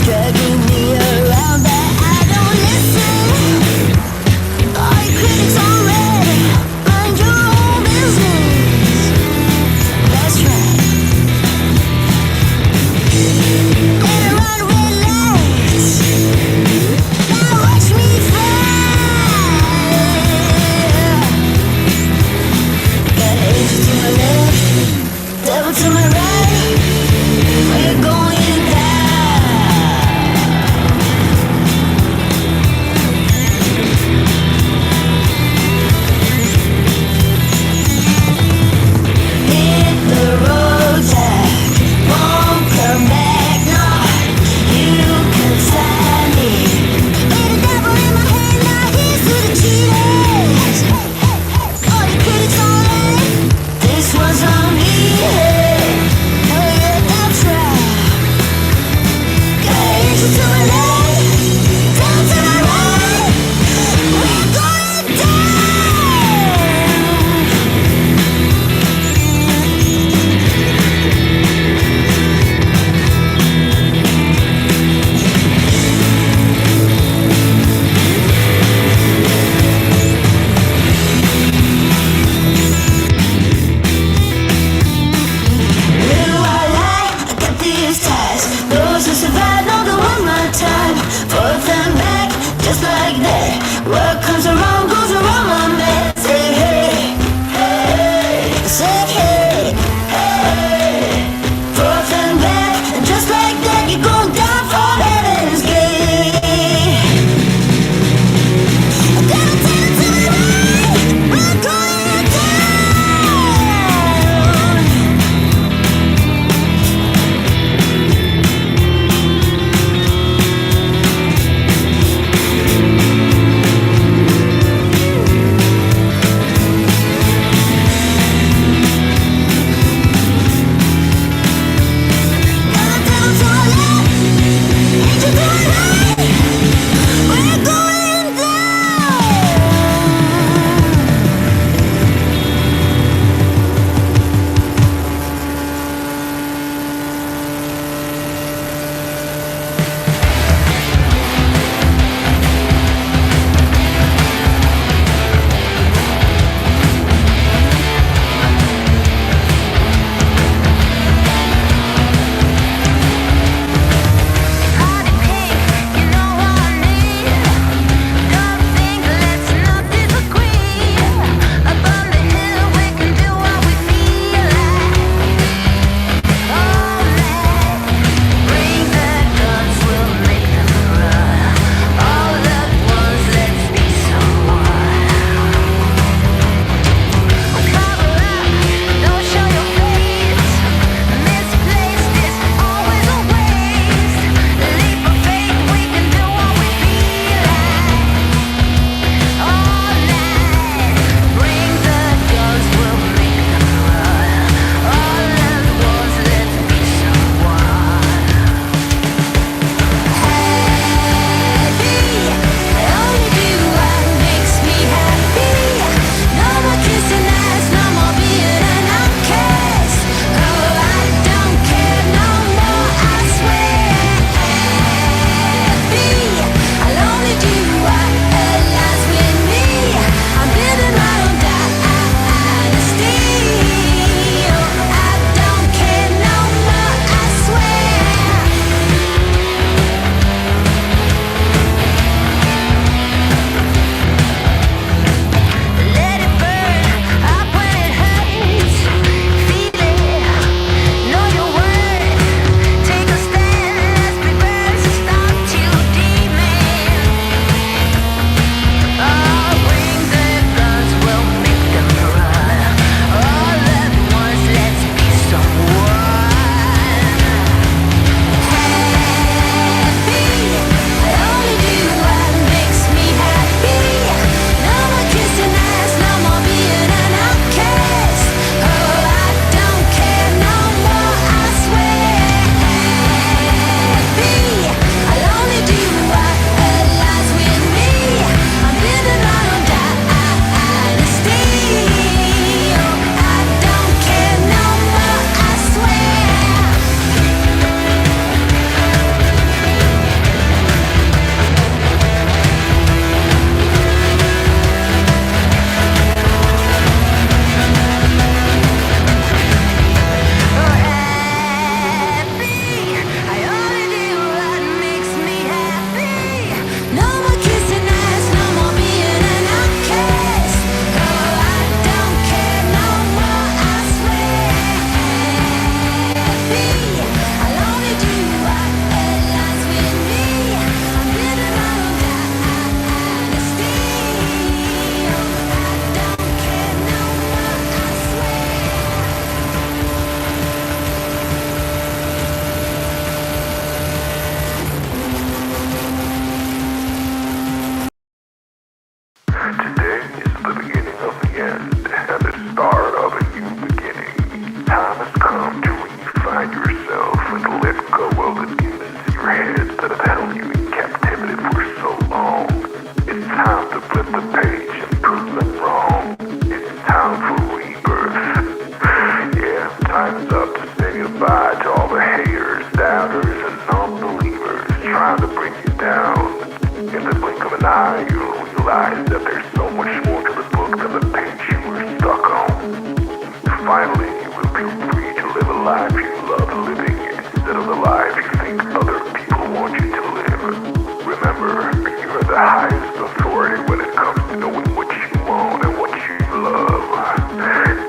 dragging me around, but I don't listen. All your critics on red, mind your own business. That's right. Better run red lights. Now watch me fly. Got angel to my left, devil to my right. We're going down. heads that have held you in captivity for so long. It's time to flip the page and prove them wrong. It's time for rebirth. Yeah, time's up to say goodbye to all the haters, doubters, and non-believers trying to bring you down. In the blink of an eye, you'll realize that there's so much more to the book than the page you were stuck on. Finally, you will be free to live a life you love living instead of the life you think other people want you to live. Remember, you are the highest authority when it comes to knowing what you want and what you love.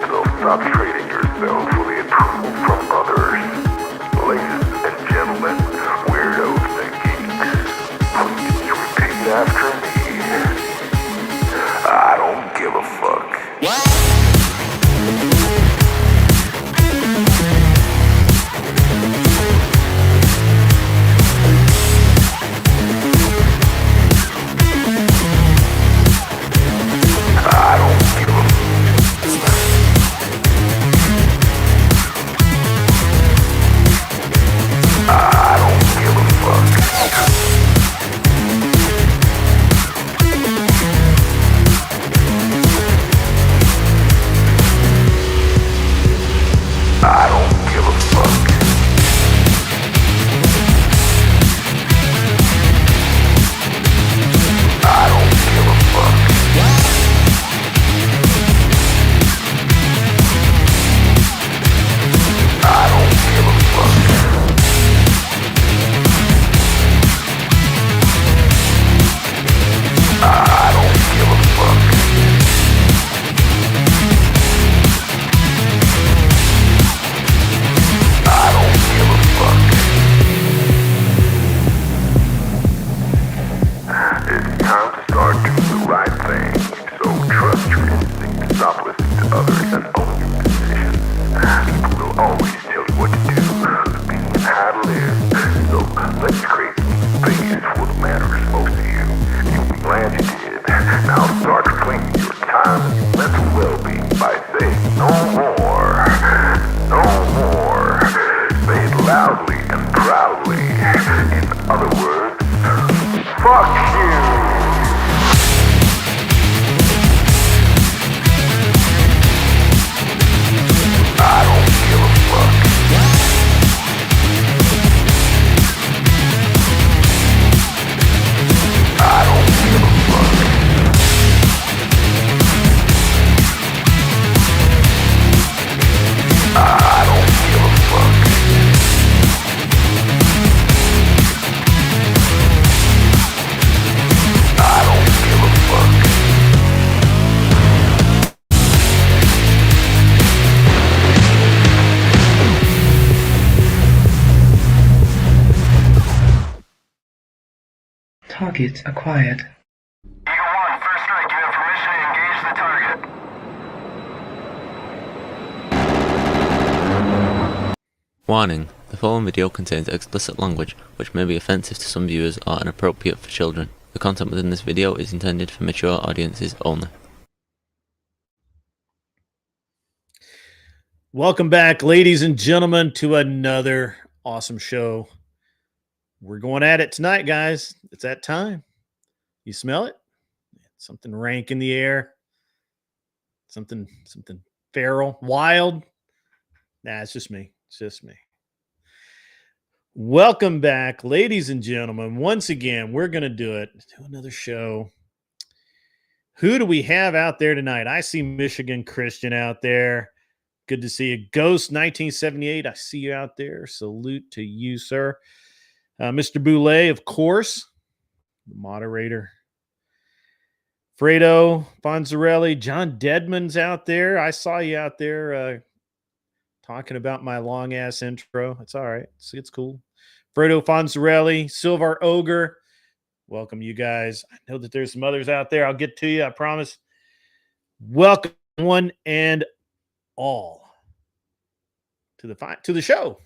So stop trading yourself for the approval from others. Ladies and gentlemen, weirdos and geeks, please repeat after me. I don't give a fuck. Target acquired. Eagle 1, first strike. You have permission to engage the target. Warning: the following video contains explicit language which may be offensive to some viewers or inappropriate for children. The content within this video is intended for mature audiences only. Welcome back, ladies and gentlemen, to another awesome show. We're going at it tonight, guys. It's that time. You smell it? Something rank in the air. Something feral, wild. Nah, it's just me. It's just me. Welcome back, ladies and gentlemen. Once again, we're going to do it. Do another show. Who do we have out there tonight? I see Michigan Christian out there. Good to see you. Ghost 1978, I see you out there. Salute to you, sir. Mr. Boulay, of course, the moderator. Fredo Fonzarelli, John Deadman's out there. I saw you out there talking about my long-ass intro. It's all right. It's cool. Fredo Fonzarelli, Silver Ogre, welcome you guys. I know that there's some others out there. I'll get to you, I promise. Welcome, one and all, to the show.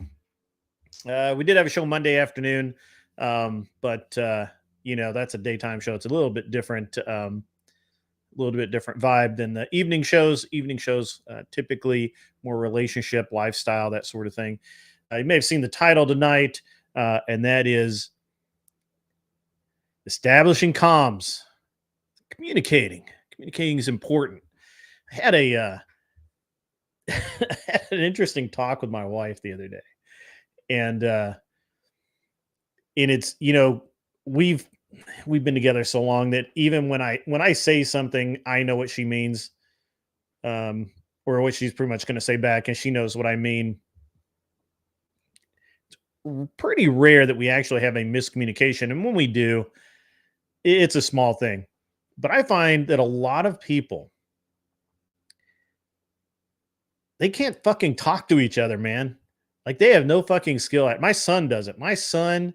We did have a show Monday afternoon, but that's a daytime show. It's a little bit different, vibe than the evening shows. Evening shows typically more relationship, lifestyle, that sort of thing. You may have seen the title tonight. and that is establishing comms, communicating. Communicating is important. I had had an interesting talk with my wife the other day, and it's we've been together so long that even when I say something, I know what she means, or what she's pretty much going to say back, and she knows what I mean. Pretty rare that we actually have a miscommunication, and when we do, it's a small thing. But I find that a lot of people, they can't fucking talk to each other, man. Like they have no fucking skill at. My son does it. My son,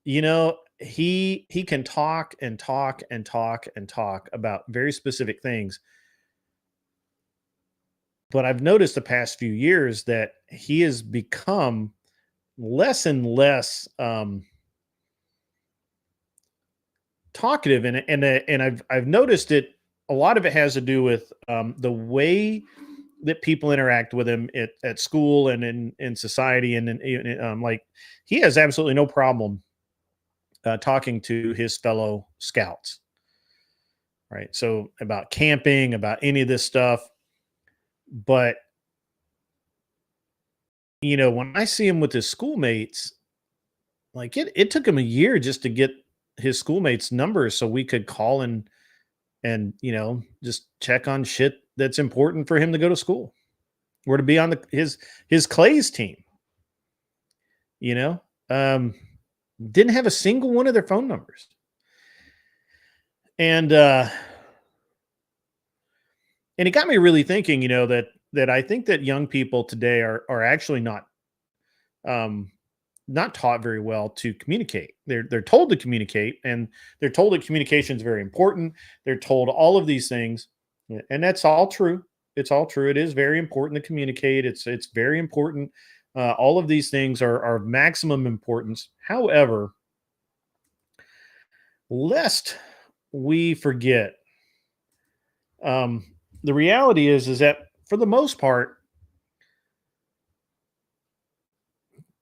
he can talk and talk and talk and talk about very specific things. But I've noticed the past few years that he has become less and less talkative, and I've noticed it. A lot of it has to do with the way that people interact with him at school and in society, and like he has absolutely no problem talking to his fellow scouts, right? So about camping, about any of this stuff. But when I see him with his schoolmates, like it took him a year just to get his schoolmates' numbers so we could call and just check on shit that's important for him to go to school or to be on his Clay's team. Didn't have a single one of their phone numbers. And it got me really thinking, that I think that young people today are actually not taught very well to communicate. They're told to communicate, and they're told that communication is very important. They're told all of these things, and that's all true. It's all true. It is very important to communicate. It's very important. All of these things are of maximum importance. However, lest we forget, the reality is that for the most part,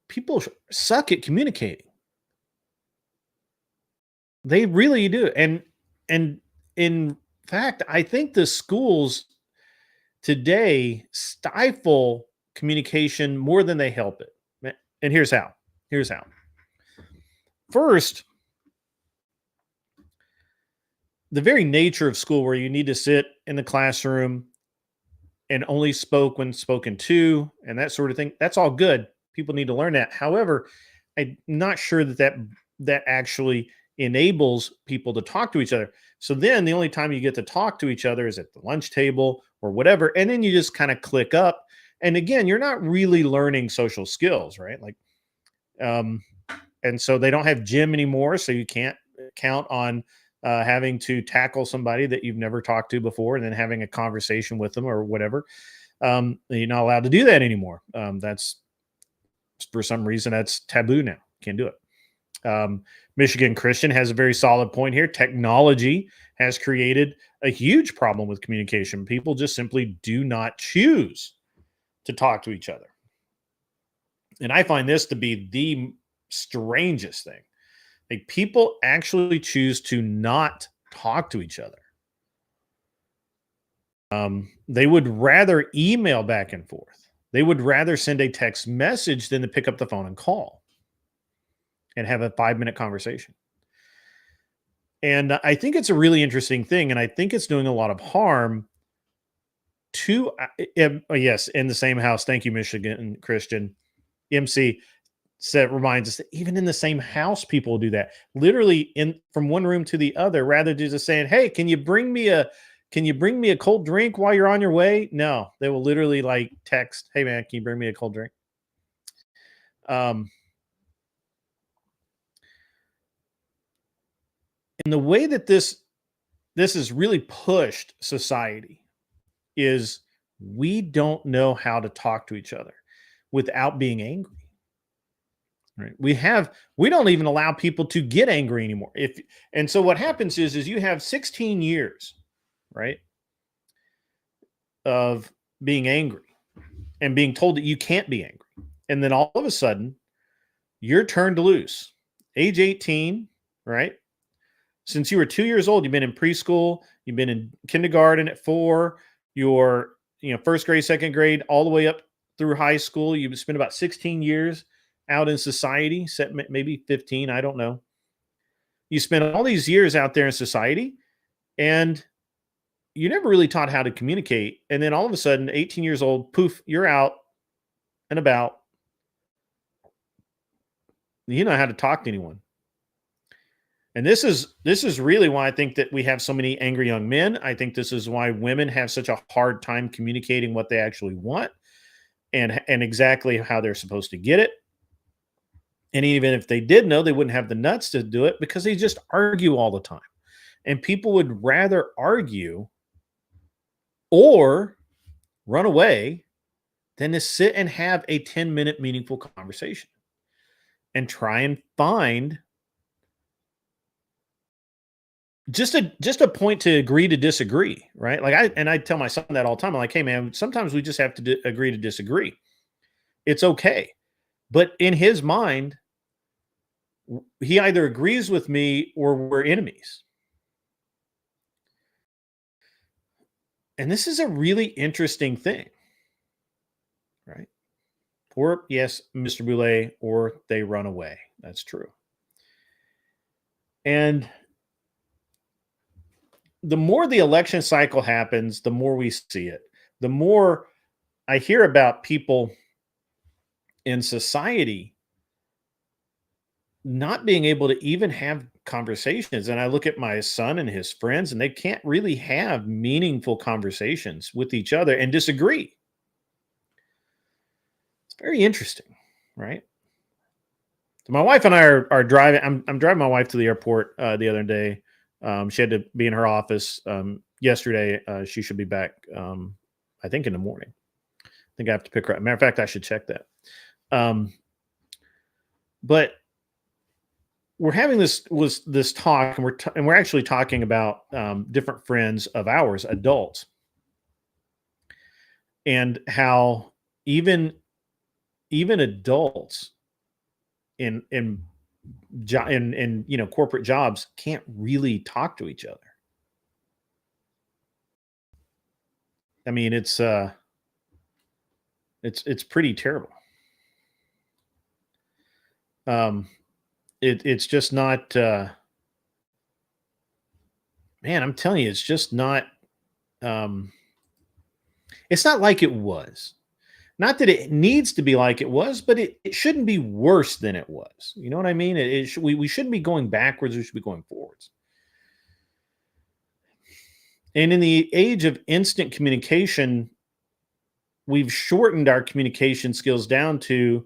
people suck at communicating. They really do. And in fact, I think the schools today stifle communication more than they help it. And here's how. First, the very nature of school, where you need to sit in the classroom and only spoke when spoken to and that sort of thing, that's all good. People need to learn that. However, I'm not sure that actually enables people to talk to each other. So then the only time you get to talk to each other is at the lunch table or whatever. And then you just kind of click up. And again, you're not really learning social skills, right? Like, and so they don't have gym anymore. So you can't count on having to tackle somebody that you've never talked to before and then having a conversation with them or whatever. You're not allowed to do that anymore. That's, for some reason, that's taboo now. Can't do it. Michigan Christian has a very solid point here. Technology has created a huge problem with communication. People just simply do not choose to talk to each other. And I find this to be the strangest thing. Like, people actually choose to not talk to each other. They would rather email back and forth. They would rather send a text message than to pick up the phone and call and have a 5-minute conversation. And I think it's a really interesting thing. And I think it's doing a lot of harm to, yes, in the same house. Thank you, Michigan Christian. MC reminds us that even in the same house, people do that. Literally from one room to the other, rather than just saying, hey, can you bring me a cold drink while you're on your way? No, they will literally like text, hey man, can you bring me a cold drink? And the way that this has really pushed society is we don't know how to talk to each other without being angry. Right? We don't even allow people to get angry anymore. And so what happens is you have 16 years, right, of being angry and being told that you can't be angry. And then all of a sudden, you're turned loose. Age 18, right? Since you were 2 years old, you've been in preschool, you've been in kindergarten at 4, you're, first grade, second grade, all the way up through high school. You've spent about 16 years out in society, maybe 15, I don't know. You spent all these years out there in society, and you never really taught how to communicate. And then all of a sudden, 18 years old, poof, you're out and about. You know how to talk to anyone. And this is really why I think that we have so many angry young men. I think this is why women have such a hard time communicating what they actually want and exactly how they're supposed to get it. And even if they did know, they wouldn't have the nuts to do it because they just argue all the time. And people would rather argue or run away than to sit and have a 10-minute meaningful conversation and try and find just a point to agree to disagree, right? Like I tell my son that all the time. I'm like, hey man, sometimes we just have to agree to disagree. It's okay. But in his mind, he either agrees with me or we're enemies. And this is a really interesting thing, right? Or yes, Mr. Boulay, or they run away. That's true. And the more the election cycle happens, the more we see it. The more I hear about people in society not being able to even have conversations. And I look at my son and his friends, and they can't really have meaningful conversations with each other and disagree. It's very interesting, right? So my wife and I are driving. I'm driving my wife to the airport the other day. She had to be in her office yesterday. She should be back, I think, in the morning. I think I have to pick her up. Matter of fact, I should check that. But we're having this talk, and we're actually talking about different friends of ours, adults, and how even adults in corporate jobs can't really talk to each other. I mean, it's pretty terrible. It's just not, man, I'm telling you, it's just not, it's not like it was. Not that it needs to be like it was, but it shouldn't be worse than it was. You know what I mean? We shouldn't be going backwards. We should be going forwards. And in the age of instant communication, we've shortened our communication skills down to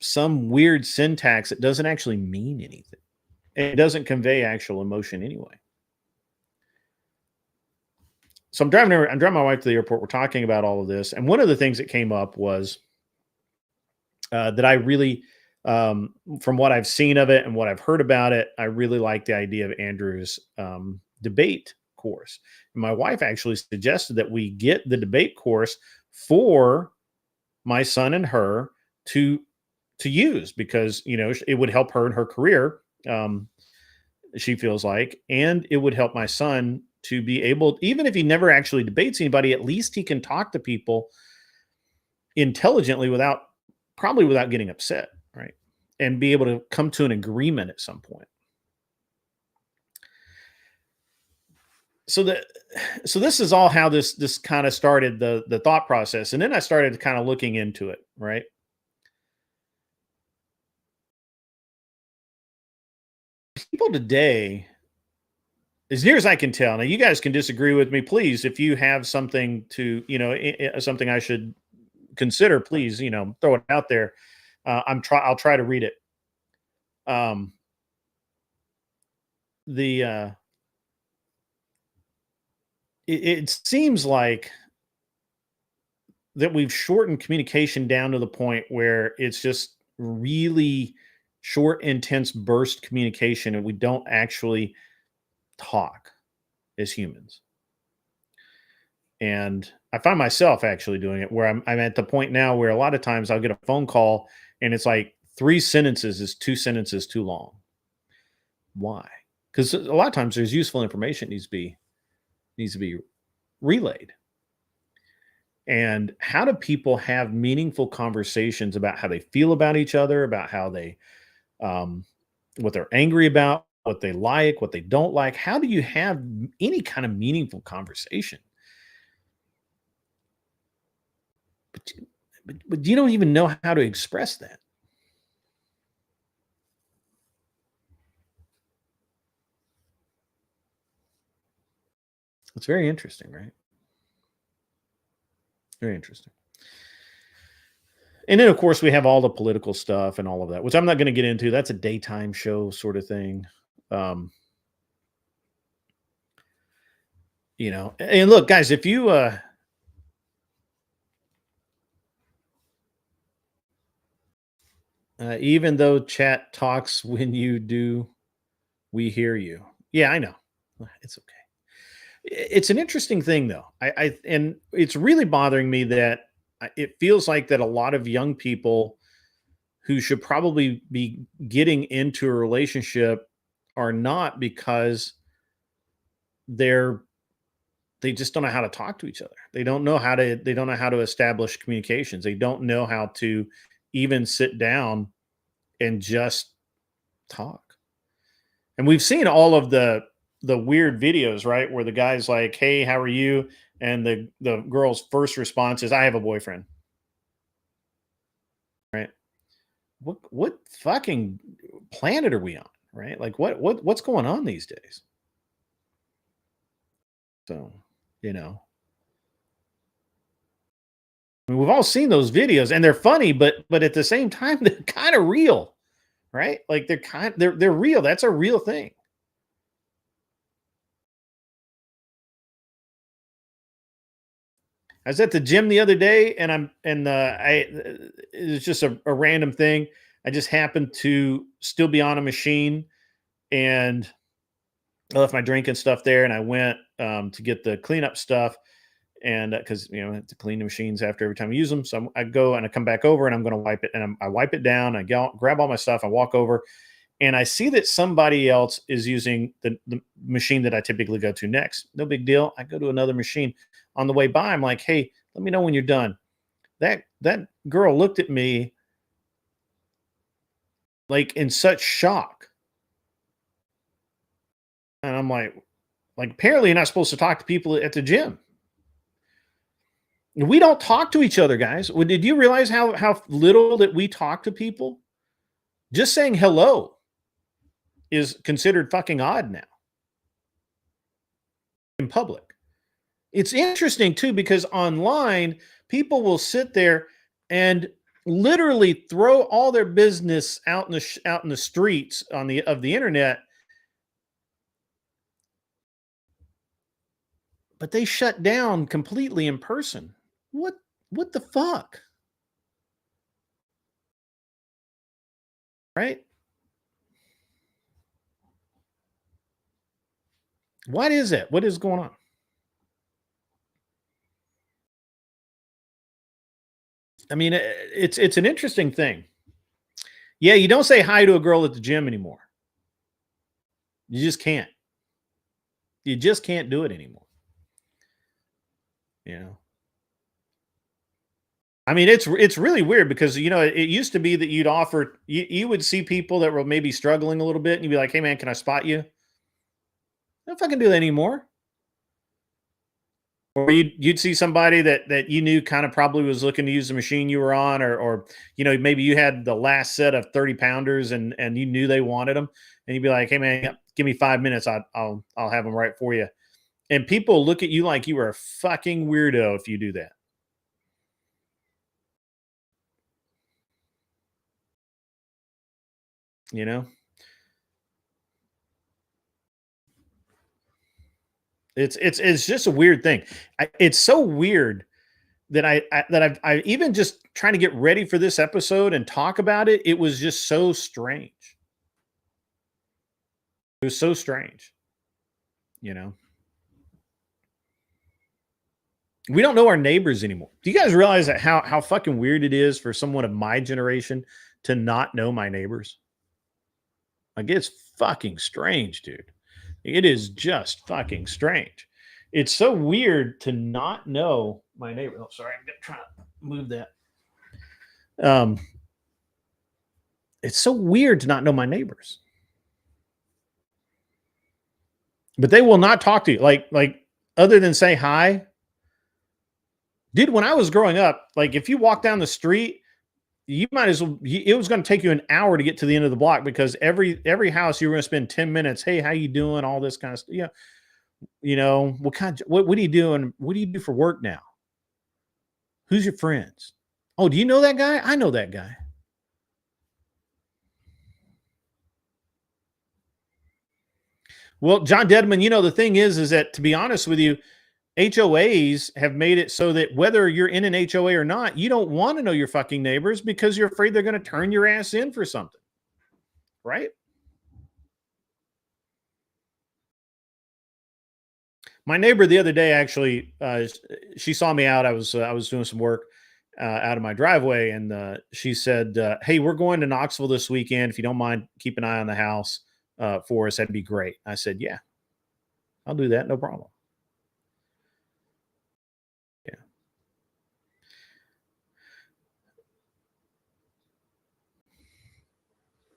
some weird syntax that doesn't actually mean anything. It doesn't convey actual emotion anyway. So I'm driving my wife to the airport. We're talking about all of this. And one of the things that came up was that I really, from what I've seen of it and what I've heard about it, I really like the idea of Andrew's debate course. And my wife actually suggested that we get the debate course for my son and her to use, because, it would help her in her career. She feels like, and it would help my son to be able, even if he never actually debates anybody, at least he can talk to people intelligently without getting upset, right? And be able to come to an agreement at some point. So this is all how this kind of started the thought process. And then I started kind of looking into it, right? People today, as near as I can tell, now you guys can disagree with me, please. If you have something to, something I should consider, please, throw it out there. I'll try to read it. It seems like that we've shortened communication down to the point where it's just really short, intense burst communication, and we don't actually talk as humans. And I find myself actually doing it, where I'm at the point now where a lot of times I'll get a phone call and it's like 3 sentences is 2 sentences too long. Why? Because a lot of times there's useful information needs to be relayed. And how do people have meaningful conversations about how they feel about each other, about how they what they're angry about, what they like, what they don't like? How do you have any kind of meaningful conversation? But you don't even know how to express that. It's very interesting, right? Very interesting. And then, of course, we have all the political stuff and all of that, which I'm not going to get into. That's a daytime show sort of thing. You know, and look, guys, if you even though chat talks when you do, we hear you. Yeah, I know. It's okay. It's an interesting thing, though. And it's really bothering me that it feels like that a lot of young people who should probably be getting into a relationship are not, because they just don't know how to talk to each other. They don't know how to establish communications. They don't know how to even sit down and just talk. And we've seen all of the weird videos, right? Where the guy's like, "Hey, how are you?" And the girl's first response is, "I have a boyfriend." Right? What fucking planet are we on? Right? Like what's going on these days? So, you know. I mean, we've all seen those videos and they're funny, but at the same time, they're kind of real, right? Like they're real. That's a real thing. I was at the gym the other day, and it was just a random thing. I just happened to still be on a machine, and I left my drink and stuff there, and I went to get the cleanup stuff, and because I have to clean the machines after every time I use them. So I go and I come back over, and I'm going to wipe it, and I wipe it down. I go grab all my stuff, I walk over, and I see that somebody else is using the machine that I typically go to next. No big deal. I go to another machine. On the way by, I'm like, "Hey, let me know when you're done." That girl looked at me like in such shock. And I'm like apparently you're not supposed to talk to people at the gym. We don't talk to each other, guys. Well, did you realize how little that we talk to people? Just saying hello is considered fucking odd now in public. It's interesting too, because online people will sit there and literally throw all their business out in the streets of the internet, but they shut down completely in person. What the fuck? Right? What is it? What is going on? I mean, it's an interesting thing. Yeah, you don't say hi to a girl at the gym anymore. You just can't. You just can't do it anymore. You know. I mean, it's really weird because it used to be that you would see people that were maybe struggling a little bit, and you'd be like, "Hey, man, can I spot you?" I don't fucking do that anymore. Or you'd see somebody that you knew kind of probably was looking to use the machine you were on, or maybe you had the last set of 30 pounders and you knew they wanted them, and you'd be like, "Hey, man, give me 5 minutes, I'll have them right for you." And people look at you like you were a fucking weirdo if you do that. You know, it's just a weird thing. It's so weird that I even just trying to get ready for this episode and talk about it. It was just so strange. It was so strange. You know, we don't know our neighbors anymore. Do you guys realize that how fucking weird it is for someone of my generation to not know my neighbors? Like, it's fucking strange, dude. It is just fucking strange. It's so weird to not know my neighbor. Oh, sorry, I'm trying to move that. It's so weird to not know my neighbors. But they will not talk to you. Like other than say hi. Dude, when I was growing up, like if you walk down the street, you might as well, it was going to take you an hour to get to the end of the block because every house you were going to spend 10 minutes. Hey, how you doing? All this kind of stuff. Yeah. You know, what are you doing? What do you do for work now? Who's your friends? Oh, do you know that guy? I know that guy. Well, John Deadman, you know, the thing is that to be honest with you, HOAs have made it so that whether you're in an HOA or not, you don't want to know your fucking neighbors because you're afraid they're going to turn your ass in for something. Right? My neighbor the other day, actually, she saw me out. I was doing some work out of my driveway, and she said, "Hey, we're going to Knoxville this weekend. If you don't mind, keep an eye on the house for us. That'd be great." I said, "Yeah, I'll do that. No problem." Yeah.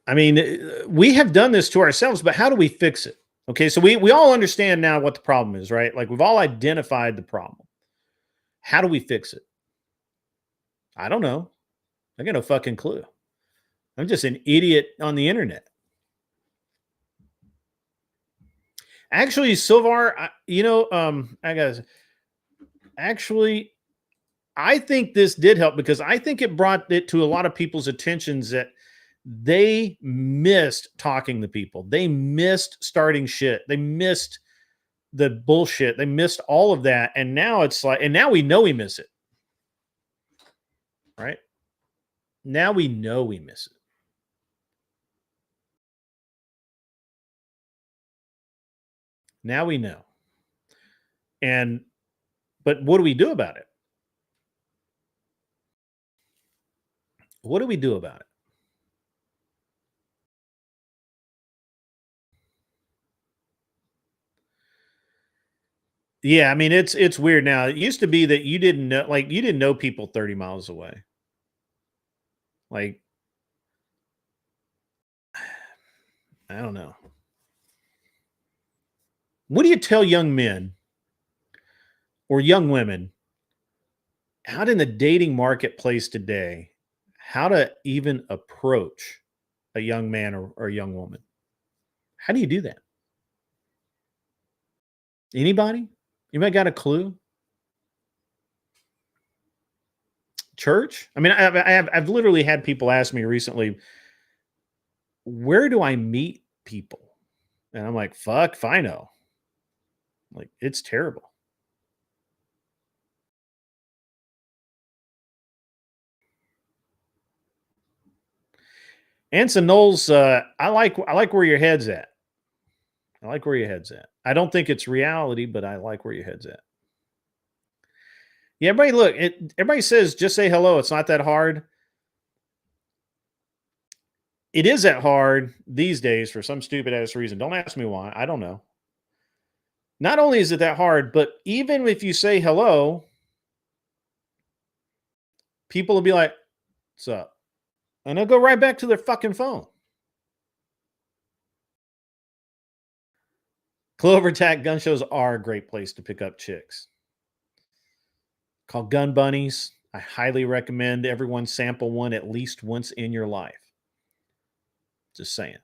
I mean, we have done this to ourselves, but how do we fix it? Okay, so we all understand now what the problem is, right? Like we've all identified the problem. How do we fix it? I don't know. I got no fucking clue. I'm just an idiot on the internet. Actually, Silvar, I guess actually, I think this did help because I think it brought it to a lot of people's attentions that they missed talking to people. They missed starting shit. They missed the bullshit. They missed all of that. And now it's like, and now we know we miss it. Right? Now we know we miss it. Now we know. But what do we do about it? What do we do about it? Yeah, I mean it's weird now. It used to be that you didn't know people 30 miles away. Like I don't know. What do you tell young men or young women out in the dating marketplace today how to even approach a young man or a young woman? How do you do that? Anybody? Anybody got a clue? Church? I mean, I've literally had people ask me recently, where do I meet people? And I'm like, fuck if I know. Like, it's terrible. Anson Knowles, I like where your head's at. I like where your head's at. I don't think it's reality, but I like where your head's at. Yeah, everybody, look. Everybody says just say hello. It's not that hard. It is that hard these days for some stupid ass reason. Don't ask me why. I don't know. Not only is it that hard, but even if you say hello, people will be like, "What's up?" And they'll go right back to their fucking phone. Clover Tack gun shows are a great place to pick up chicks. Called Gun Bunnies. I highly recommend everyone sample one at least once in your life. Just saying.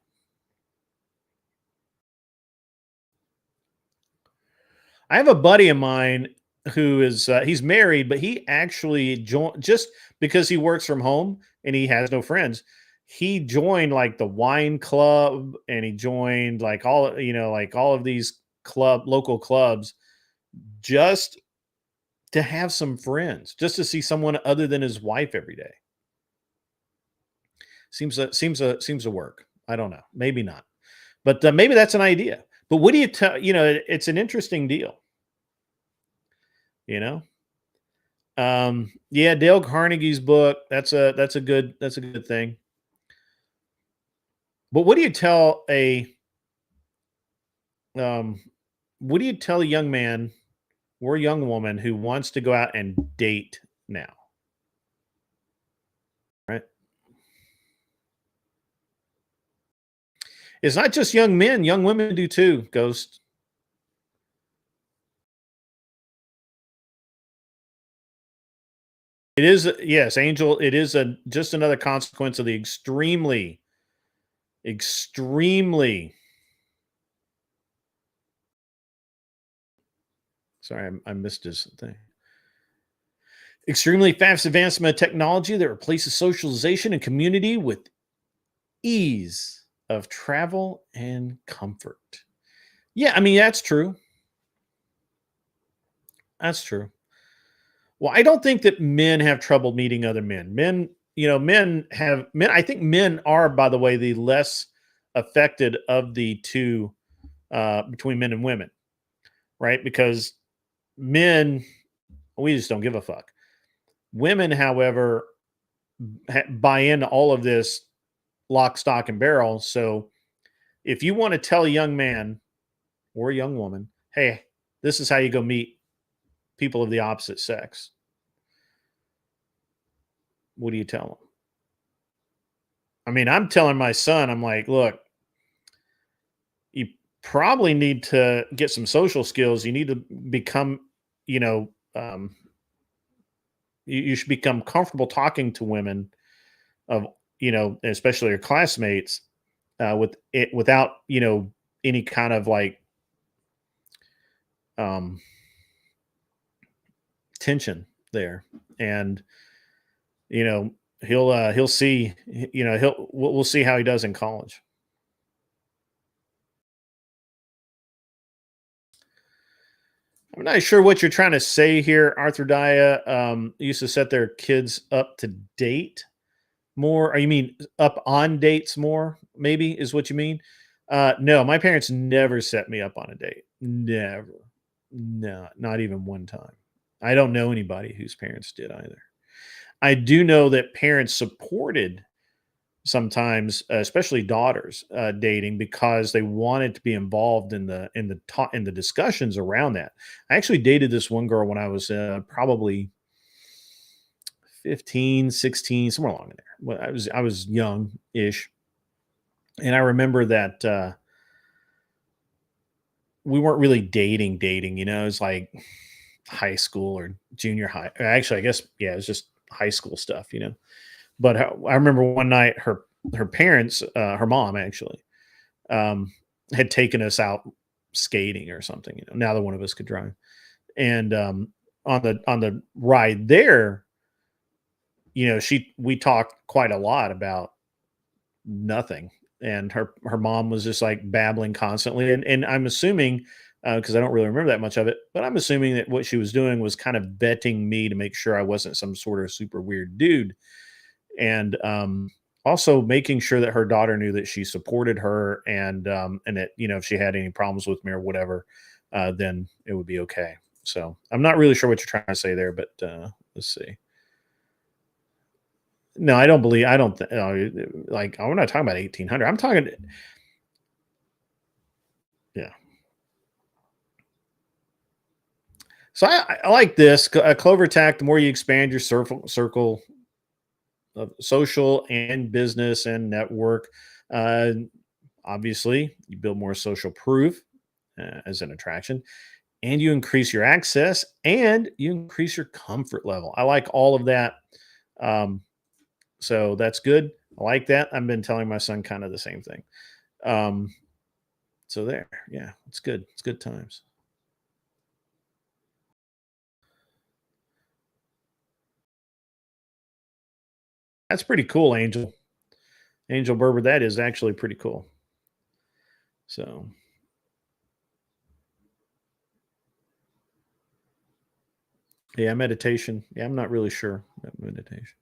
I have a buddy of mine who is he's married, but he actually joined just because he works from home and he has no friends. He joined like the wine club and he joined like all of these local clubs just to have some friends, just to see someone other than his wife every day. Seems to work. I don't know. Maybe not. But maybe that's an idea. But what do you tell? It's an interesting deal. Yeah, Dale Carnegie's book. That's a good thing. But what do you tell a what do you tell a young man or a young woman who wants to go out and date now? Right? It's not just young men, young women do too, Ghost. It is, yes, Angel. It is just another consequence of the extremely. Sorry, I missed his thing. Extremely fast advancement of technology that replaces socialization and community with ease of travel and comfort. Yeah, I mean that's true. That's true. Well, I don't think that men have trouble meeting other men. Men. I think men are, by the way, the less affected of the two between men and women, right? Because men, we just don't give a fuck. Women, however, buy into all of this lock, stock, and barrel. So if you want to tell a young man or a young woman, hey, this is how you go meet people of the opposite sex, what do you tell them? I mean, I'm telling my son, I'm like, look, you probably need to get some social skills. You need to become, you know, you should become comfortable talking to women of, especially your classmates, with it without, any kind of like tension there. And, he'll see, we'll see how he does in college. I'm not sure what you're trying to say here, Arthur Daya. Used to set their kids up to date more. Or you mean up on dates more? Maybe is what you mean. No, my parents never set me up on a date. Never. No, not even one time. I don't know anybody whose parents did either. I do know that parents supported sometimes, especially daughters, dating because they wanted to be involved in the discussions around that. I actually dated this one girl when I was probably 15, 16, somewhere along in there. When I was young ish, and I remember that we weren't really dating. It was like high school or junior high. Actually, I guess yeah, it was just high school stuff. But I remember one night her parents, her mom actually, had taken us out skating or something. Neither one of us could drive, and on the ride there, we talked quite a lot about nothing, and her mom was just like babbling constantly, and I'm assuming. Because I don't really remember that much of it, but I'm assuming that what she was doing was kind of vetting me to make sure I wasn't some sort of super weird dude, and also making sure that her daughter knew that she supported her, and that if she had any problems with me or whatever, then it would be okay. So I'm not really sure what you're trying to say there, but let's see. No, I don't believe. I don't like. I'm not talking about 1800. I'm talking. Yeah. So I like this Clover Tack. The more you expand your circle of social and business and network, uh, obviously you build more social proof as an attraction, and you increase your access and you increase your comfort level. I like all of that. Um, so that's good. I like that. I've been telling my son kind of the same thing. Um, so there, yeah, it's good. It's good times. That's pretty cool, Angel Berber. That is actually pretty cool. So yeah, meditation. Yeah, I'm not really sure about meditation.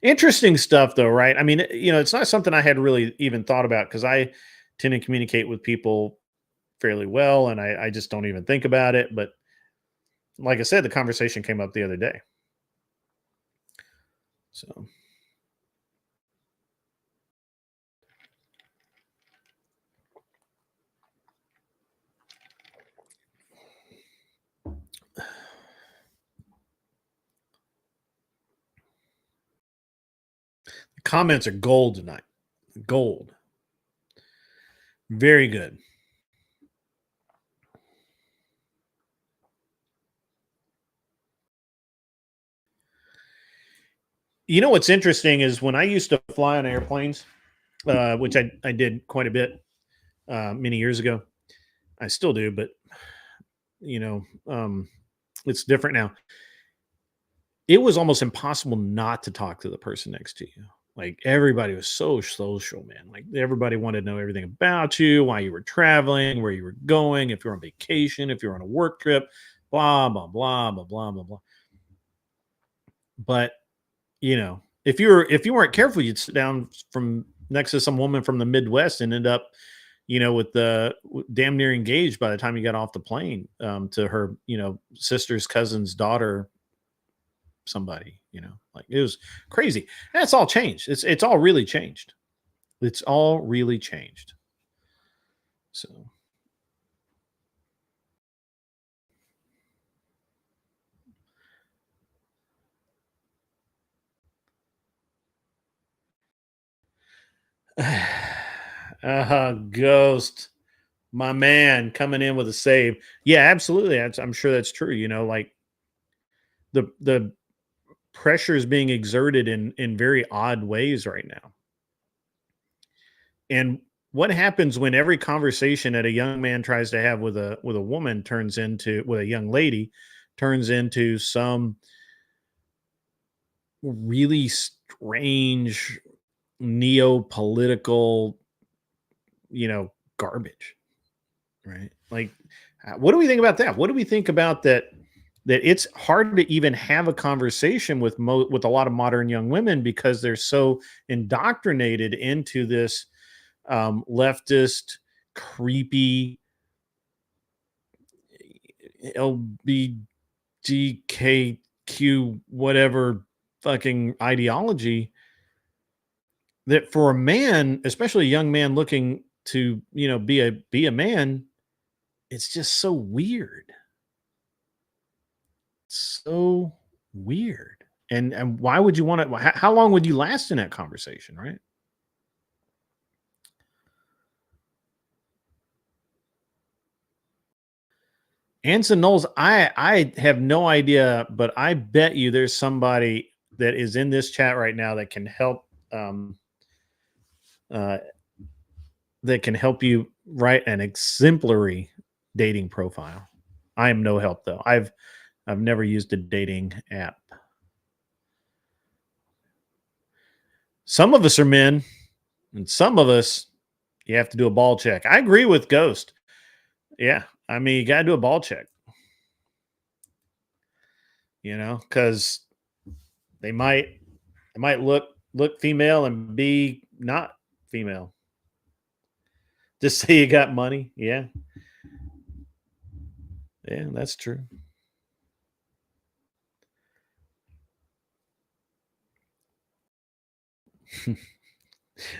Interesting stuff, though, right? I mean, it's not something I had really even thought about because I tend to communicate with people fairly well, and I just don't even think about it. But like I said, the conversation came up the other day. So Comments are gold tonight. Gold. Very good. You know what's interesting is when I used to fly on airplanes, which I did quite a bit many years ago. I still do, but it's different now. It was almost impossible not to talk to the person next to you. Like everybody was so social, man. Like everybody wanted to know everything about you, why you were traveling, where you were going, if you're on vacation, if you're on a work trip, blah blah blah blah blah blah blah. But if you weren't careful, you'd sit down from next to some woman from the Midwest and end up, with the damn near engaged by the time you got off the plane to her, sister's cousin's daughter, somebody, like it was crazy. That's all changed. It's all really changed. It's all really changed. So. Ghost, my man, coming in with a save. Yeah, absolutely. I'm sure that's true. Like the pressure is being exerted in very odd ways right now. And what happens when every conversation that a young man tries to have with a woman with a young lady turns into some really strange neo-political garbage, right? Like what do we think about that? What do we think about that it's hard to even have a conversation with a lot of modern young women because they're so indoctrinated into this leftist, creepy LBGTQ whatever fucking ideology that for a man, especially a young man looking to be a man, it's just so weird. So weird. And why would you want to? How long would you last in that conversation, right? Anson Knowles, I have no idea, but I bet you there's somebody that is in this chat right now that can help you write an exemplary dating profile. I am no help though. I've never used a dating app. Some of us are men, and some of us you have to do a ball check. I agree with Ghost. Yeah, I mean you got to do a ball check. Because they might look female and be not female. Just say you got money. Yeah. Yeah, that's true.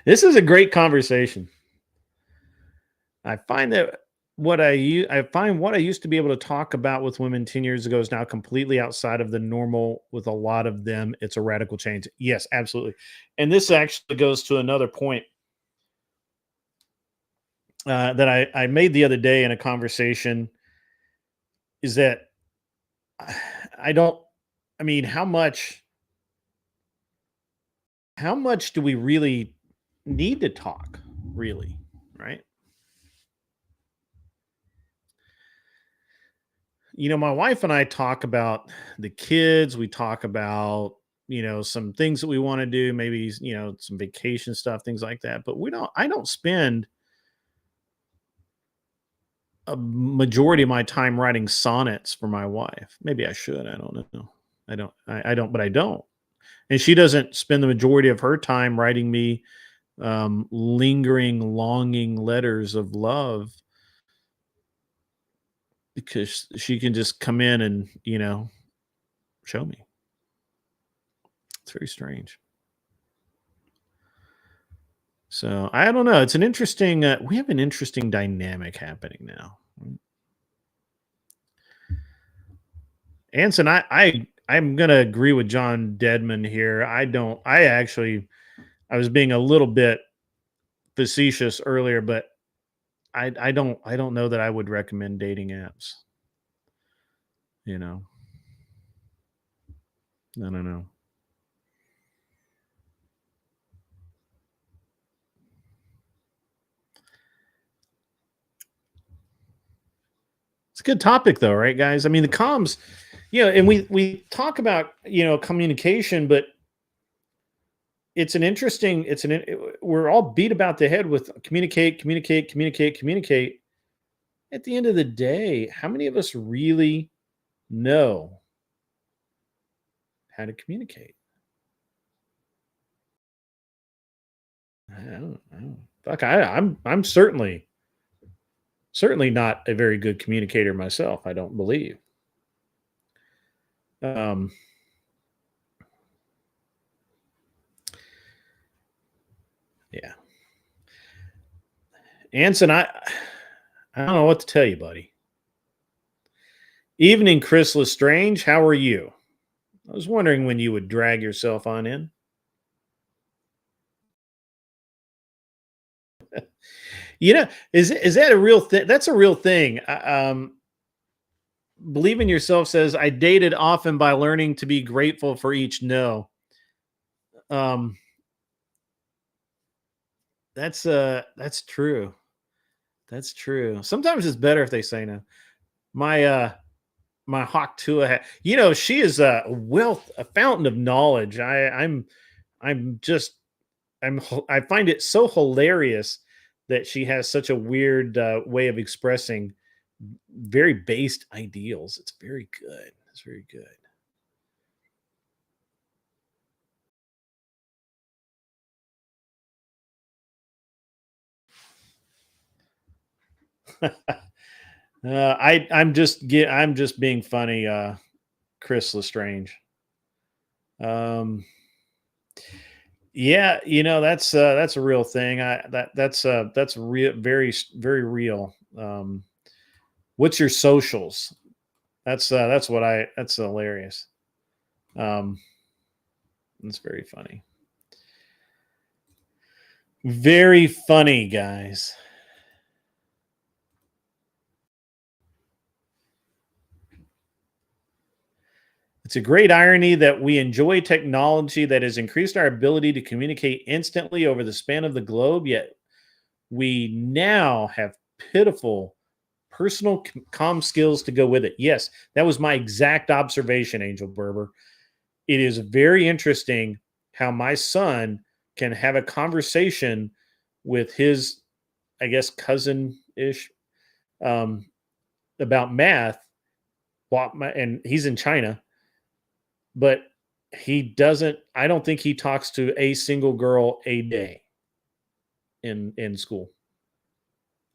This is a great conversation. I find that what I used to be able to talk about with women 10 years ago is now completely outside of the normal with a lot of them. It's a radical change. Yes, absolutely. And this actually goes to another point that I made the other day in a conversation is that how much do we really need to talk, really, right? My wife and I talk about the kids. We talk about, some things that we want to do, maybe, some vacation stuff, things like that. But I don't spend a majority of my time writing sonnets for my wife. Maybe I should. I don't know. I don't, but I don't. And she doesn't spend the majority of her time writing me lingering, longing letters of love because she can just come in and, show me. It's very strange. So I don't know. It's an interesting, we have an interesting dynamic happening now. Anson, I'm going to agree with John Deadman here. I I was being a little bit facetious earlier, but I don't know that I would recommend dating apps. You know, I don't know. It's a good topic though, right, guys? I mean, the comms, and we talk about, communication, but we're all beat about the head with communicate, communicate, communicate, communicate. At the end of the day, how many of us really know how to communicate? I don't. Fuck, I'm certainly not a very good communicator myself. I don't believe. Yeah. Anson, I don't know what to tell you, buddy. Evening, Chris Lestrange. How are you? I was wondering when you would drag yourself on in. Is that a real thing? That's a real thing. Believe in yourself says I dated often by learning to be grateful for each no. That's true. That's true. Sometimes it's better if they say no. My Hawk Tua, she is a fountain of knowledge. I find it so hilarious that she has such a weird way of expressing very based ideals. It's very good. It's very good. I'm just being funny, Chris Lestrange. Yeah, that's a real thing. That's real, very very real. What's your socials? That's hilarious. That's very funny. Very funny, guys. It's a great irony that we enjoy technology that has increased our ability to communicate instantly over the span of the globe, yet we now have pitiful personal comm skills to go with it. Yes, that was my exact observation, Angel Berber. It is very interesting how my son can have a conversation with his, I guess, cousin-ish about math, and he's in China, but I don't think he talks to a single girl a day in school,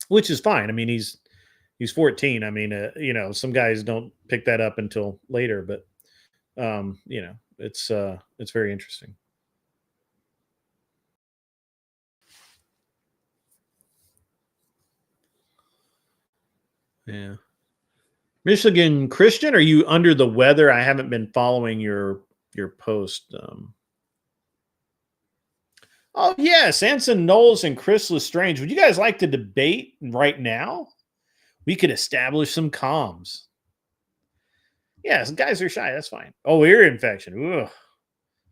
which is fine. I mean, he's 14. I mean, some guys don't pick that up until later, but it's very interesting. Yeah. Michigan Christian, are you under the weather? I haven't been following your post. Oh yes, Anson Knowles and Chris Lestrange. Would you guys like to debate right now? We could establish some comms. Yeah, some guys are shy. That's fine. Oh, ear infection. Ugh.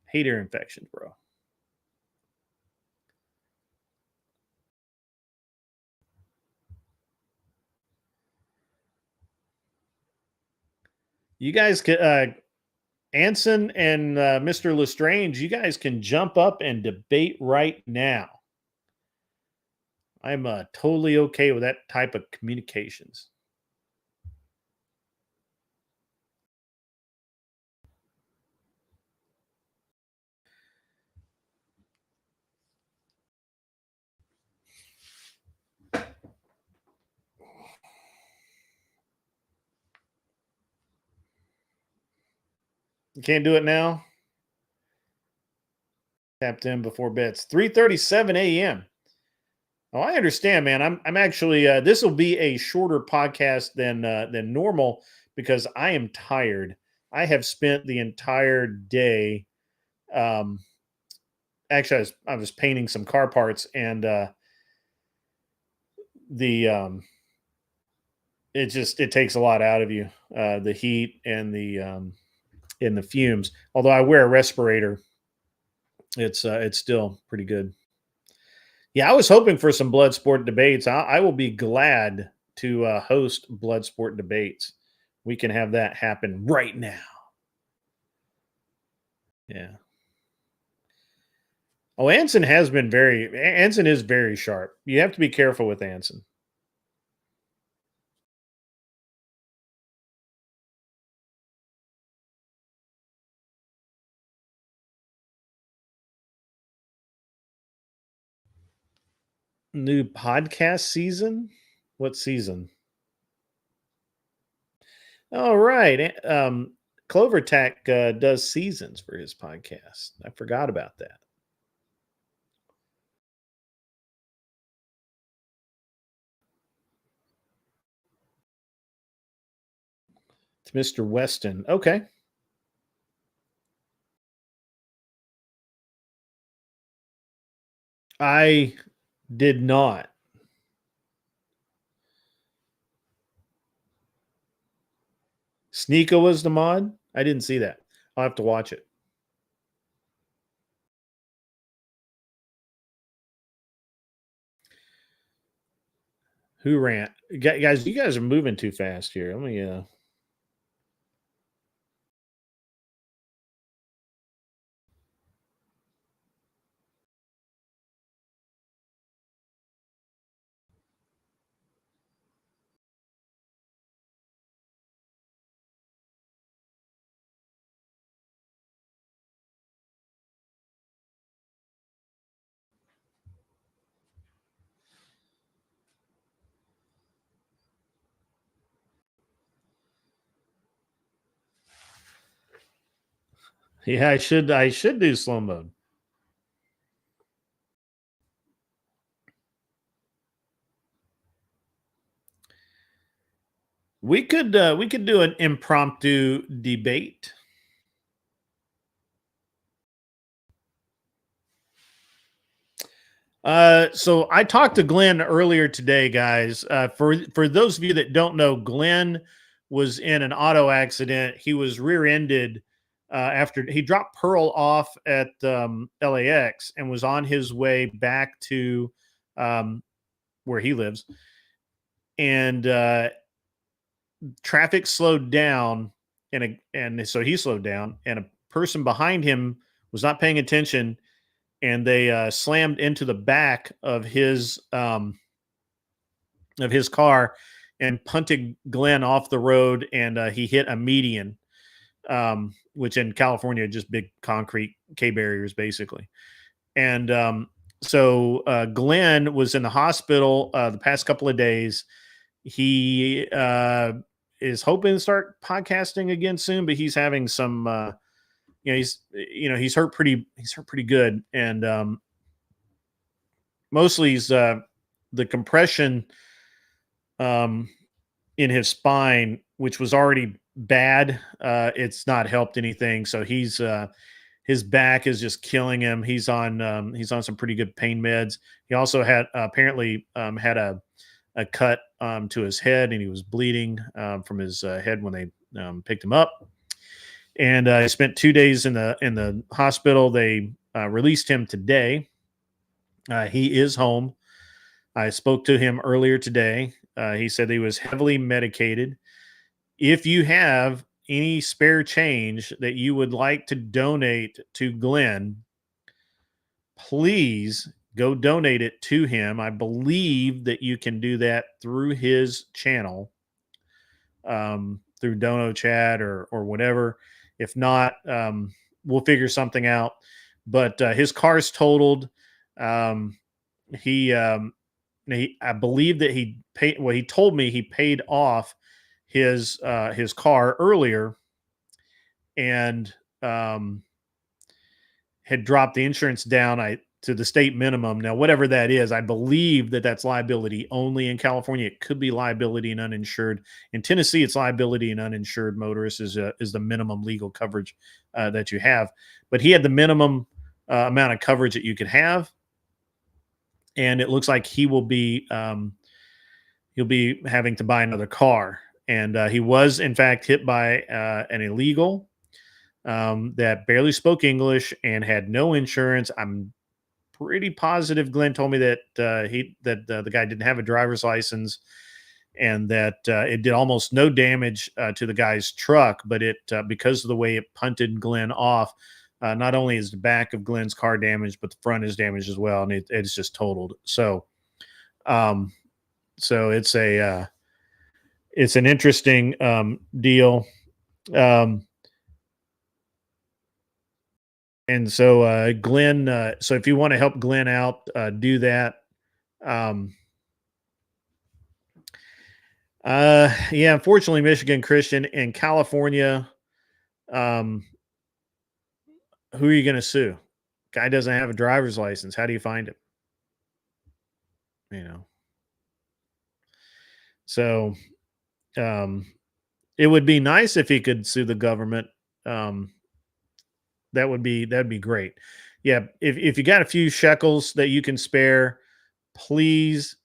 Hate ear infections, bro. You guys can, Anson and Mr. Lestrange, you guys can jump up and debate right now. I'm totally okay with that type of communications. You can't do it now. Tapped in before bed. It's 3:37 a.m. Oh, I understand, man. I'm actually this will be a shorter podcast than normal because I am tired. I have spent the entire day actually, I was painting some car parts, and the it takes a lot out of you, the heat and the fumes. Although I wear a respirator, it's still pretty good. Yeah, I was hoping for some blood sport debates. I will be glad to host blood sport debates. We can have that happen right now. Yeah. Oh, Anson Anson is very sharp. You have to be careful with Anson. New podcast season? What season? All right. Clover Tack does seasons for his podcast. I forgot about that. It's Mr. Weston. Okay. I did not. Sneeko was the mod? I didn't see that. I'll have to watch it. Who ran? Guys, you guys are moving too fast here. Let me Yeah, I should do slow mode. We could do an impromptu debate. So I talked to Glenn earlier today, guys. For those of you that don't know, Glenn was in an auto accident. He was rear-ended after he dropped Pearl off at LAX and was on his way back to where he lives. And traffic slowed down, and so he slowed down, and a person behind him was not paying attention, and they slammed into the back of his car and punted Glenn off the road, and he hit a median, which in California just big concrete K barriers basically. And so Glenn was in the hospital the past couple of days. He is hoping to start podcasting again soon, but he's having some he's hurt pretty good, and mostly he's the compression in his spine, which was already bad. It's not helped anything, so he's his back is just killing him. He's on some pretty good pain meds. He also had apparently had a cut to his head, and he was bleeding from his head when they picked him up. And he spent 2 days in the hospital. They released him today. He is home. I spoke to him earlier today. He said he was heavily medicated. If you have any spare change that you would like to donate to Glenn, please go donate it to him. I believe that you can do that through his channel, through Dono Chat or whatever. If not, we'll figure something out. But his car's totaled. He I believe that he paid. Well, he told me he paid off his car earlier, and had dropped the insurance down to the state minimum. Now, whatever that is, I believe that that's liability only in California. It could be liability and uninsured. In Tennessee, it's liability and uninsured motorists is the minimum legal coverage that you have. But he had the minimum amount of coverage that you could have, and it looks like he will be he'll be having to buy another car. And he was, in fact, hit by an illegal that barely spoke English and had no insurance. I'm pretty positive Glenn told me that the guy didn't have a driver's license, and that it did almost no damage to the guy's truck, but it because of the way it punted Glenn off, not only is the back of Glenn's car damaged, but the front is damaged as well, and it's just totaled. So, so it's an interesting deal. And so Glenn, so if you want to help Glenn out, do that. Yeah, unfortunately, Michigan Christian and California, who are you going to sue? Guy doesn't have a driver's license. How do you find him? You know, so it would be nice if he could sue the government. That'd be great. Yeah, if you got a few shekels that you can spare, please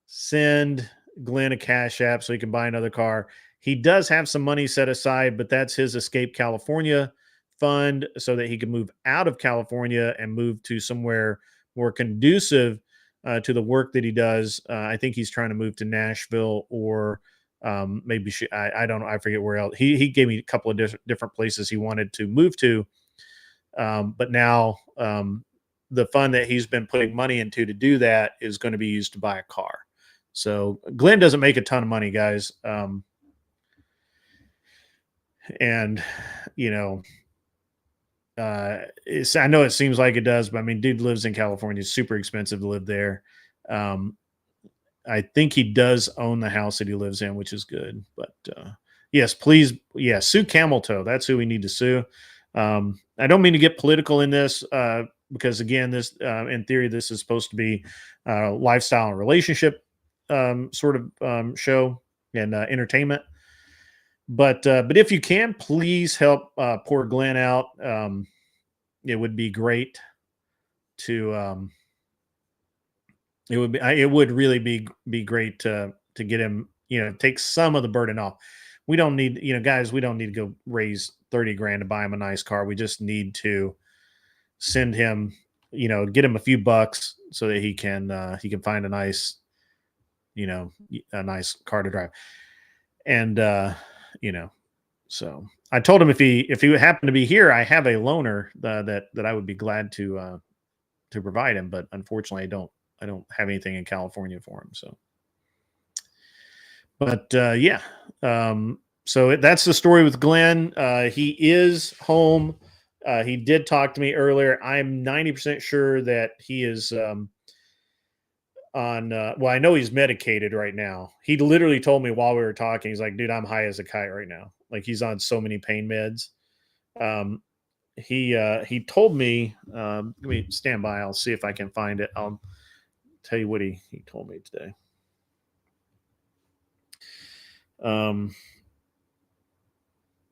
send Glenn a cash app so he can buy another car. He does have some money set aside, but that's his Escape California fund so that he can move out of California and move to somewhere more conducive to the work that he does. I think he's trying to move to Nashville or maybe I don't know. I forget where else. He gave me a couple of different places he wanted to move to. But now the fund that he's been putting money into to do that is going to be used to buy a car. So Glenn doesn't make a ton of money, guys. And, you know, I know it seems like it does, but I mean, dude lives in California. It's super expensive to live there. I think he does own the house that he lives in, which is good. But yes, please, sue Camel Toe. That's who we need to sue. I don't mean to get political in this because, again, this in theory, this is supposed to be a lifestyle and relationship sort of show and entertainment. But if you can, please help poor Glenn out. It would be great to. It would really be great to get him. Take some of the burden off. We don't need, guys. We don't need to go raise 30 grand to buy him a nice car. We just need to send him, get him a few bucks so that he can find a nice, a nice car to drive. And so I told him if he happened to be here, I have a loaner that I would be glad to provide him, but unfortunately I don't have anything in California for him. So, but so that's the story with Glenn. He is home. He did talk to me earlier. I'm 90% sure that he is on. Well, I know he's medicated right now. He literally told me while we were talking, he's like, "Dude, I'm high as a kite right now." Like he's on so many pain meds. He told me. Let me stand by. I'll see if I can find it. I'll tell you what he told me today.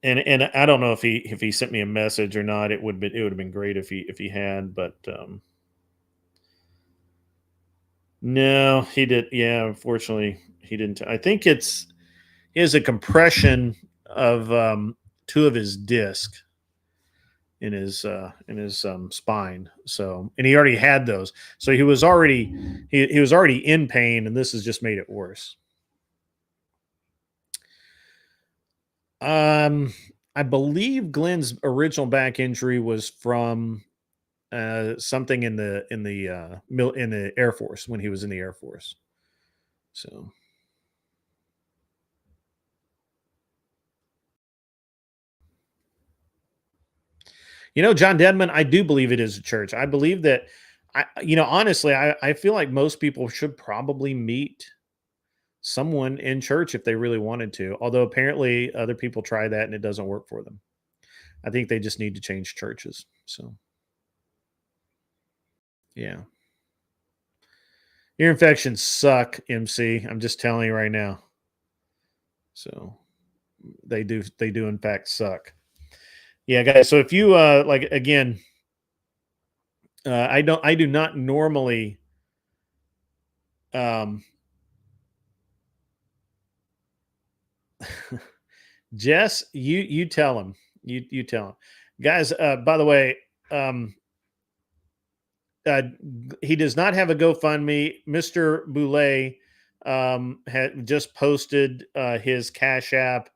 And I don't know if he sent me a message or not. It would have been great if he had, but no, he did. Yeah, unfortunately, he didn't. I think he has a compression of two of his disc in his spine. So, and he already had those. So he was already he was already in pain, and this has just made it worse. I believe Glenn's original back injury was from something in the Air Force when he was in the Air Force. So, John Dedman, I do believe it is a church. I believe that honestly, I feel like most people should probably meet someone in church if they really wanted to, although apparently other people try that and it doesn't work for them. I think they just need to change churches. So, yeah. Ear infections suck, MC. I'm just telling you right now. So, they do in fact suck. Yeah, guys. So if you again, I do not normally. Jess, you tell him. You tell him, guys. By the way, he does not have a GoFundMe. Mr. Boulay had just posted his Cash App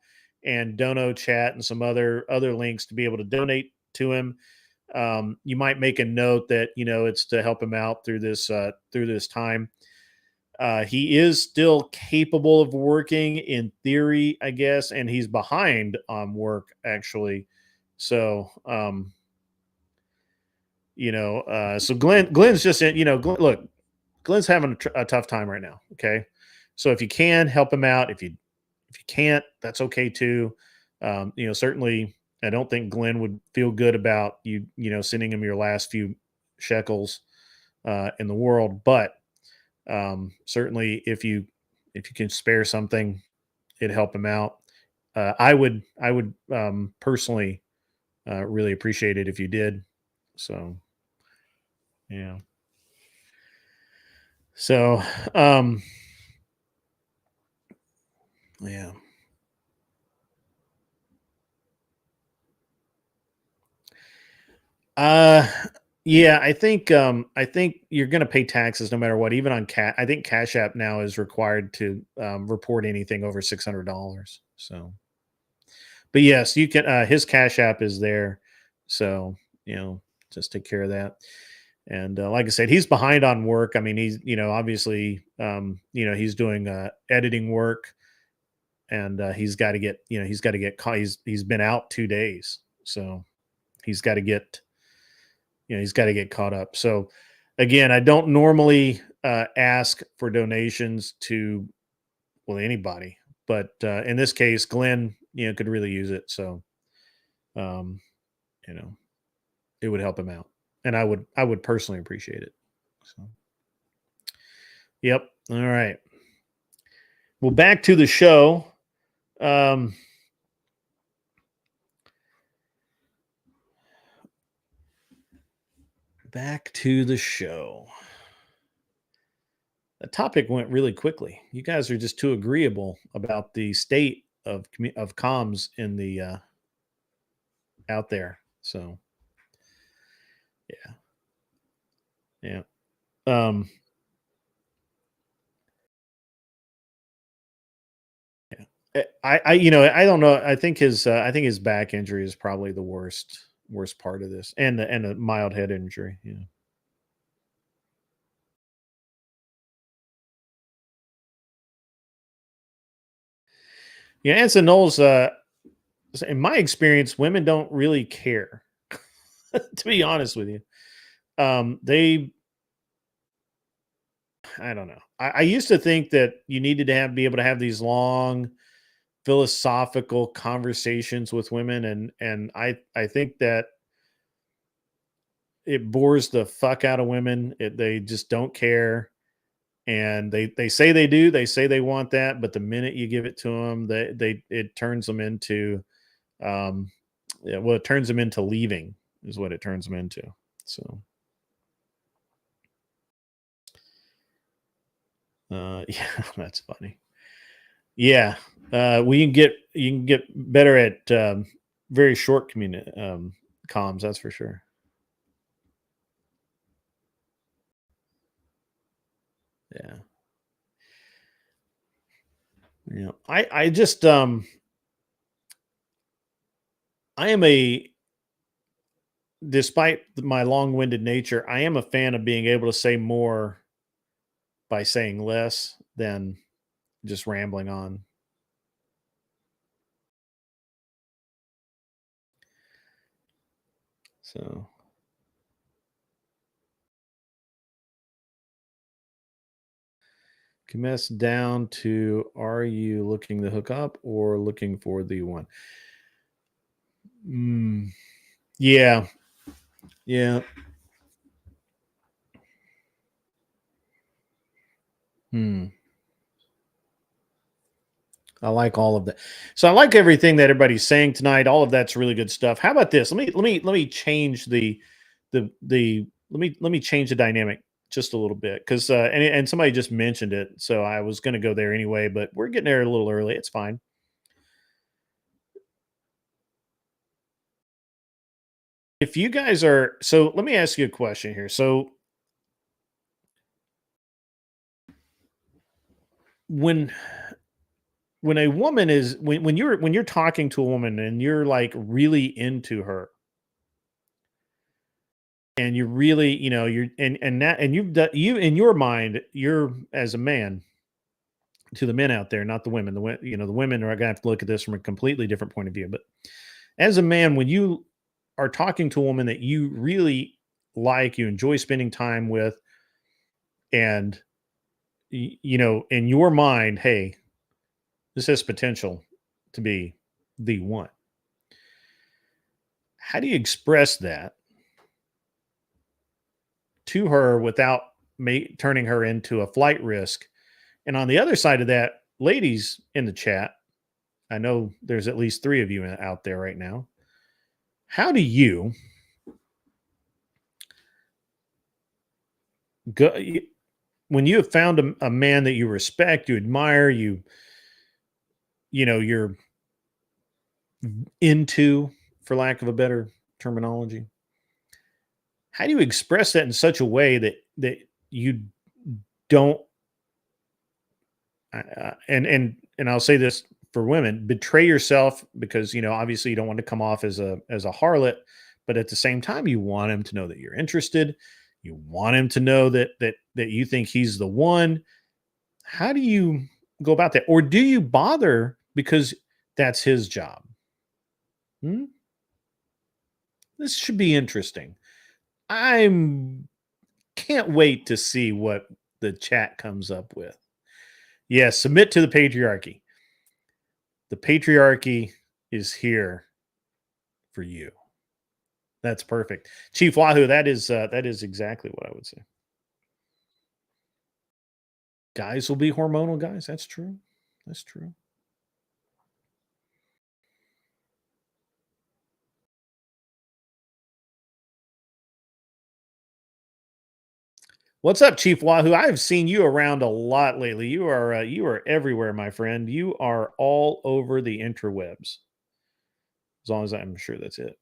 and Dono Chat and some other links to be able to donate to him. You might make a note that it's to help him out through this time. He is still capable of working in theory, I guess, and he's behind on work actually. So, so Glenn's just in, look, Glenn's having a tough time right now. Okay. So if you can help him out, if you can't, that's okay too. Certainly I don't think Glenn would feel good about sending him your last few shekels in the world, but certainly if you can spare something, it'd help him out. I would personally really appreciate it if you did. So yeah. So yeah. Yeah, I think you're going to pay taxes no matter what. Even on I think Cash App now is required to report anything over $600. So, but yes, you can. His Cash App is there, so just take care of that. And like I said, he's behind on work. I mean, he's obviously he's doing editing work, and he's got to get he's been out 2 days, so he's got to get. He's got to get caught up. So again, I don't normally ask for donations to anybody, but in this case, Glenn, could really use it. So, it would help him out, and I would personally appreciate it. So, yep. All right. Well, back to the show. Back to the show. The topic went really quickly. You guys are just too agreeable about the state of comms in the out there. So, yeah. I don't know. I think his back injury is probably the worst part of this, and a mild head injury. Yeah. Yeah, Anson Knowles, in my experience, women don't really care. To be honest with you, I don't know. I used to think that you needed to be able to have these long philosophical conversations with women, and I think that it bores the fuck out of women. They just don't care, and they say they do. They say they want that, but the minute you give it to them, it turns them into, it turns them into leaving is what it turns them into. So, yeah, that's funny. Yeah, you can get better at very short comms. That's for sure. Yeah. Yeah. I just I am despite my long-winded nature, I am a fan of being able to say more by saying less than just rambling on. So, commits down to, are you looking to hook up or looking for the one? Yeah. Yeah. I like all of that. So I like everything that everybody's saying tonight. All of that's really good stuff. How about this? Let me change the let me change the dynamic just a little bit because and somebody just mentioned it, so I was going to go there anyway, but we're getting there a little early. It's fine. If you guys are so, let me ask you a question here. So when a woman is when you're talking to a woman and you're like really into her and you really, you're and that and you've done you in your mind, you're as a man to the men out there, not the women. The women are gonna have to look at this from a completely different point of view. But as a man, when you are talking to a woman that you really like, you enjoy spending time with, and in your mind, hey, this has potential to be the one. How do you express that to her without turning her into a flight risk? And on the other side of that, ladies in the chat, I know there's at least 3 of you out there right now. How do you go when you have found a man that you respect, you admire, you're into, for lack of a better terminology? How do you express that in such a way that you don't and I'll say this for women, betray yourself, because obviously you don't want to come off as a harlot, but at the same time you want him to know that you're interested. You want him to know that you think he's the one. How do you go about that? Or do you bother because that's his job? This should be interesting. I'm can't wait to see what the chat comes up with. Yes, submit to the patriarchy. The patriarchy is here for you. That's perfect. Chief Wahoo, that is exactly what I would say. Guys will be hormonal guys. That's true. That's true. What's up, Chief Wahoo? I've seen you around a lot lately. You are everywhere, my friend. You are all over the interwebs. As long as I'm sure that's it.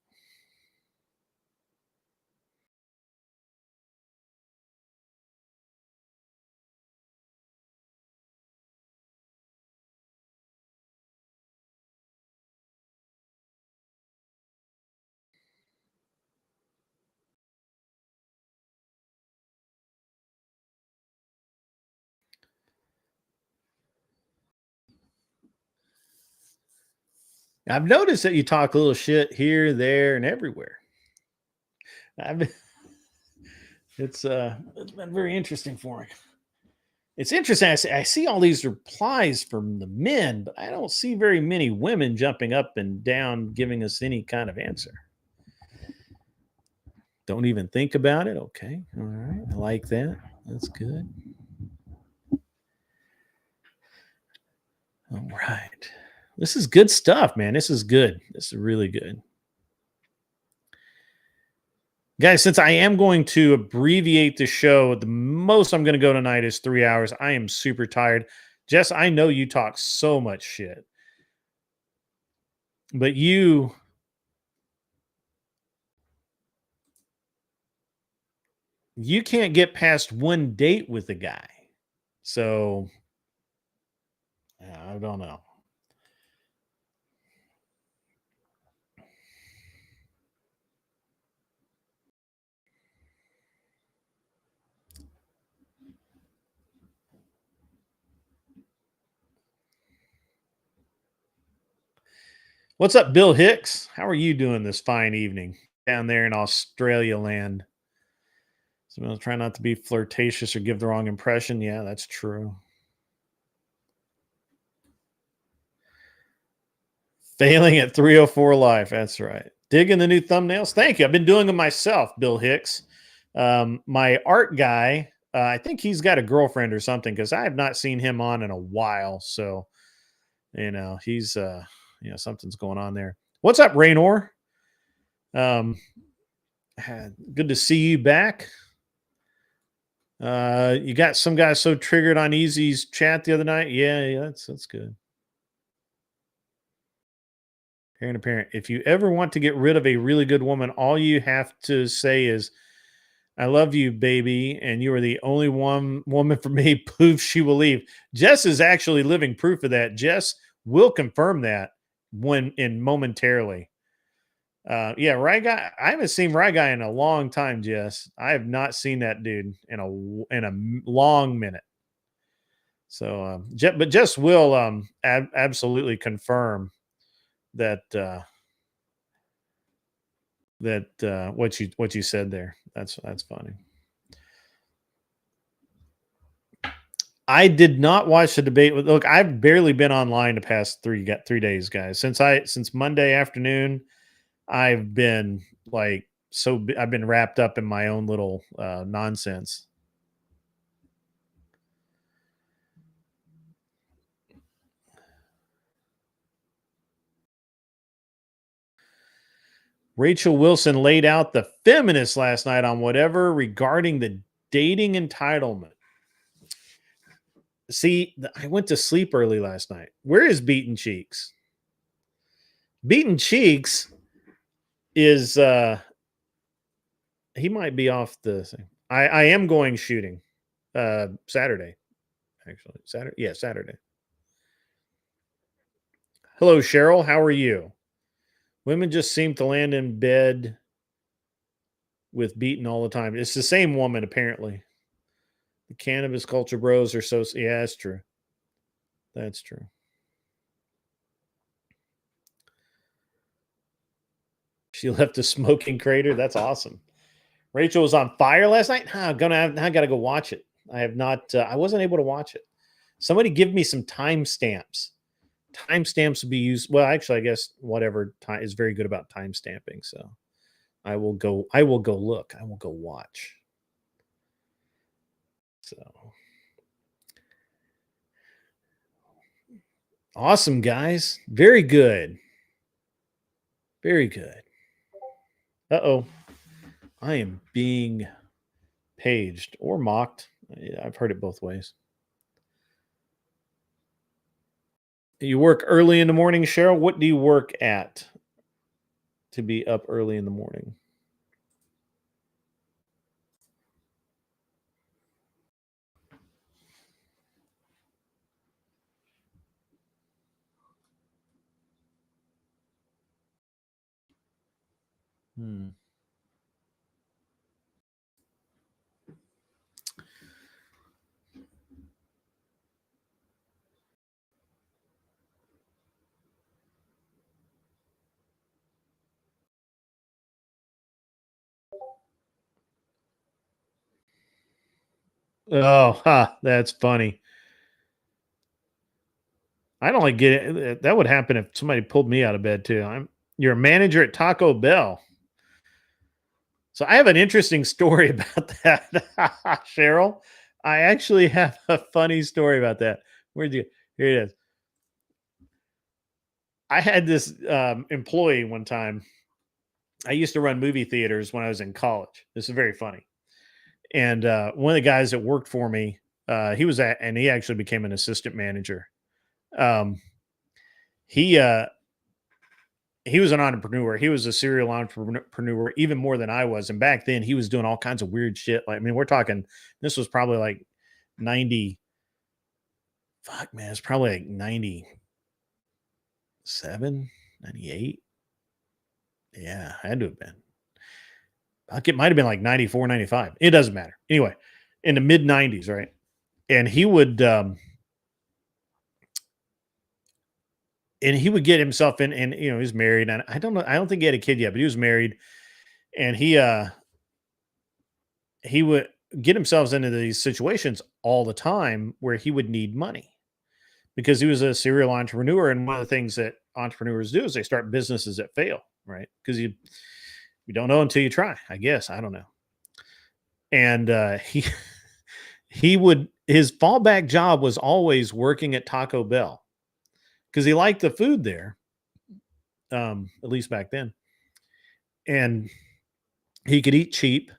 I've noticed that you talk a little shit here, there, and everywhere. It's been very interesting for me. It's interesting. I see all these replies from the men, but I don't see very many women jumping up and down giving us any kind of answer. Don't even think about it. Okay. All right. I like that. That's good. All right. This is good stuff, man. This is good. This is really good. Guys, since I am going to abbreviate the show, the most I'm going to go tonight is 3 hours. I am super tired. Jess, I know you talk so much shit, but you can't get past one date with a guy. So I don't know. What's up, Bill Hicks? How are you doing this fine evening down there in Australia land? So I'm trying not to be flirtatious or give the wrong impression. Yeah, that's true. Failing at 304 Life. That's right. Digging the new thumbnails. Thank you. I've been doing them myself, Bill Hicks. My art guy, I think he's got a girlfriend or something because I have not seen him on in a while. So, he's, something's going on there. What's up, Raynor? Good to see you back. You got some guy so triggered on Easy's chat the other night. Yeah, that's good. Parent. If you ever want to get rid of a really good woman, all you have to say is, "I love you, baby, and you are the only one woman for me." Poof, she will leave. Jess is actually living proof of that. Jess will confirm that momentarily. Yeah, Rye Guy. I haven't seen Rye Guy in a long time, Jess. I have not seen that dude in a long minute. So, but Jess will absolutely confirm that what you said there. That's funny. I did not watch the debate. Look, I've barely been online the past 3 days, guys. Since Monday afternoon, I've been I've been wrapped up in my own little nonsense. Rachel Wilson laid out the feminists last night on whatever regarding the dating entitlement. See, I went to sleep early last night. Where is Beaten Cheeks? Beaten Cheeks is he might be off the thing. I am going shooting Saturday. Actually, Saturday. Yeah, Saturday. Hello, Cheryl. How are you? Women just seem to land in bed with Beaten all the time. It's the same woman, apparently. The cannabis culture bros are so. Yeah, that's true. That's true. She left a smoking crater. That's awesome. Rachel was on fire last night. I gotta go watch it. I have not. I wasn't able to watch it. Somebody give me some timestamps. Timestamps will be used. Well, actually, I guess whatever time is very good about timestamping. So I will go look. I will go watch. So awesome, guys. Very good. Very good. Uh-oh. I am being paged or mocked. I've heard it both ways. You work early in the morning, Cheryl? What do you work at to be up early in the morning? Oh, that's funny. I don't get it. That would happen if somebody pulled me out of bed too. You're a manager at Taco Bell. So I have an interesting story about that, Cheryl. I actually have a funny story about that. Here it is. I had this employee one time. I used to run movie theaters when I was in college. This is very funny. And one of the guys that worked for me, and he actually became an assistant manager. He was an entrepreneur. He was a serial entrepreneur, even more than I was. And back then, he was doing all kinds of weird shit. We're talking. This was probably like 90. Fuck, man, it's probably like 97, 98. Yeah, had to have been. It might have been like 94, 95. It doesn't matter. Anyway, in the mid 90s, right? And he would get himself in, and he's married, and I don't know, I don't think he had a kid yet, but he was married, and he would get himself into these situations all the time where he would need money because he was a serial entrepreneur. And one of the things that entrepreneurs do is they start businesses that fail, right? Because you don't know until you try, I guess. I don't know. And his fallback job was always working at Taco Bell because he liked the food there, at least back then. And He could eat cheap.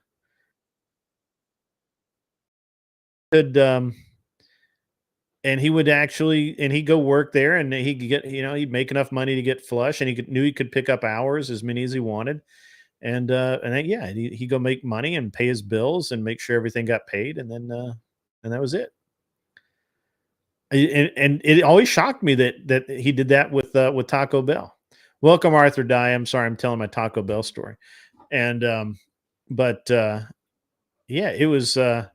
Could and he would actually and he'd go work there and he could get, he'd make enough money to get flush, and knew he could pick up hours as many as he wanted. And then, yeah, he'd go make money and pay his bills and make sure everything got paid, and that was it. And it always shocked me that he did that with Taco Bell. Welcome, Arthur Dye. I'm sorry, I'm telling my Taco Bell story. And but yeah, it was a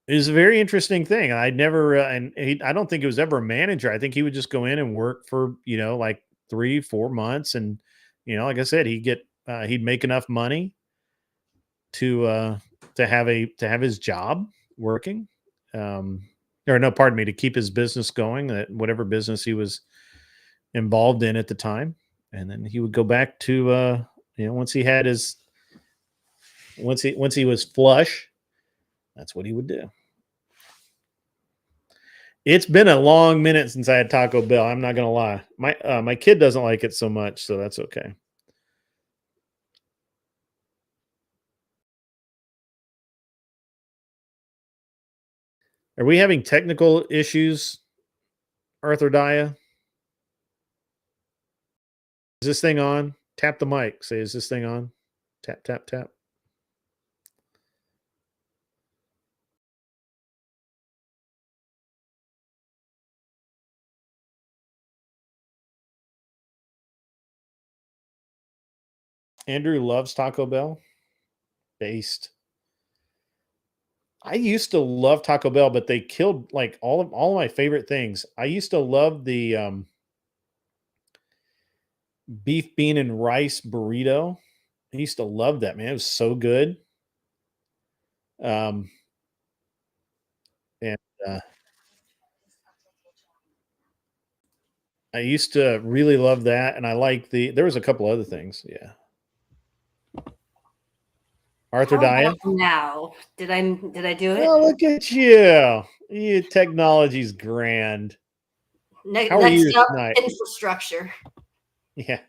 very interesting thing. I'd never I don't think it was ever a manager. I think he would just go in and work for, like 3-4 months, and like I said, he'd make enough money to have his job working. Or no, pardon me, to keep his business going, that whatever business he was involved in at the time. And then he would go back to once he had his once he was flush, that's what he would do. It's been a long minute since I had Taco Bell. I'm not gonna lie. My kid doesn't like it so much, so that's okay. Are we having technical issues, Arthur Daya? Is this thing on? Tap the mic. Say, is this thing on? Tap, tap, tap. Andrew loves Taco Bell. Based. I used to love Taco Bell, but they killed like all of my favorite things. I used to love the beef, bean, and rice burrito. I used to love that, man. It was so good. Um, and I used to really love that, and I like there was a couple other things. Yeah, Arthur How Daya. about now? Did I do it? Oh, look at you! Technology's grand. How are you Next up, tonight? infrastructure. Yeah.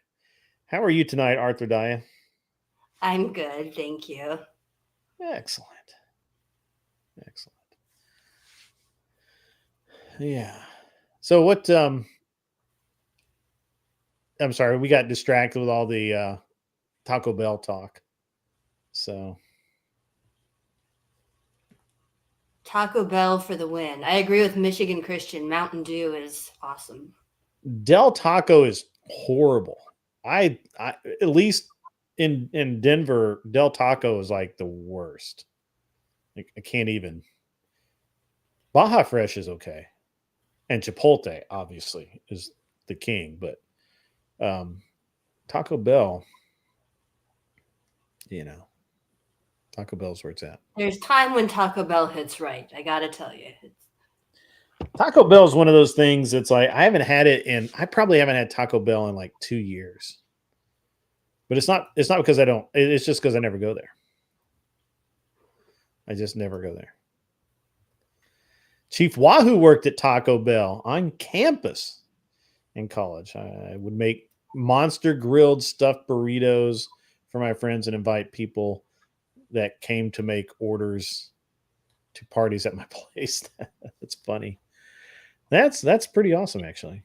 How are you tonight, Arthur Daya? I'm good, thank you. Excellent. Excellent. Yeah. So what I'm sorry, we got distracted with all the Taco Bell talk. So Taco Bell for the win. I agree with Michigan Christian. Mountain Dew is awesome. Del Taco is horrible. I at least in Denver, Del Taco is like the worst. I can't even. Baja Fresh is okay, and Chipotle obviously is the king, but Taco Bell, Taco Bell's where it's at. There's time when Taco Bell hits right. I gotta tell you. Taco Bell is one of those things. It's like I probably haven't had Taco Bell in like 2 years. But it's not because I don't. It's just because I never go there. I just never go there. Chief Wahoo worked at Taco Bell on campus in college. I would make monster grilled stuffed burritos for my friends and invite people that came to make orders to parties at my place. That's funny. That's pretty awesome, actually.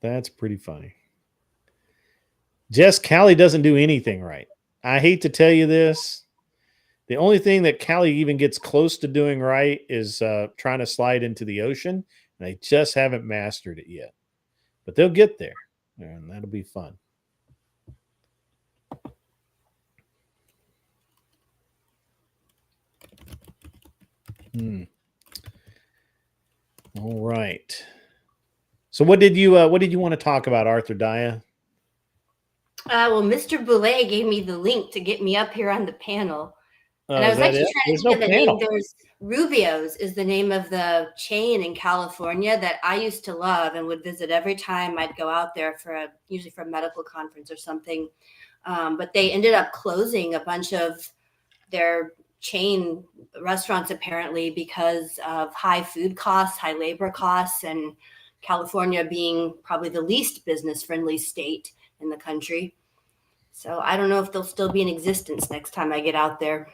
That's pretty funny. Jess, Callie doesn't do anything right. I hate to tell you this. The only thing that Callie even gets close to doing right is trying to slide into the ocean, and they just haven't mastered it yet. But they'll get there, and that'll be fun. All right. So what did you want to talk about, Arthur Daya? Well, Mr. Boulay gave me the link to get me up here on the panel. And I was actually trying to get the name. There's Rubio's is the name of the chain in California that I used to love and would visit every time I'd go out there usually for a medical conference or something. But they ended up closing a bunch of their chain restaurants apparently because of high food costs, high labor costs, and California being probably the least business friendly state in the country. So I don't know if they'll still be in existence next time I get out there.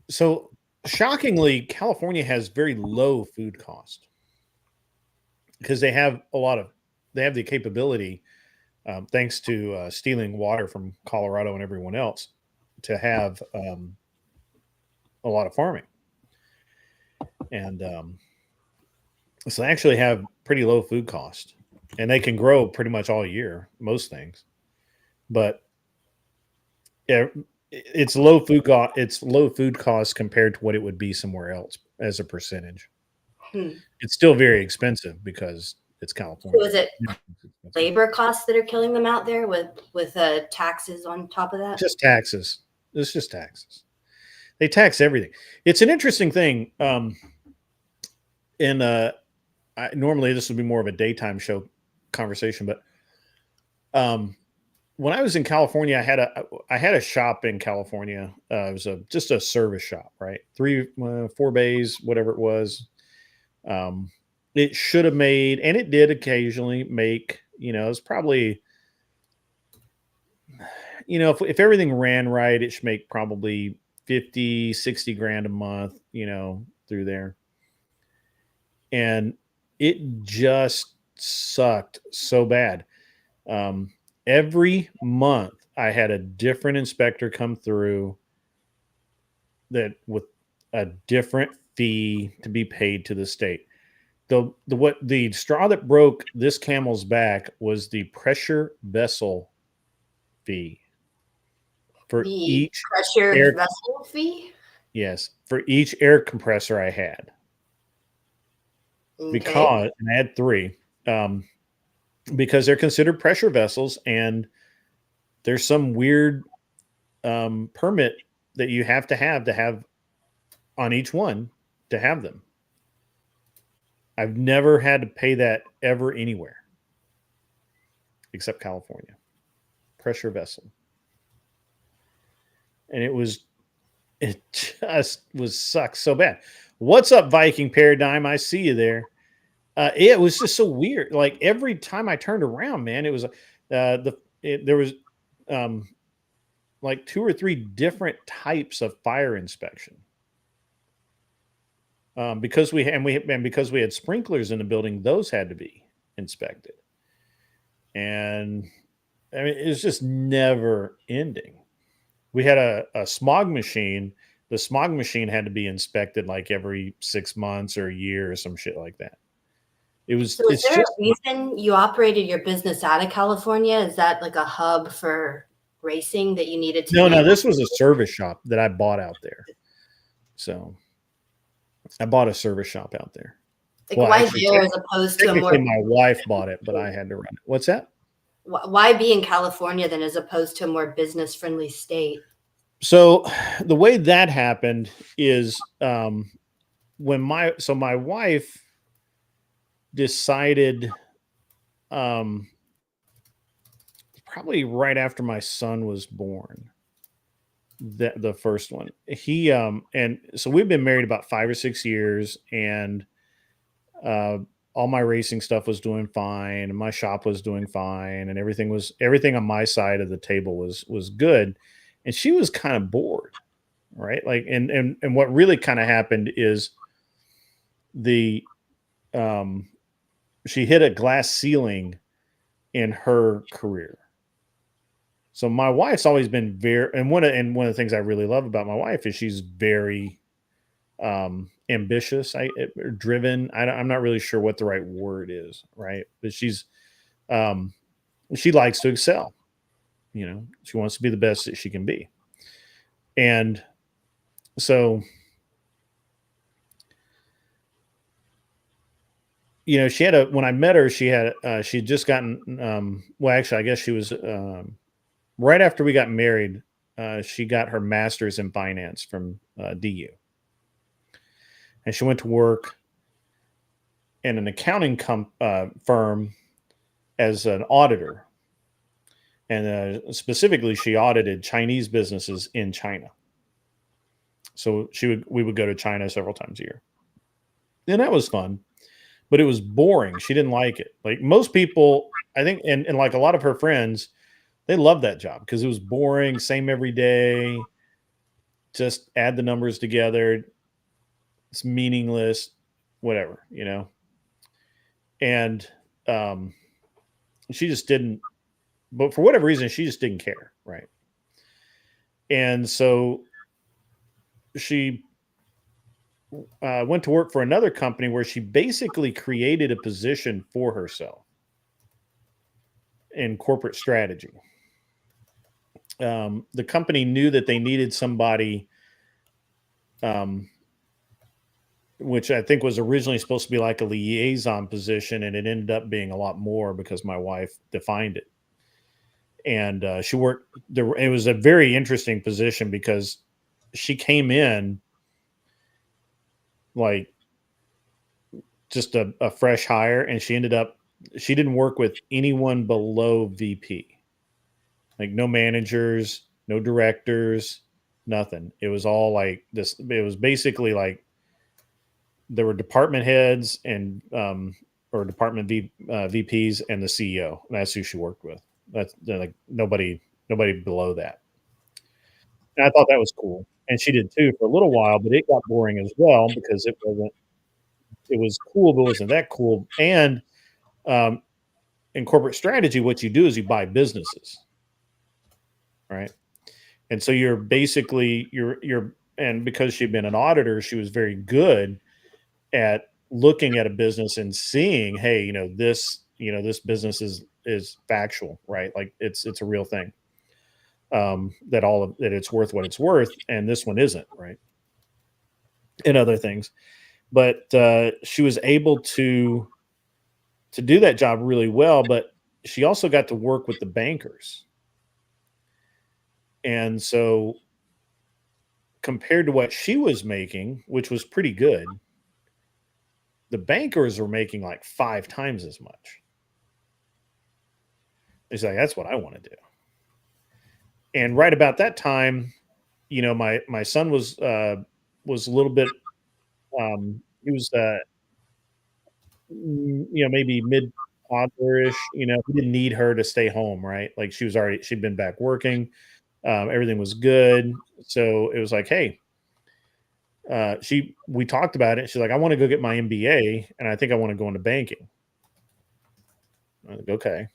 So shockingly, California has very low food cost because they have the capability, thanks to stealing water from Colorado and everyone else, to have a lot of farming. And so they actually have pretty low food cost, and they can grow pretty much all year, most things. But yeah, it's low food cost. It's low food cost compared to what it would be somewhere else as a percentage. It's still very expensive because it's California. So is it labor costs that are killing them out there with taxes on top of that? Just taxes. It's just taxes. They tax everything. It's an interesting thing. Normally this would be more of a daytime show conversation, but when I was in California, I had a shop in California. It was just a service shop, right? 4 bays, whatever it was. It should have made, and it did occasionally make, it was probably, if everything ran right, it should make probably 50, 60 grand a month, through there. And it just sucked so bad. Every month I had a different inspector come through that with a different fee to be paid to the state. The straw that broke this camel's back was the pressure vessel fee for each pressure vessel fee. Yes, for each air compressor I had. Okay. Because, and I had 3, because they're considered pressure vessels, and there's some weird permit that you have to have on each one to have them. I've never had to pay that ever anywhere except California. Pressure vessel. And it just sucks so bad. What's up, Viking Paradigm? I see you there. It was just so weird. Like every time I turned around, man, it was there was like 2 or 3 different types of fire inspection. Because we had sprinklers in the building, those had to be inspected. And I mean, it's just never ending. We had a smog machine. The smog machine had to be inspected like every 6 months or a year or some shit like that. It was. So is there a reason you operated your business out of California? Is that like a hub for racing that you needed to? No. This was a service shop that I bought out there. So I bought a service shop out there. Like, well, why there as opposed to my wife bought it, but I had to run it. What's that? Why be in California then as opposed to a more business friendly state? So the way that happened is when my wife decided probably right after my son was born, the first one, he and so we've been married about 5 or 6 years, and all my racing stuff was doing fine, and my shop was doing fine, and everything on my side of the table was good. And she was kind of bored, right? Like, and what really kind of happened is she hit a glass ceiling in her career. So my wife's always been and one of the things I really love about my wife is she's very ambitious, driven. I'm not really sure what the right word is, right? But she likes to excel. She wants to be the best that she can be. And so, she had when I met her, she'd just gotten, well, actually, I guess she was, right after we got married, she got her master's in finance from DU. And she went to work in an accounting firm as an auditor. And specifically, she audited Chinese businesses in China. So we would go to China several times a year. And that was fun, but it was boring. She didn't like it. Like most people, I think, and like a lot of her friends, They loved that job because it was boring, same every day. Just add the numbers together. It's meaningless, whatever, you know. And she just didn't, but for whatever reason, she just didn't care, right? And so she went to work for another company where she basically created a position for herself in corporate strategy. The company knew that they needed somebody, which I think was originally supposed to be like a liaison position, and it ended up being a lot more because my wife defined it. And she worked there. It was a very interesting position because she came in like just a fresh hire, and she didn't work with anyone below VP. Like no managers, no directors, nothing. It was all like this. It was basically like there were department heads and or department VPs and the CEO. That's who she worked with. That's like nobody below that. And I thought that was cool, and she did too for a little while. But it got boring as well because it wasn't. It was cool, but it wasn't that cool. And um, in corporate strategy, what you do is you buy businesses, right? And so you're basically and because she'd been an auditor, she was very good at looking at a business and seeing, hey, this business is factual, right? Like it's a real thing. That it's worth what it's worth, and this one isn't, right? And other things. But she was able to do that job really well, but she also got to work with the bankers. And so compared to what she was making, which was pretty good, the bankers were making like 5 times as much. It's like, that's what I want to do. And right about that time, my son was a little bit, he was, maybe mid toddlerish. He didn't need her to stay home, right? Like she'd been back working. Everything was good. So it was like, hey, we talked about it. She's like, I want to go get my MBA, and I think I want to go into banking. I was like, okay.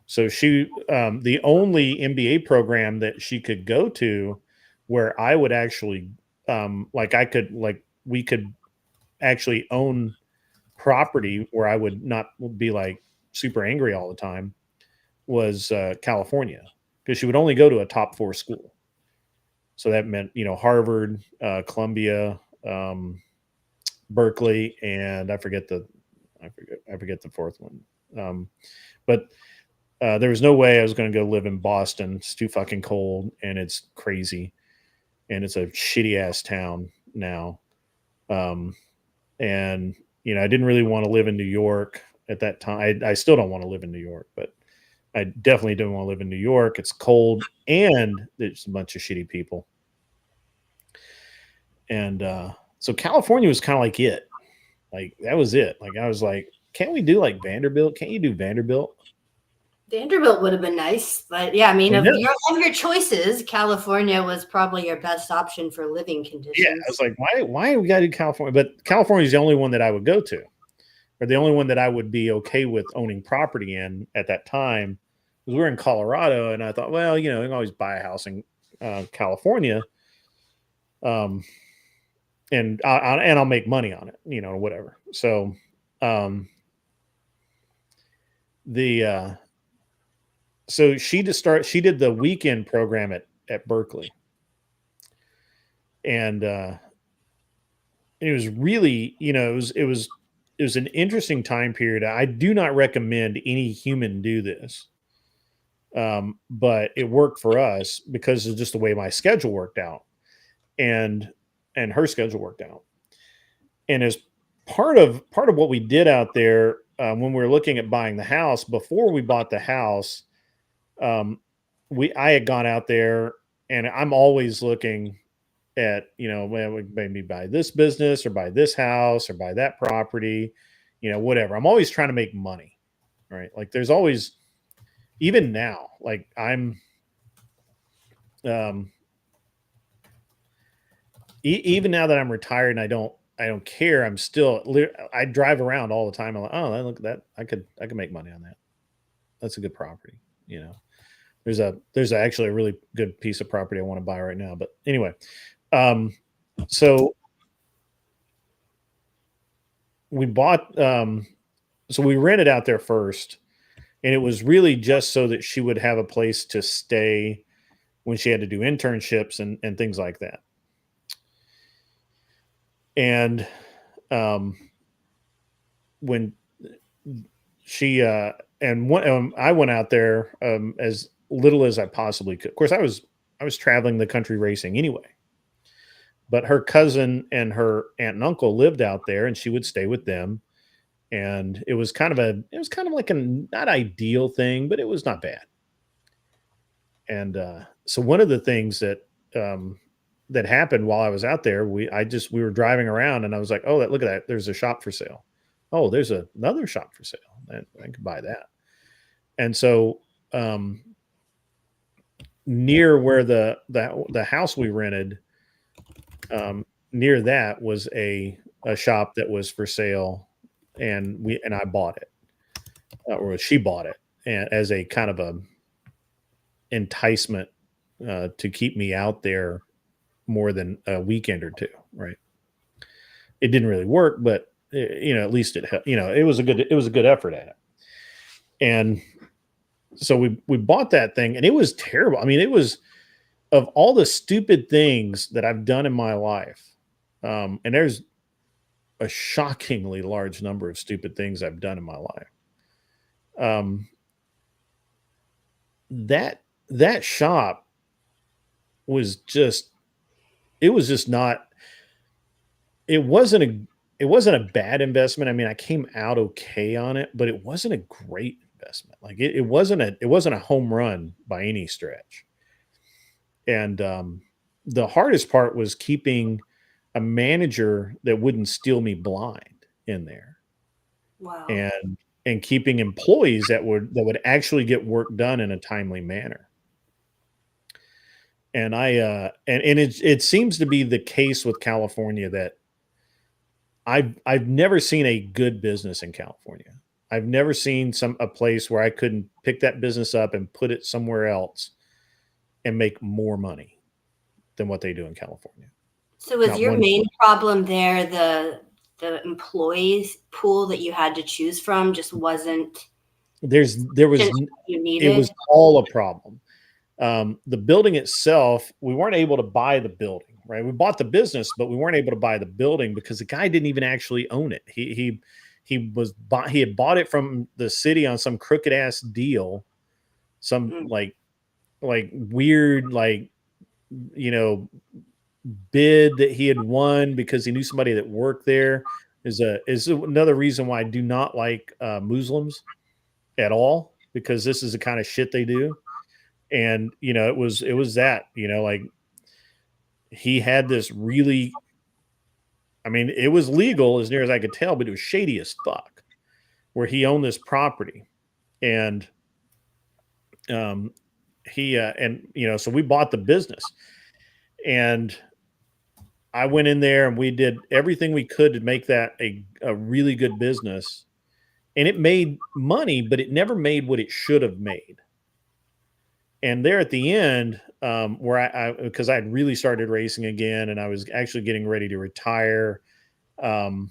So the only MBA program that she could go to where I would actually, we could actually own property where I would not be like super angry all the time was California, because she would only go to a top 4 school. So that meant, Harvard, Columbia, Berkeley, and I forget the 4th one. But there was no way I was going to go live in Boston. It's too fucking cold, and it's crazy, and it's a shitty ass town now. And I didn't really want to live in New York at that time. I still don't want to live in New York, but I definitely didn't want to live in New York. It's cold, and there's a bunch of shitty people. And so California was kind of like it. Like that was it. Like I was like, can't we do like Vanderbilt? Can't you do Vanderbilt? Vanderbilt would have been nice, but yeah, I mean, of your choices, California was probably your best option for living conditions. Yeah, I was like, why we got to do California? But California is the only one that I would go to, or the only one that I would be okay with owning property in at that time. Because we're in Colorado, and I thought, well, you can always buy a house in California, and I'll make money on it, or whatever. So, so she did the weekend program at Berkeley. And it was really, it was an interesting time period. I do not recommend any human do this. But it worked for us because of just the way my schedule worked out, and her schedule worked out. And as part of what we did out there, when we were looking at buying the house, before we bought the house, I had gone out there, and I'm always looking at, we maybe buy this business or buy this house or buy that property, whatever. I'm always trying to make money, right? Like there's always, even now, like I'm, even now that I'm retired and I don't care. I'm still, I drive around all the time. I'm like, oh, look at that. I could make money on that. That's a good property. You know, there's actually a really good piece of property I want to buy right now. But anyway, so we bought, so we rented out there first, and it was really just so that she would have a place to stay when she had to do internships and things like that. And when she and I went out there as little as I possibly could. Of course, I was traveling the country racing anyway. But her cousin and her aunt and uncle lived out there, and she would stay with them. And it was kind of like a not ideal thing, but it was not bad. And so one of the things that that happened while I was out there, we were driving around, and I was like, oh, look at that! There's a shop for sale. Oh, there's another shop for sale. I could buy that. And so near where the house we rented, near that was a shop that was for sale, and I bought it, or she bought it, and as a kind of a enticement to keep me out there more than a weekend or two. Right? It didn't really work, but at least it was a good effort at it. And so we bought that thing, and it was terrible. I mean, it was, of all the stupid things that I've done in my life, and there's a shockingly large number of stupid things I've done in my life. That shop was just, it wasn't a bad investment. I mean, I came out okay on it, but it wasn't a great investment. Like it wasn't a home run by any stretch. And the hardest part was keeping a manager that wouldn't steal me blind in there. Wow. And keeping employees that would actually get work done in a timely manner. And it seems to be the case with California that I've never seen a good business in California. I've never seen a place where I couldn't pick that business up and put it somewhere else and make more money than what they do in California. So was your main problem there the employees pool that you had to choose from just wasn't? It was all a problem. The building itself, we weren't able to buy the building, right? We bought the business, but we weren't able to buy the building because the guy didn't even actually own it. He had bought it from the city on some crooked ass deal, some like weird, bid that he had won because he knew somebody that worked there. Is another reason why I do not like Muslims at all, because this is the kind of shit they do. And it was that, like, he had this really, I mean, it was legal as near as I could tell, but it was shady as fuck, where he owned this property. And so we bought the business, and I went in there and we did everything we could to make that a really good business. And it made money, but it never made what it should have made. And there at the end, where because I had really started racing again, and I was actually getting ready to retire, and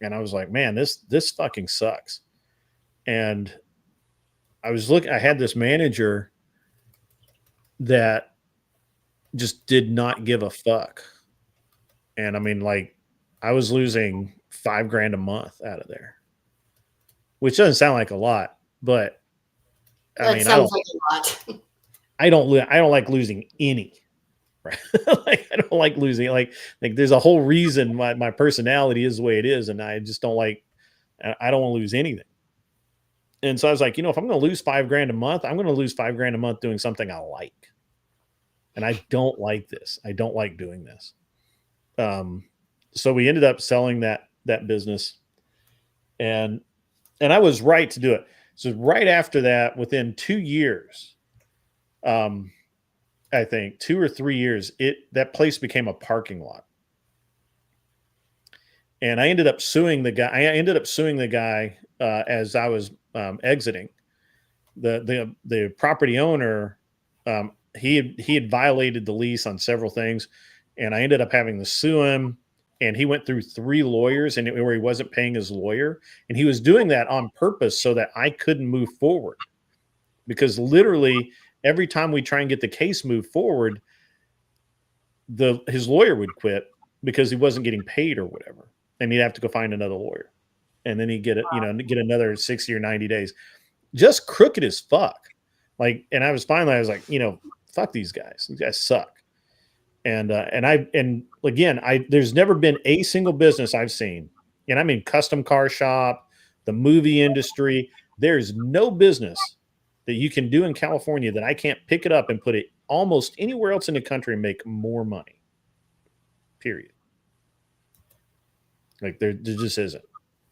I was like, man, this fucking sucks. And I had this manager that just did not give a fuck. And I mean, like, I was losing $5,000 a month out of there, which doesn't sound like a lot, but sounds like a lot. I don't like losing any, right? Like, I don't like losing, like there's a whole reason why my personality is the way it is. And I just don't want to lose anything. And so I was like, if I'm going to lose $5,000 a month, I'm going to lose $5,000 a month doing something I like. And I don't like this. I don't like doing this. So we ended up selling that business, and I was right to do it. So right after that, within 2 years, I think 2 or 3 years, that place became a parking lot. And I ended up suing the guy. As I was exiting. The property owner, he had violated the lease on several things, and I ended up having to sue him. And he went through 3 lawyers, and where he wasn't paying his lawyer, and he was doing that on purpose so that I couldn't move forward. Because literally every time we try and get the case moved forward, his lawyer would quit because he wasn't getting paid or whatever, and he'd have to go find another lawyer, and then he'd get it, get another 60 or 90 days. Just crooked as fuck. Like, and I was like, fuck these guys. These guys suck. And again, there's never been a single business I've seen, and I mean custom car shop, the movie industry. There's no business that you can do in California that I can't pick it up and put it almost anywhere else in the country and make more money. Period. Like there just isn't.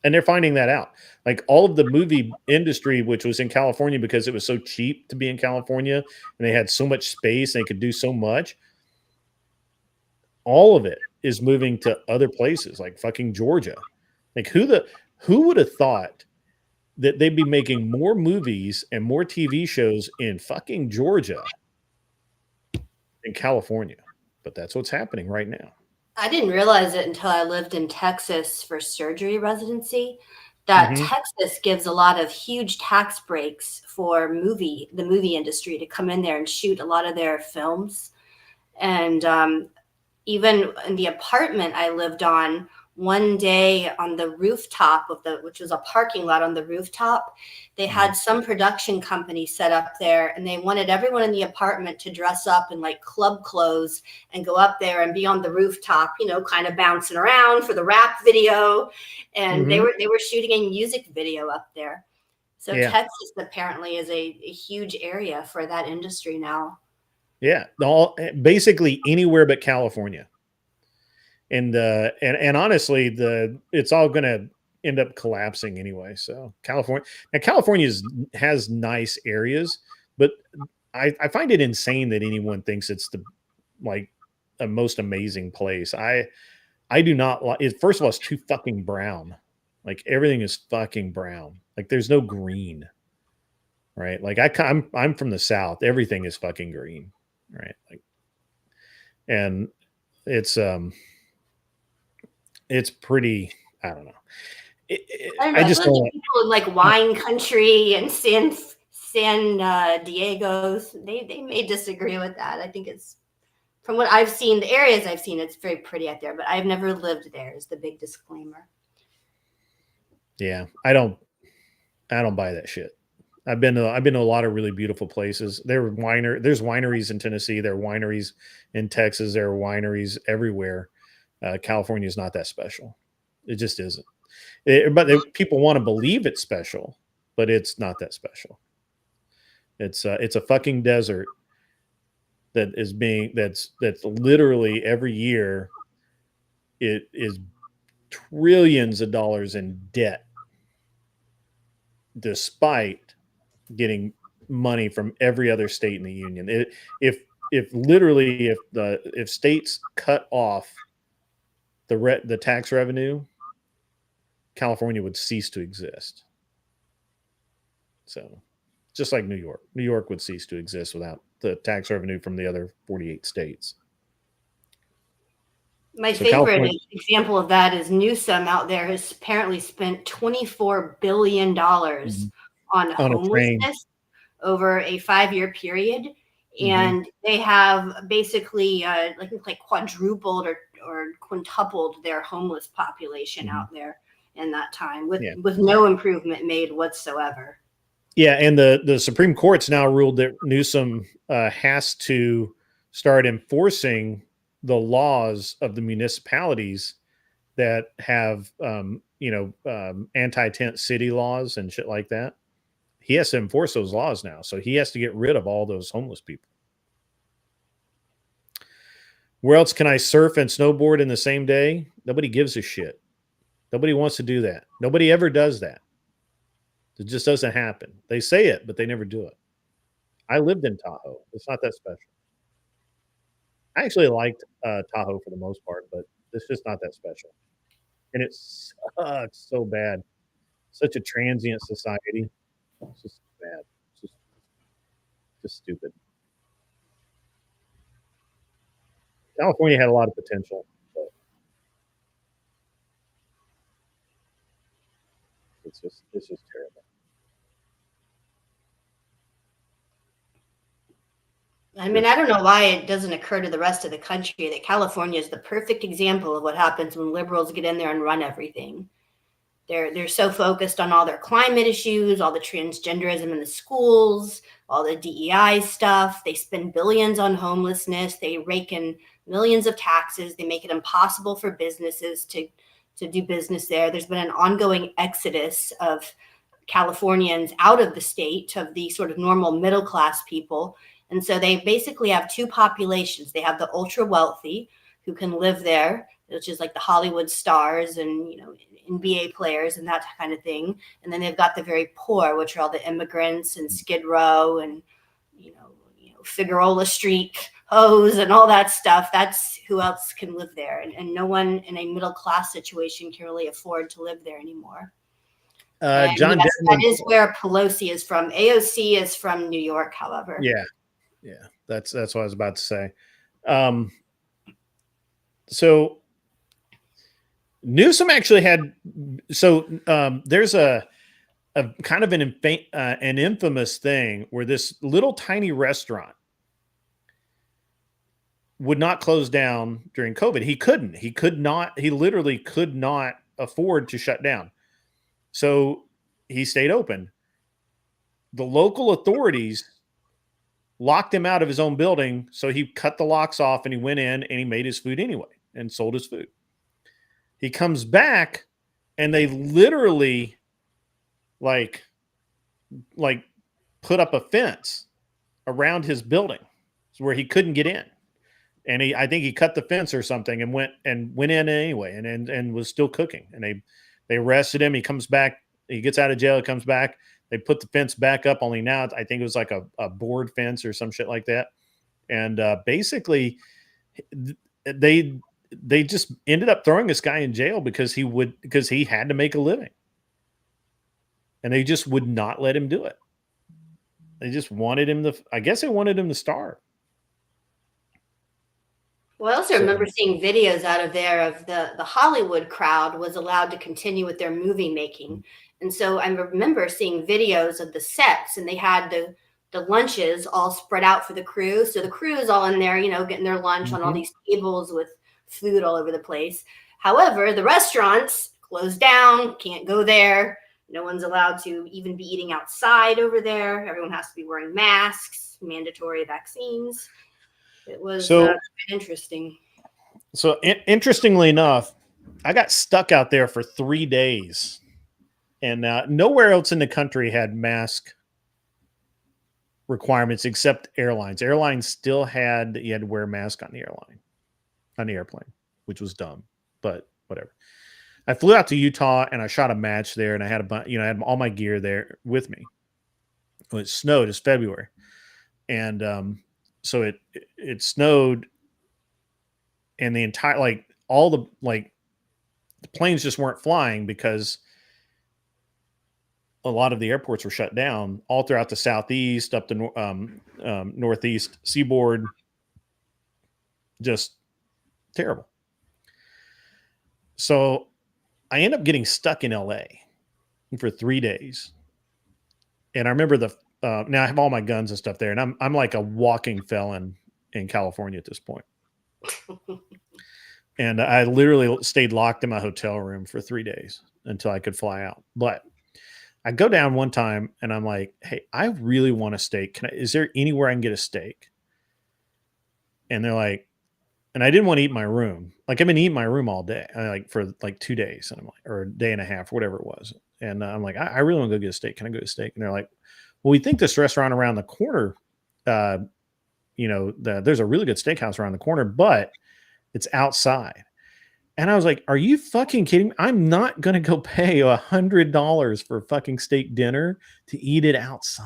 And they're finding that out. Like all of the movie industry, which was in California because it was so cheap to be in California and they had so much space and they could do so much, all of it is moving to other places like fucking Georgia. Like who would have thought that they'd be making more movies and more TV shows in fucking Georgia than California? But that's what's happening right now. I didn't realize it until I lived in Texas for surgery residency, that Texas gives a lot of huge tax breaks for the movie industry to come in there and shoot a lot of their films. And even in the apartment I lived on, one day on the rooftop which was a parking lot on the rooftop, they had some production company set up there, and they wanted everyone in the apartment to dress up in like club clothes and go up there and be on the rooftop, kind of bouncing around for the rap video. And they were shooting a music video up there. So Texas apparently is a huge area for that industry now. Yeah, basically anywhere but California. And honestly, it's all going to end up collapsing anyway. So California has nice areas, but I find it insane that anyone thinks it's a most amazing place. I do not like it. First of all, it's too fucking brown. Like everything is fucking brown. Like there's no green, right? Like I'm from the South. Everything is fucking green, right? Like, and it's pretty, I don't know. I just don't like people in like wine country and San Diego's. They may disagree with that. I think it's, from what I've seen, the areas I've seen, it's very pretty out there, but I've never lived there is the big disclaimer. Yeah. I don't buy that shit. I've been to a lot of really beautiful places. There's wineries in Tennessee. There are wineries in Texas. There are wineries everywhere. California is not that special. It just isn't. People want to believe it's special, but it's not that special. It's a fucking desert that's literally every year it is trillions of dollars in debt, despite getting money from every other state in the union. If states cut off the tax revenue, California would cease to exist. So just like New York would cease to exist without the tax revenue from the other 48 states. My favorite example of that is Newsom out there has apparently spent $24 billion on homelessness over a 5-year period. And they have basically like quadrupled or quintupled their homeless population out there in that time with no improvement made whatsoever. Yeah, and the Supreme Court's now ruled that Newsom has to start enforcing the laws of the municipalities that have anti-tent city laws and shit like that. He has to enforce those laws now, so he has to get rid of all those homeless people. Where else can I surf and snowboard in the same day? Nobody gives a shit. Nobody wants to do that. Nobody ever does that. It just doesn't happen. They say it, but they never do it. I lived in Tahoe. It's not that special. I actually liked Tahoe for the most part, but it's just not that special. And it sucks so bad. Such a transient society. It's just bad. It's just stupid. California had a lot of potential, but it's just terrible. I mean, I don't know why it doesn't occur to the rest of the country that California is the perfect example of what happens when liberals get in there and run everything. They're so focused on all their climate issues, all the transgenderism in the schools, all the DEI stuff. They spend billions on homelessness. They rake in millions of taxes. They make it impossible for businesses to do business there. There's been an ongoing exodus of Californians out of the state, of the sort of normal middle class people. And so they basically have two populations. They have the ultra wealthy who can live there, which is like the Hollywood stars and, NBA players and that kind of thing. And then they've got the very poor, which are all the immigrants and Skid Row and, Figueroa Street hoes and all that stuff. That's who else can live there. And no one in a middle class situation can really afford to live there anymore. John, yes, that is where Pelosi is from. AOC is from New York, however. Yeah. That's what I was about to say. So Newsom actually had. So there's a kind of an infamous thing where this little tiny restaurant would not close down during COVID. He couldn't. He could not. He literally could not afford to shut down. So he stayed open. The local authorities locked him out of his own building, so he cut the locks off and he went in and he made his food anyway and sold his food. He comes back and they literally like put up a fence around his building where he couldn't get in. And I think he cut the fence or something and went in anyway and was still cooking. And they arrested him. He comes back. He gets out of jail. He comes back. They put the fence back up, only now I think it was like a board fence or some shit like that. And basically they just ended up throwing this guy in jail because he had to make a living. And they just would not let him do it. They just wanted him to starve. Well, I also remember seeing videos out of there of the Hollywood crowd was allowed to continue with their movie making. And so I remember seeing videos of the sets, and they had the lunches all spread out for the crew. So the crew is all in there, getting their lunch on all these tables with food all over the place. However, the restaurants closed down, can't go there. No one's allowed to even be eating outside over there. Everyone has to be wearing masks, mandatory vaccines. It was interesting. So interestingly enough, I got stuck out there for 3 days, and nowhere else in the country had mask requirements except airlines. Airlines still you had to wear a mask on the airplane, which was dumb, but whatever. I flew out to Utah and I shot a match there, and I had I had all my gear there with me. It snowed. It's February, and so it snowed, and the entire the planes just weren't flying because a lot of the airports were shut down all throughout the southeast, up the northeast seaboard. Just terrible. So I end up getting stuck in LA for 3 days, and I remember now I have all my guns and stuff there, and I'm like a walking felon in California at this point. And I literally stayed locked in my hotel room for 3 days until I could fly out. But I go down one time and I'm like, hey, I really want a steak. Is there anywhere I can get a steak? And they're like, and I didn't want to eat in my room. Like I've been eating my room all day, for 2 days, and I'm like, or a day and a half, or whatever it was. And I'm like, I really want to go get a steak. Can I go get a steak? And they're like, well, we think this restaurant around the corner, there's a really good steakhouse around the corner, but it's outside. And I was like, are you fucking kidding me? I'm not going to go pay $100 for fucking steak dinner to eat it outside.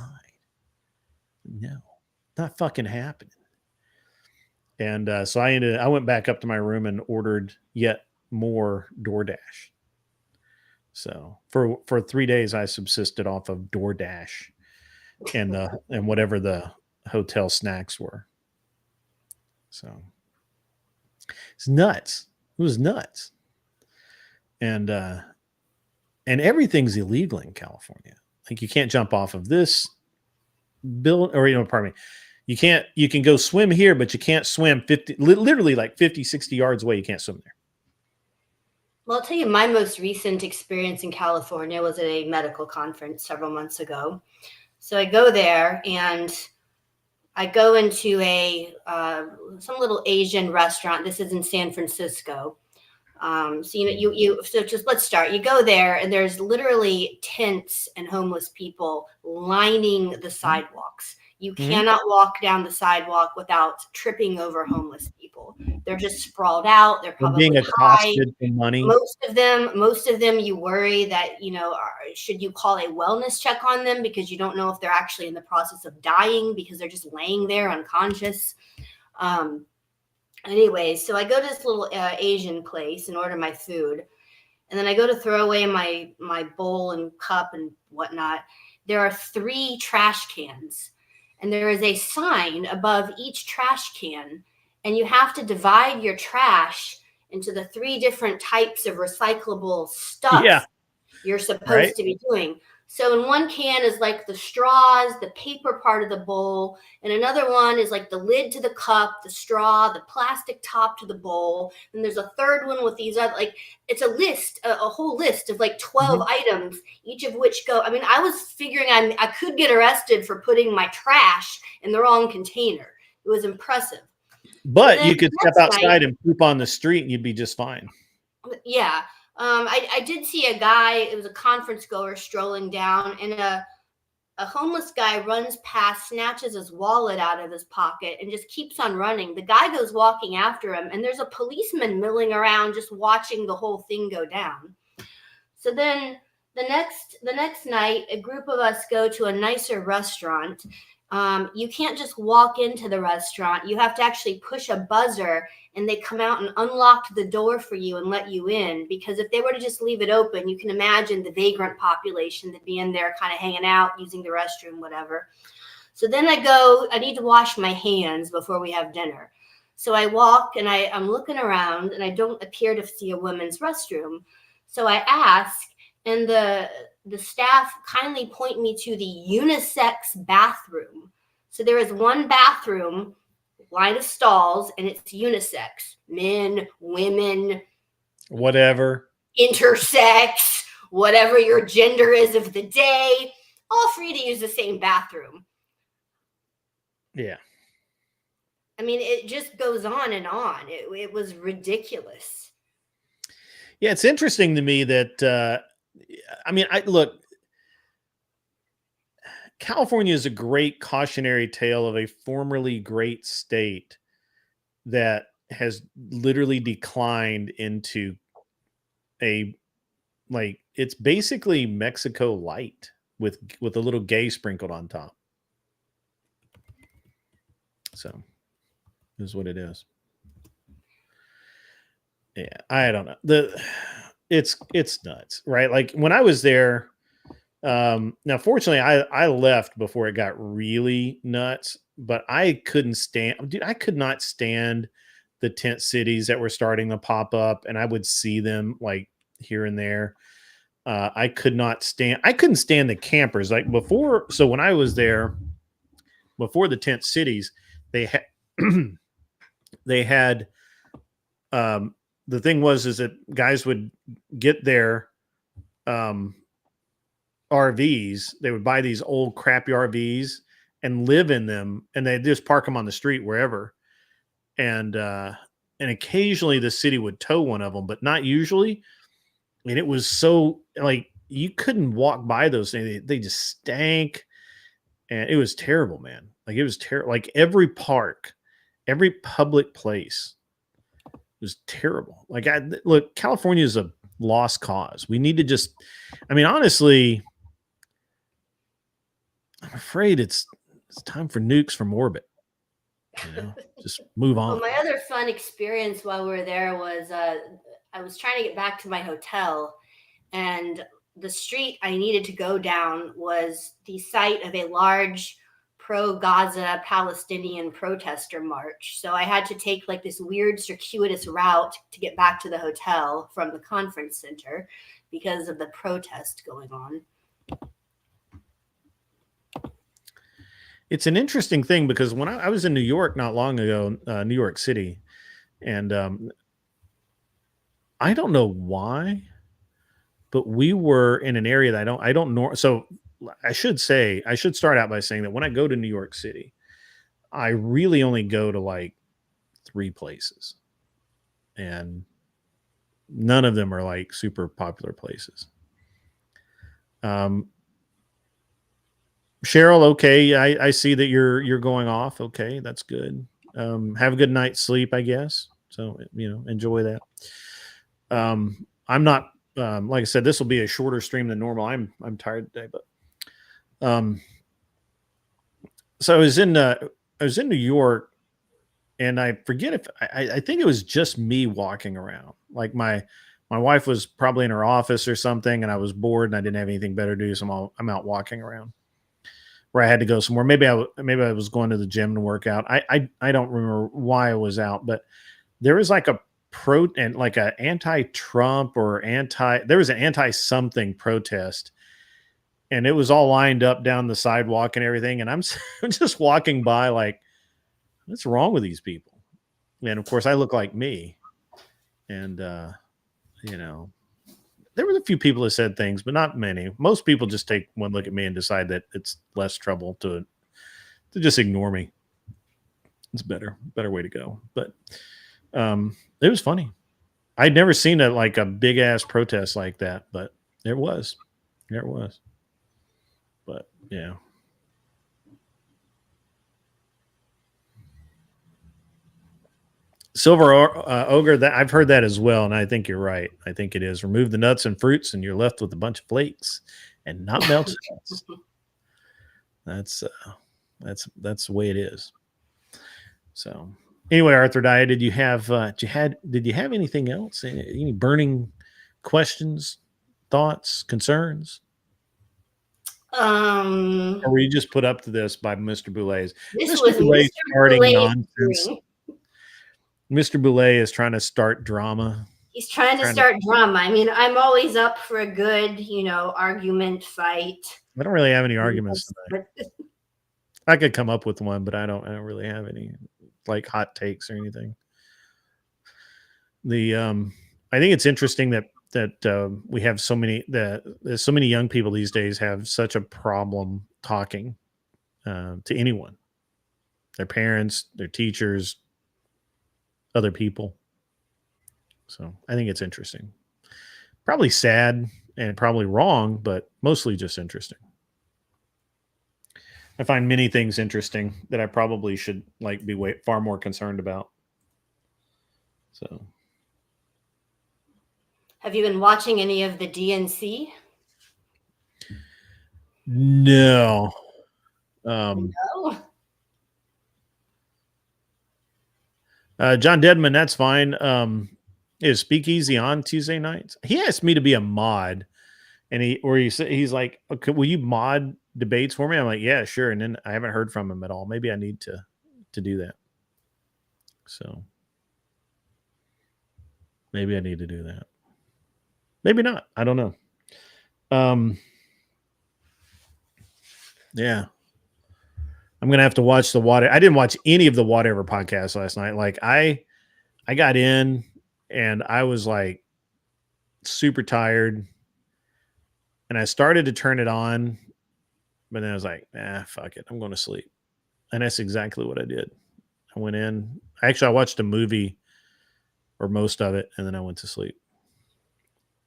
No, not fucking happening. And so I went back up to my room and ordered yet more DoorDash. So for 3 days, I subsisted off of DoorDash and whatever the hotel snacks were. So it's nuts. It was nuts. And everything's illegal in California. Like you can't jump off of this pardon me. You can go swim here, but you can't swim literally like 50, 60 yards away. You can't swim there. Well, I'll tell you, my most recent experience in California was at a medical conference several months ago. So I go there and I go into some little Asian restaurant. This is in San Francisco. So just let's start. You go there and there's literally tents and homeless people lining the sidewalks. You cannot walk down the sidewalk without tripping over homeless people. They're just sprawled out. They're probably being accosted for money. Most of them, you worry that, should you call a wellness check on them because you don't know if they're actually in the process of dying because they're just laying there unconscious. Anyway, so I go to this little Asian place and order my food. And then I go to throw away my bowl and cup and whatnot. There are 3 trash cans. And there is a sign above each trash can. And you have to divide your trash into the 3 different types of recyclable stuff you're supposed to be doing. So in one can is like the straws, the paper part of the bowl, and another one is like the lid to the cup, the straw, the plastic top to the bowl. And there's a third one with these other, like it's a list, a whole list of like 12 items, each of which go. I mean, I was figuring I could get arrested for putting my trash in the wrong container. It was impressive. But you could step outside and poop on the street and you'd be just fine. Yeah. I did see a guy, it was a conference goer strolling down, and a homeless guy runs past, snatches his wallet out of his pocket and just keeps on running. The guy goes walking after him, and there's a policeman milling around just watching the whole thing go down. So then the next night, a group of us go to a nicer restaurant. You can't just walk into the restaurant. You have to actually push a buzzer and they come out and unlock the door for you and let you in. Because if they were to just leave it open, you can imagine the vagrant population that'd be in there kind of hanging out, using the restroom, whatever. So then I need to wash my hands before we have dinner. So I walk and I'm looking around and I don't appear to see a women's restroom. So I ask, and the staff kindly point me to the unisex bathroom. So there is one bathroom, line of stalls, and it's unisex. Men, women, whatever, intersex, whatever your gender is of the day, all free to use the same bathroom. Yeah. I mean, it just goes on and on. It was ridiculous. Yeah, it's interesting to me that, look, California is a great cautionary tale of a formerly great state that has literally declined into it's basically Mexico light with a little gay sprinkled on top. So this is what it is. Yeah, I don't know. It's nuts, right? Like when I was there, now fortunately I left before it got really nuts, but I could not stand the tent cities that were starting to pop up, and I would see them like here and there. I couldn't stand the campers like before. So when I was there before the tent cities, they had the thing is that guys would get their RVs. They would buy these old crappy RVs and live in them, and they just park them on the street wherever. And occasionally the city would tow one of them, but not usually. And it was so like you couldn't walk by those things. They just stank, and it was terrible, man. Like it was terrible. Like every park, every public place was terrible. Like, look, California is a lost cause. We need to just, I mean, honestly, I'm afraid it's time for nukes from orbit. Just move on. Well, my other fun experience while we were there was I was trying to get back to my hotel, and the street I needed to go down was the site of a large pro-Gaza Palestinian protester march. So I had to take like this weird circuitous route to get back to the hotel from the conference center because of the protest going on. It's an interesting thing because when I was in New York not long ago, New York City, and I don't know why, but we were in an area that I don't know. So I should start out by saying that when I go to New York City, I really only go to like 3 places, and none of them are like super popular places. Cheryl, okay, I see that you're going off. Okay, that's good. Have a good night's sleep, I guess. So enjoy that. I'm not like I said, this will be a shorter stream than normal. I'm tired today, but so I was in New York, and I forget if I think it was just me walking around. Like my wife was probably in her office or something, and I was bored and I didn't have anything better to do, so I'm out walking around. Where I had to go somewhere. Maybe I was going to the gym to work out. I don't remember why I was out, but there was like a anti-Trump or there was an anti-something protest, and it was all lined up down the sidewalk and everything. And I'm just walking by like, what's wrong with these people? And of course I look like me. And, there were a few people that said things, but not many. Most people just take one look at me and decide that it's less trouble to just ignore me. It's better way to go. But it was funny. I'd never seen a big ass protest like that, but there was. But yeah. Silver Ogre, that I've heard that as well, and I think you're right. I think it is. Remove the nuts and fruits, and you're left with a bunch of flakes and not melted nuts. That's the way it is. So anyway, Arthur Dyer, did you have anything else? Any burning questions, thoughts, concerns? Or were you just put up to this by Mr. Boulez? Mr. Boulez starting nonsense. Mr. Boulez is trying to start drama. He's trying to start drama. I mean, I'm always up for a good, argument fight. I don't really have any arguments tonight. I could come up with one, but I don't really have any like hot takes or anything. I think it's interesting that we have so many young people these days have such a problem talking to anyone, their parents, their teachers, other people. So I think it's interesting. Probably sad and probably wrong, but mostly just interesting. I find many things interesting that I probably should be far more concerned about. So, have you been watching any of the DNC? No. No. John Deadman, that's fine. Is Speakeasy on Tuesday nights? He asked me to be a mod, and he's like, okay, will you mod debates for me? I'm like, yeah, sure. And then I haven't heard from him at all. Maybe I need to do that. So maybe I need to do that. Maybe not. I don't know. Yeah. I'm going to have to watch I didn't watch any of the Whatever podcast last night. Like I got in and I was like super tired, and I started to turn it on, but then I was like, fuck it. I'm going to sleep. And that's exactly what I did. I went in. I watched a movie or most of it, and then I went to sleep.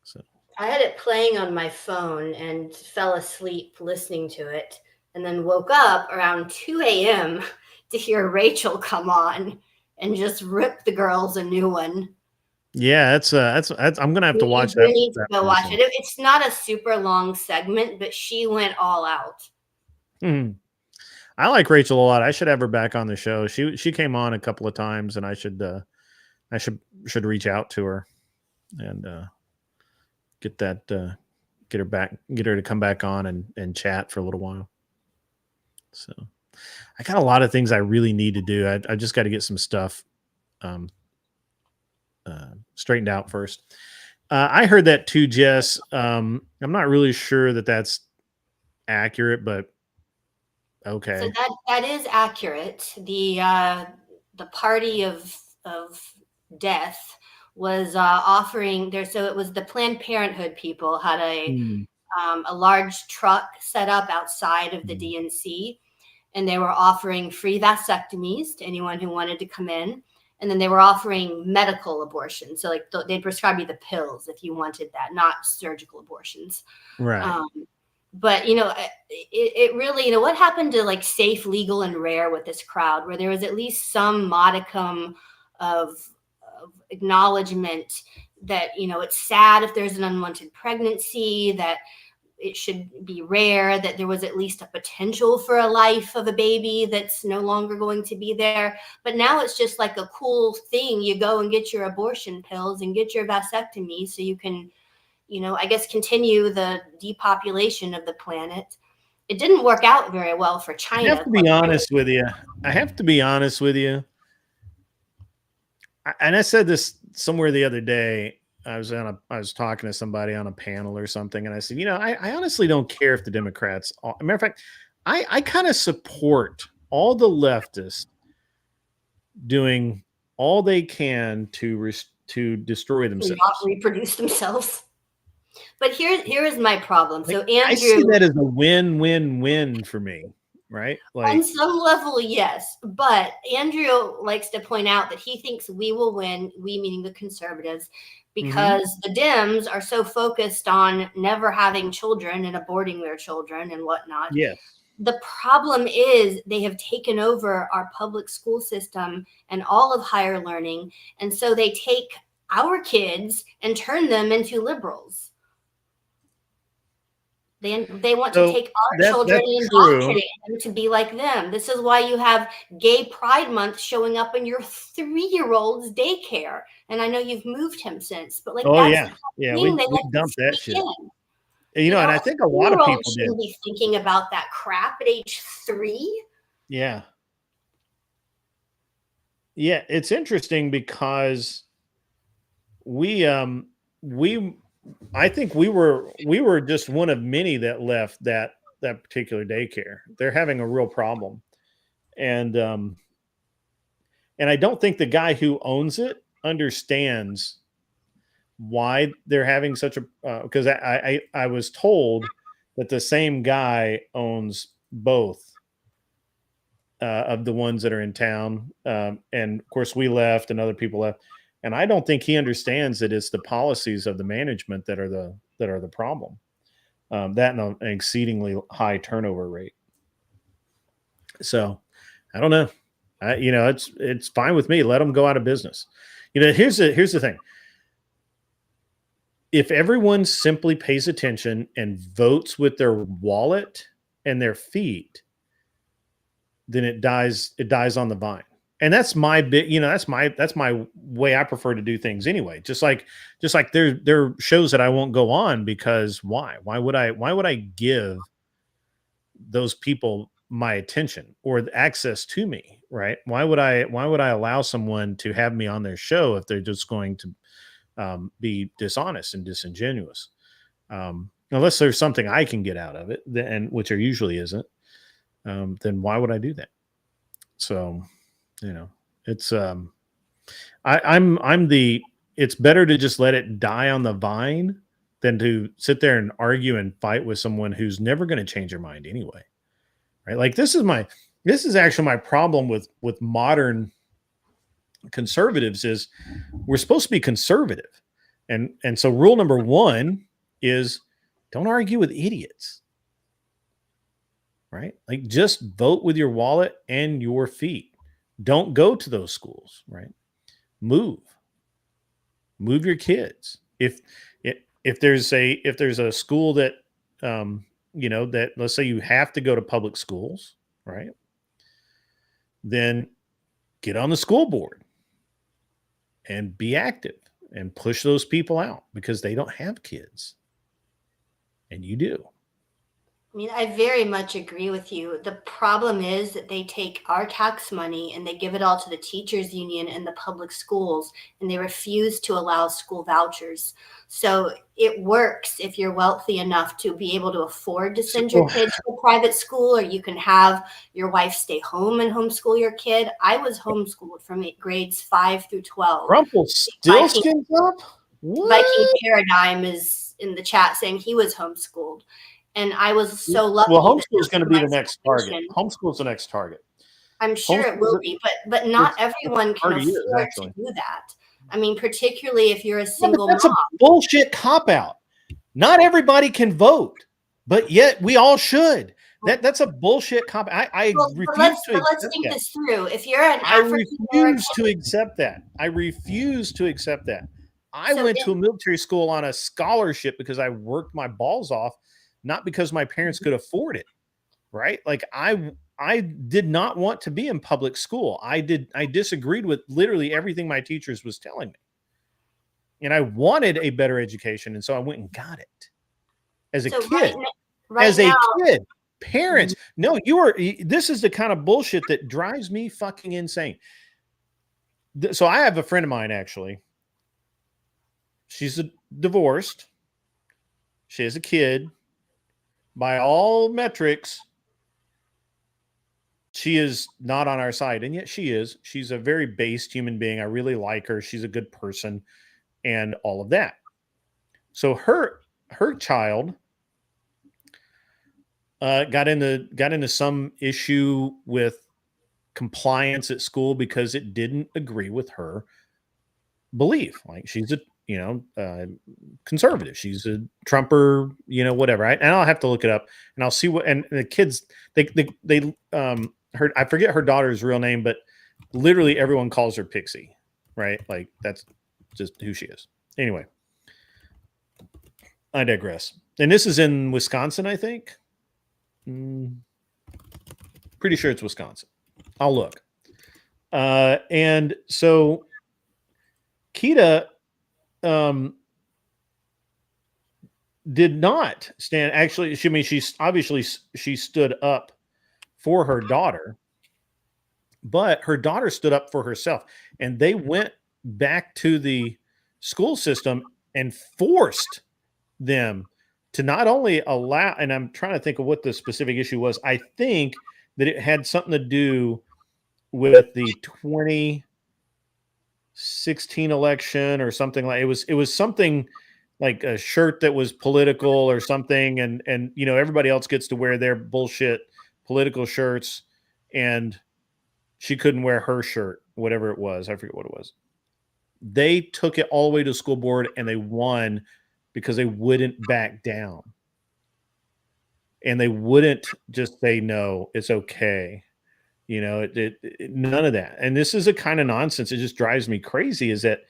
So I had it playing on my phone and fell asleep listening to it, and then woke up around 2 a.m. to hear Rachel come on and just rip the girls a new one. Yeah, that's I'm gonna have to watch You that. need to go watch it. It's not a super long segment, but she went all out. I like Rachel a lot. I should have her back on the show. She came on a couple of times, and I should reach out to her and get her to come back on and chat for a little while. So I got a lot of things I really need to do. I just got to get some stuff straightened out first. I heard that too, Jess. I'm not really sure that that's accurate, but okay. So that is accurate. The party of death was offering there. So it was the Planned Parenthood people had a large truck set up outside of the DNC, and they were offering free vasectomies to anyone who wanted to come in. And then they were offering medical abortion. So like they'd prescribe you the pills if you wanted that, not surgical abortions. Right. But, it really, what happened to like safe, legal, and rare with this crowd, where there was at least some modicum of acknowledgement that, it's sad if there's an unwanted pregnancy, that it should be rare, that there was at least a potential for a life of a baby that's no longer going to be there. But now it's just like a cool thing. You go and get your abortion pills and get your vasectomy so you can, I guess, continue the depopulation of the planet. It didn't work out very well for China. I have to be honest with you. And I said this somewhere the other day. I was talking to somebody on a panel or something, and I said, I honestly don't care if the Democrats. As a matter of fact, I kind of support all the leftists doing all they can to destroy themselves, not reproduce themselves. But here is my problem. So Andrew, I see that as a win-win-win for me, right? Like, on some level, yes. But Andrew likes to point out that he thinks we will win, we meaning the conservatives, because the Dems are so focused on never having children and aborting their children and whatnot. Yes. The problem is they have taken over our public school system and all of higher learning. And so they take our kids and turn them into liberals. They want to take our children and indoctrinate them to be like them. This is why you have Gay Pride Month showing up in your 3-year-old's daycare. And I know you've moved him since, but like, we dumped that shit. And I think a lot of people shouldn't be thinking about that crap at age 3. Yeah. Yeah, it's interesting because I think we were just one of many that left that particular daycare. They're having a real problem. And I don't think the guy who owns it understands why they're having such a because I was told that the same guy owns both of the ones that are in town. And of course we left and other people left. And I don't think he understands that it's the policies of the management that are the problem. That and an exceedingly high turnover rate. So I don't know. It's fine with me. Let them go out of business. Here's the thing. If everyone simply pays attention and votes with their wallet and their feet, then it dies on the vine. And that's my bit, that's my way I prefer to do things anyway. Just like there are shows that I won't go on because why? Why would I give those people my attention or access to me, right? Why would I allow someone to have me on their show if they're just going to be dishonest and disingenuous? Unless there's something I can get out of it, and which there usually isn't, then why would I do that? So, it's it's better to just let it die on the vine than to sit there and argue and fight with someone who's never going to change their mind anyway. Right? Like this is actually my problem with modern conservatives is we're supposed to be conservative. And so rule number 1 is don't argue with idiots. Right? Like just vote with your wallet and your feet. Don't go to those schools, right? Move. Move your kids. If there's a school that that, let's say you have to go to public schools, right? Then get on the school board and be active and push those people out because they don't have kids and you do. I mean, I very much agree with you. The problem is that they take our tax money and they give it all to the teachers union and the public schools, and they refuse to allow school vouchers. So it works if you're wealthy enough to be able to afford to send your kid to a private school, or you can have your wife stay home and homeschool your kid. I was homeschooled from grades 5 through 12. Rumpelstiltskin's up? What? Viking Paradigm is in the chat saying he was homeschooled. And I was so lucky. Well, homeschool is going to be the next target. Homeschool is the next target. I'm sure it will be, but not everyone can afford to do that. I mean, particularly if you're a single mom. That's a bullshit cop-out. Not everybody can vote, but yet we all should. That's a bullshit cop-out. I refuse to accept that. Let's think this through. If you're an I refuse to accept that. I went to a military school on a scholarship because I worked my balls off, not because my parents could afford it, right? Like I did not want to be in public school. I disagreed with literally everything my teachers was telling me. And I wanted a better education. And so I went and got it as a kid. Kid, parents, no, this is the kind of bullshit that drives me fucking insane. So I have a friend of mine, actually. She's divorced. She has a kid. By all metrics, she is not on our side, and yet she is. She's a very based human being. I really like her. She's a good person and all of that. So her child got into some issue with compliance at school because it didn't agree with her belief. Like, she's a conservative. She's a Trumper, whatever. And I'll have to look it up and I'll see what, and the kids, I forget her daughter's real name, but literally everyone calls her Pixie, right? Like, that's just who she is. Anyway, I digress. And this is in Wisconsin, I think. Pretty sure it's Wisconsin. I'll look. And so Kita, did not stand. Actually, she stood up for her daughter, but her daughter stood up for herself, and they went back to the school system and forced them to not only allow, and I'm trying to think of what the specific issue was. I think that it had something to do with the 2016 election or something. Like it was something like a shirt that was political or something, and everybody else gets to wear their bullshit political shirts, and she couldn't wear her shirt, whatever it was. I forget what it was. They took it all the way to the school board and they won because they wouldn't back down. And they wouldn't just say, no, it's okay. None of that. And this is a kind of nonsense. It just drives me crazy, is that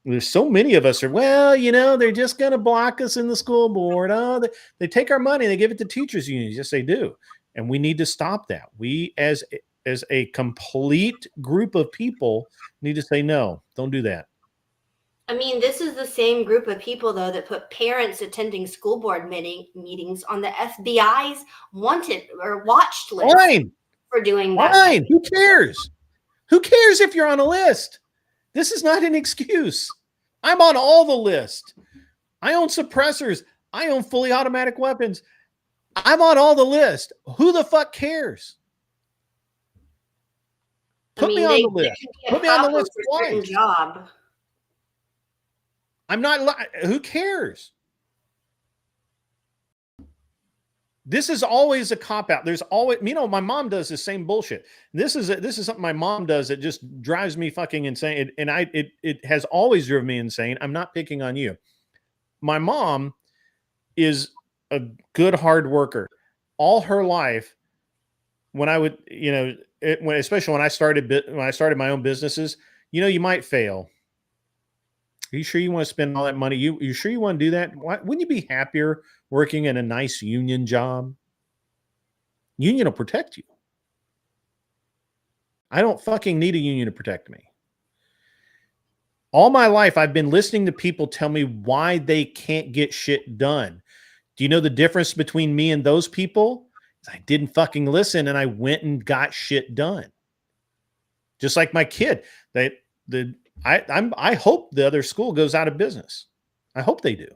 there's so many of us are, they're just going to block us in the school board. Oh, they take our money, they give it to teachers unions. Yes, they do. And we need to stop that. We, as a complete group of people, need to say, no, don't do that. I mean, this is the same group of people, though, that put parents attending school board meetings on the FBI's wanted or watched list. Fine. For doing that. Fine. Who cares? Who cares if you're on a list? This is not an excuse. I'm on all the list. I own suppressors. I own fully automatic weapons. I'm on all the list. Who the fuck cares? Put me on the list. Put me on the list twice. Job. I'm not. Who cares? This is always a cop out. There's always, my mom does the same bullshit. This is something my mom does that just drives me fucking insane. It has always driven me insane. I'm not picking on you. My mom is a good hard worker. All her life, when I would, especially when I started my own businesses, you might fail. Are you sure you want to spend all that money? You sure you want to do that? Why, wouldn't you be happier working in a nice union job? Union will protect you. I don't fucking need a union to protect me. All my life, I've been listening to people tell me why they can't get shit done. Do you know the difference between me and those people? I didn't fucking listen, and I went and got shit done. Just like my kid. I hope the other school goes out of business. I hope they do.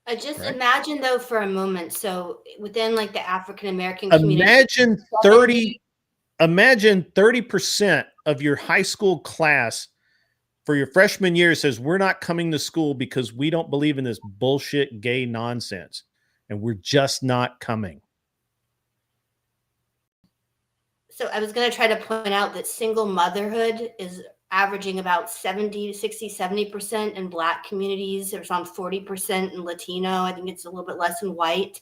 I just imagine though for a moment. So within like the African American community, imagine 30% of your high school class for your freshman year says we're not coming to school because we don't believe in this bullshit gay nonsense, and we're just not coming. So I was going to try to point out that single motherhood is averaging about 70% in Black communities. There's around 40% in Latino. I think it's a little bit less in white.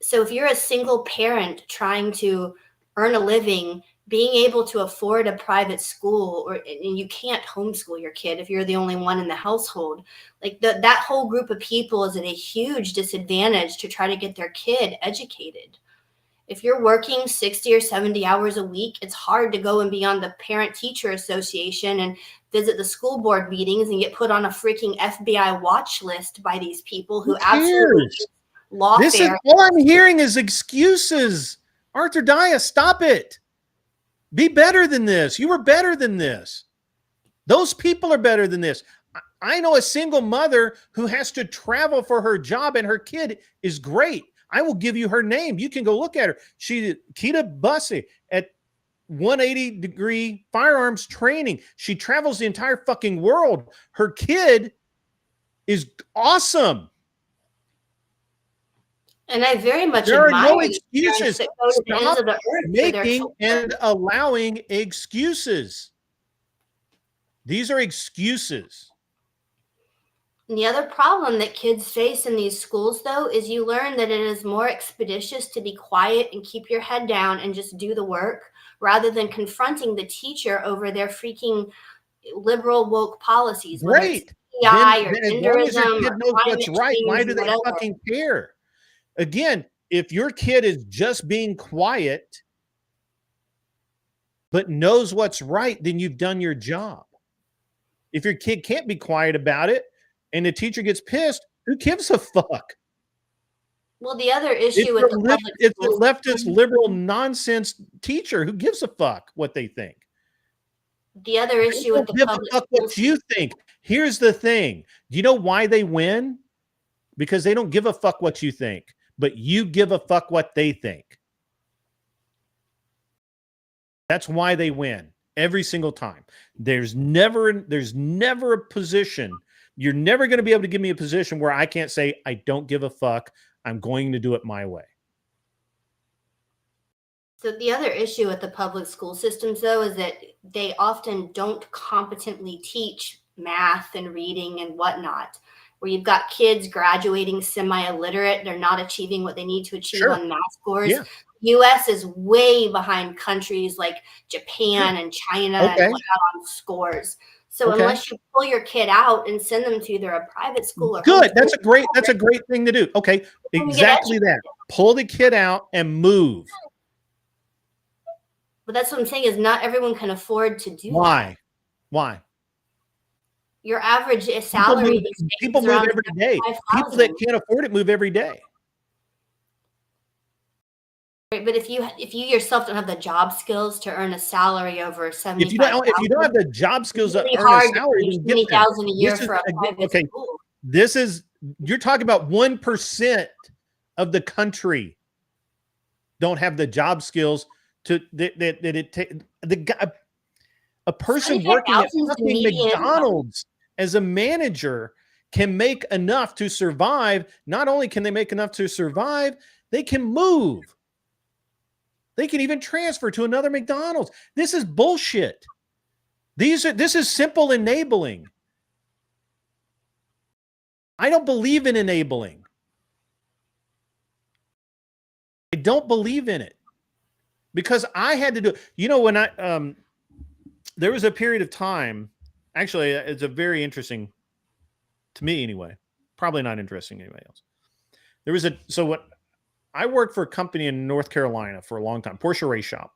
So if you're a single parent trying to earn a living, being able to afford a private school, and you can't homeschool your kid if you're the only one in the household, like that whole group of people is at a huge disadvantage to try to get their kid educated. If you're working 60 or 70 hours a week, it's hard to go and be on the parent-teacher association and visit the school board meetings and get put on a freaking FBI watch list by these people who absolutely lawfare. All I'm hearing is excuses. Arthur Dias, stop it. Be better than this. You were better than this. Those people are better than this. I know a single mother who has to travel for her job, and her kid is great. I will give you her name. You can go look at her. She's Kita Bussey at 180 Degree Firearms Training. She travels the entire fucking world. Her kid is awesome. And I very much there admire are no excuses. Stop making and allowing excuses. These are excuses. And the other problem that kids face in these schools, though, is you learn that it is more expeditious to be quiet and keep your head down and just do the work rather than confronting the teacher over their freaking liberal woke policies. Right. Then, or as long as your kid knows what's right, why do they fucking care? Again, if your kid is just being quiet but knows what's right, then you've done your job. If your kid can't be quiet about it and the teacher gets pissed, who gives a fuck? Well, the other issue with it's a leftist liberal nonsense teacher. Who gives a fuck what they think? The other issue with the public fuck what you think. Here's the thing. Do you know why they win? Because they don't give a fuck what you think, but you give a fuck what they think. That's why they win every single time. There's never a position. You're never going to be able to give me a position where I can't say, I don't give a fuck. I'm going to do it my way. So the other issue with the public school systems, though, is that they often don't competently teach math and reading and whatnot, where you've got kids graduating semi-illiterate. They're not achieving what they need to achieve on math scores. Yeah. U.S. is way behind countries like Japan and China and whatnot on scores. So unless you pull your kid out and send them to either a private school or good, that's a great thing to do. Okay, exactly that. Pull the kid out and move. But that's what I'm saying is not everyone can afford to do that. Why? Your average salary. People move every day. People that can't afford it move every day. But if you yourself don't have the job skills to earn a salary over 75, if you don't have the job skills to earn a salary, then get $20,000 a year for a private school. You're talking about 1% of the country don't have the job skills to a person working at fucking McDonald's as a manager can make enough to survive. Not only can they make enough to survive, they can move. They can even transfer to another McDonald's. This is bullshit. This is simple enabling. I don't believe in enabling. I don't believe in it because I had to do it. You know, when there was a period of time Actually, it's a very interesting, to me anyway, probably not interesting to anybody else. There was I worked for a company in North Carolina for a long time, Porsche Race Shop.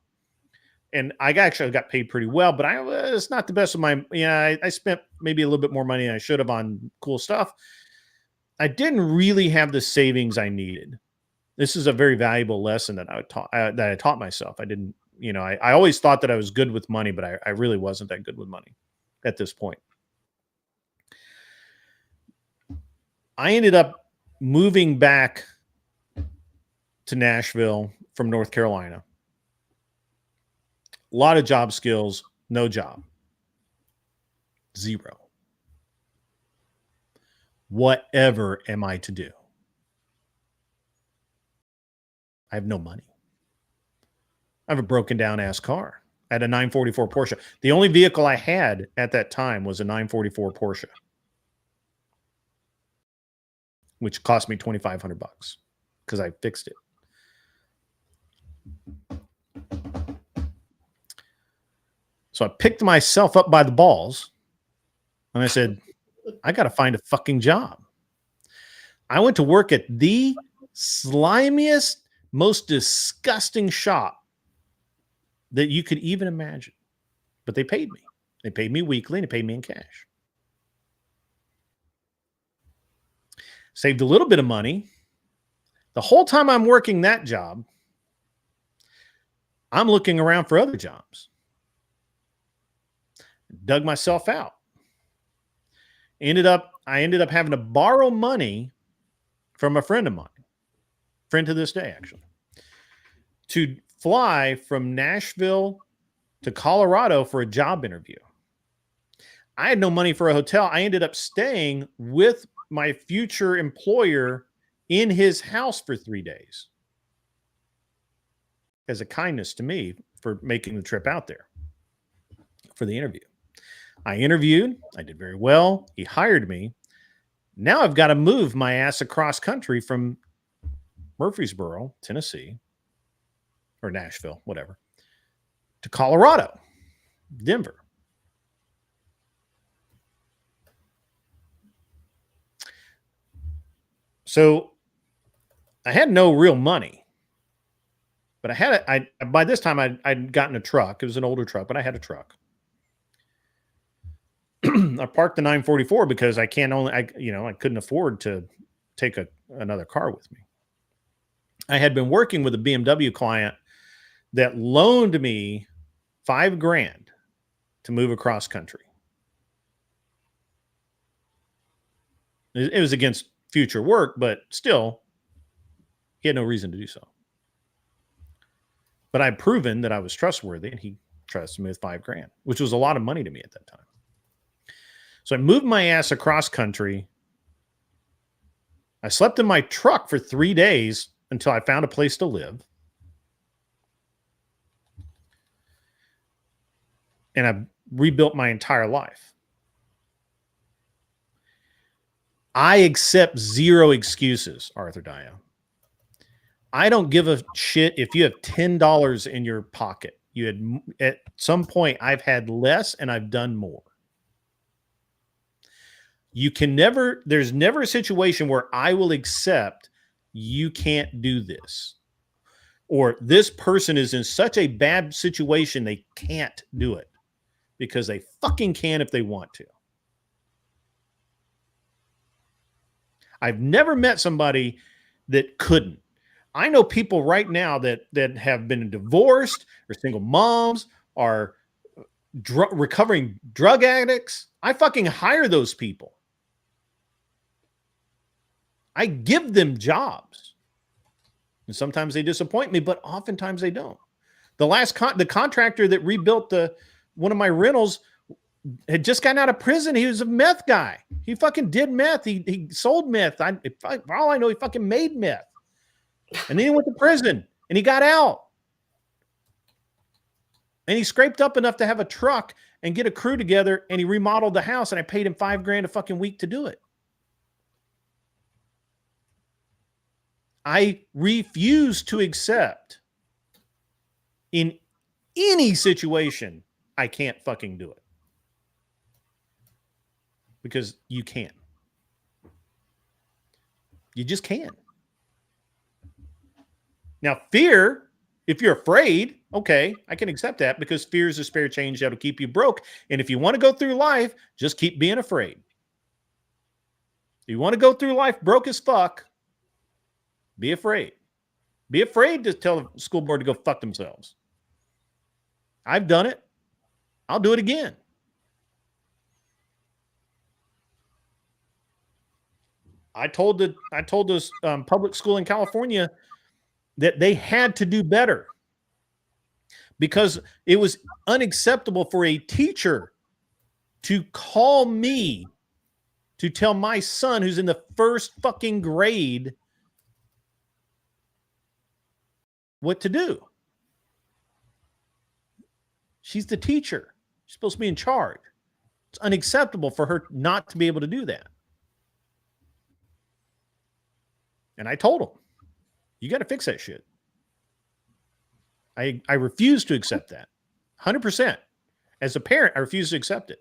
And I actually got paid pretty well, but I was not the best of my, I spent maybe a little bit more money than I should have on cool stuff. I didn't really have the savings I needed. This is a very valuable lesson that I taught myself. I didn't, I always thought that I was good with money, but I really wasn't that good with money at this point. I ended up moving back to Nashville from North Carolina. A lot of job skills, no job. Zero. Whatever am I to do? I have no money. I have a broken down ass car. I had a 944 Porsche. The only vehicle I had at that time was a 944 Porsche, which cost me $2,500 because I fixed it. So I picked myself up by the balls and I said, I got to find a fucking job. I went to work at the slimiest, most disgusting shop that you could even imagine. But they paid me. They paid me weekly and they paid me in cash. Saved a little bit of money. The whole time I'm working that job, I'm looking around for other jobs. Dug myself out. I ended up having to borrow money from a friend of mine, friend to this day, actually, to fly from Nashville to Colorado for a job interview. I had no money for a hotel. I ended up staying with my future employer in his house for 3 days as a kindness to me for making the trip out there for the interview. I interviewed. I did very well. He hired me. Now I've got to move my ass across country from Murfreesboro, Tennessee, or Nashville, whatever, to Colorado, Denver. So I had no real money, but by this time I'd gotten a truck. It was an older truck, but I had a truck. I parked the 944 because I couldn't afford to take another car with me. I had been working with a BMW client that loaned me $5,000 to move across country. It was against future work, but still, he had no reason to do so. But I'd proven that I was trustworthy, and he trusted me with $5,000, which was a lot of money to me at that time. So I moved my ass across country. I slept in my truck for 3 days until I found a place to live. And I rebuilt my entire life. I accept zero excuses, Arthur Dio. I don't give a shit if you have $10 in your pocket. At some point, I've had less and I've done more. There's never a situation where I will accept you can't do this. Or this person is in such a bad situation they can't do it. Because they fucking can if they want to. I've never met somebody that couldn't. I know people right now that have been divorced or single moms or recovering drug addicts. I fucking hire those people. I give them jobs. And sometimes they disappoint me, but oftentimes they don't. The contractor that rebuilt one of my rentals had just gotten out of prison. He was a meth guy. He fucking did meth. He sold meth. For all I know, he fucking made meth. And then he went to prison and he got out. And he scraped up enough to have a truck and get a crew together, and he remodeled the house, and I paid him $5,000 a fucking week to do it. I refuse to accept in any situation I can't fucking do it. because you can. You just can. Now, fear, if you're afraid, okay, I can accept that because fear is a spare change that'll keep you broke. And if you want to go through life, just keep being afraid. If you want to go through life broke as fuck, be afraid. Be afraid to tell the school board to go fuck themselves. I've done it. I'll do it again. I told this public school in California that they had to do better because it was unacceptable for a teacher to call me to tell my son who's in the first fucking grade what to do. She's the teacher. She's supposed to be in charge. It's unacceptable for her not to be able to do that. And I told him, you got to fix that shit. I refuse to accept that. 100%. As a parent, I refuse to accept it.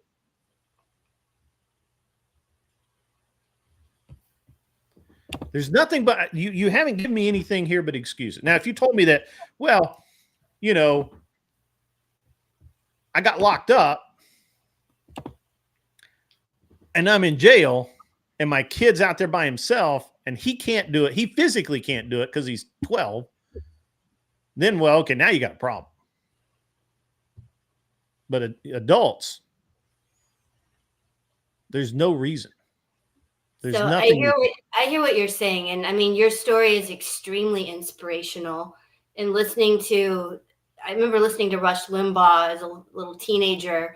There's nothing but you haven't given me anything here but excuses. Now, if you told me that, well, you know, I got locked up and I'm in jail and my kid's out there by himself and he can't do it. He physically can't do it because he's 12. Then, well, okay, now you got a problem. But adults, there's no reason. There's so nothing. I hear what you're saying. And I mean, your story is extremely inspirational. And I remember listening to Rush Limbaugh as a little teenager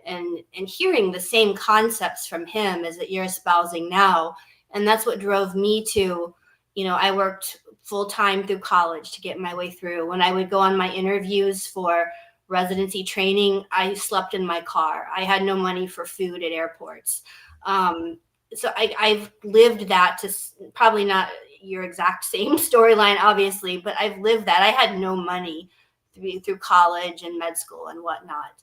and hearing the same concepts from him as that you're espousing now. And that's what drove me to, you know, I worked full-time through college to get my way through. When I would go on my interviews for residency training, I slept in my car. I had no money for food at airports. So I've lived that, to probably not your exact same storyline, obviously, but I've lived that. I had no money through college and med school and whatnot.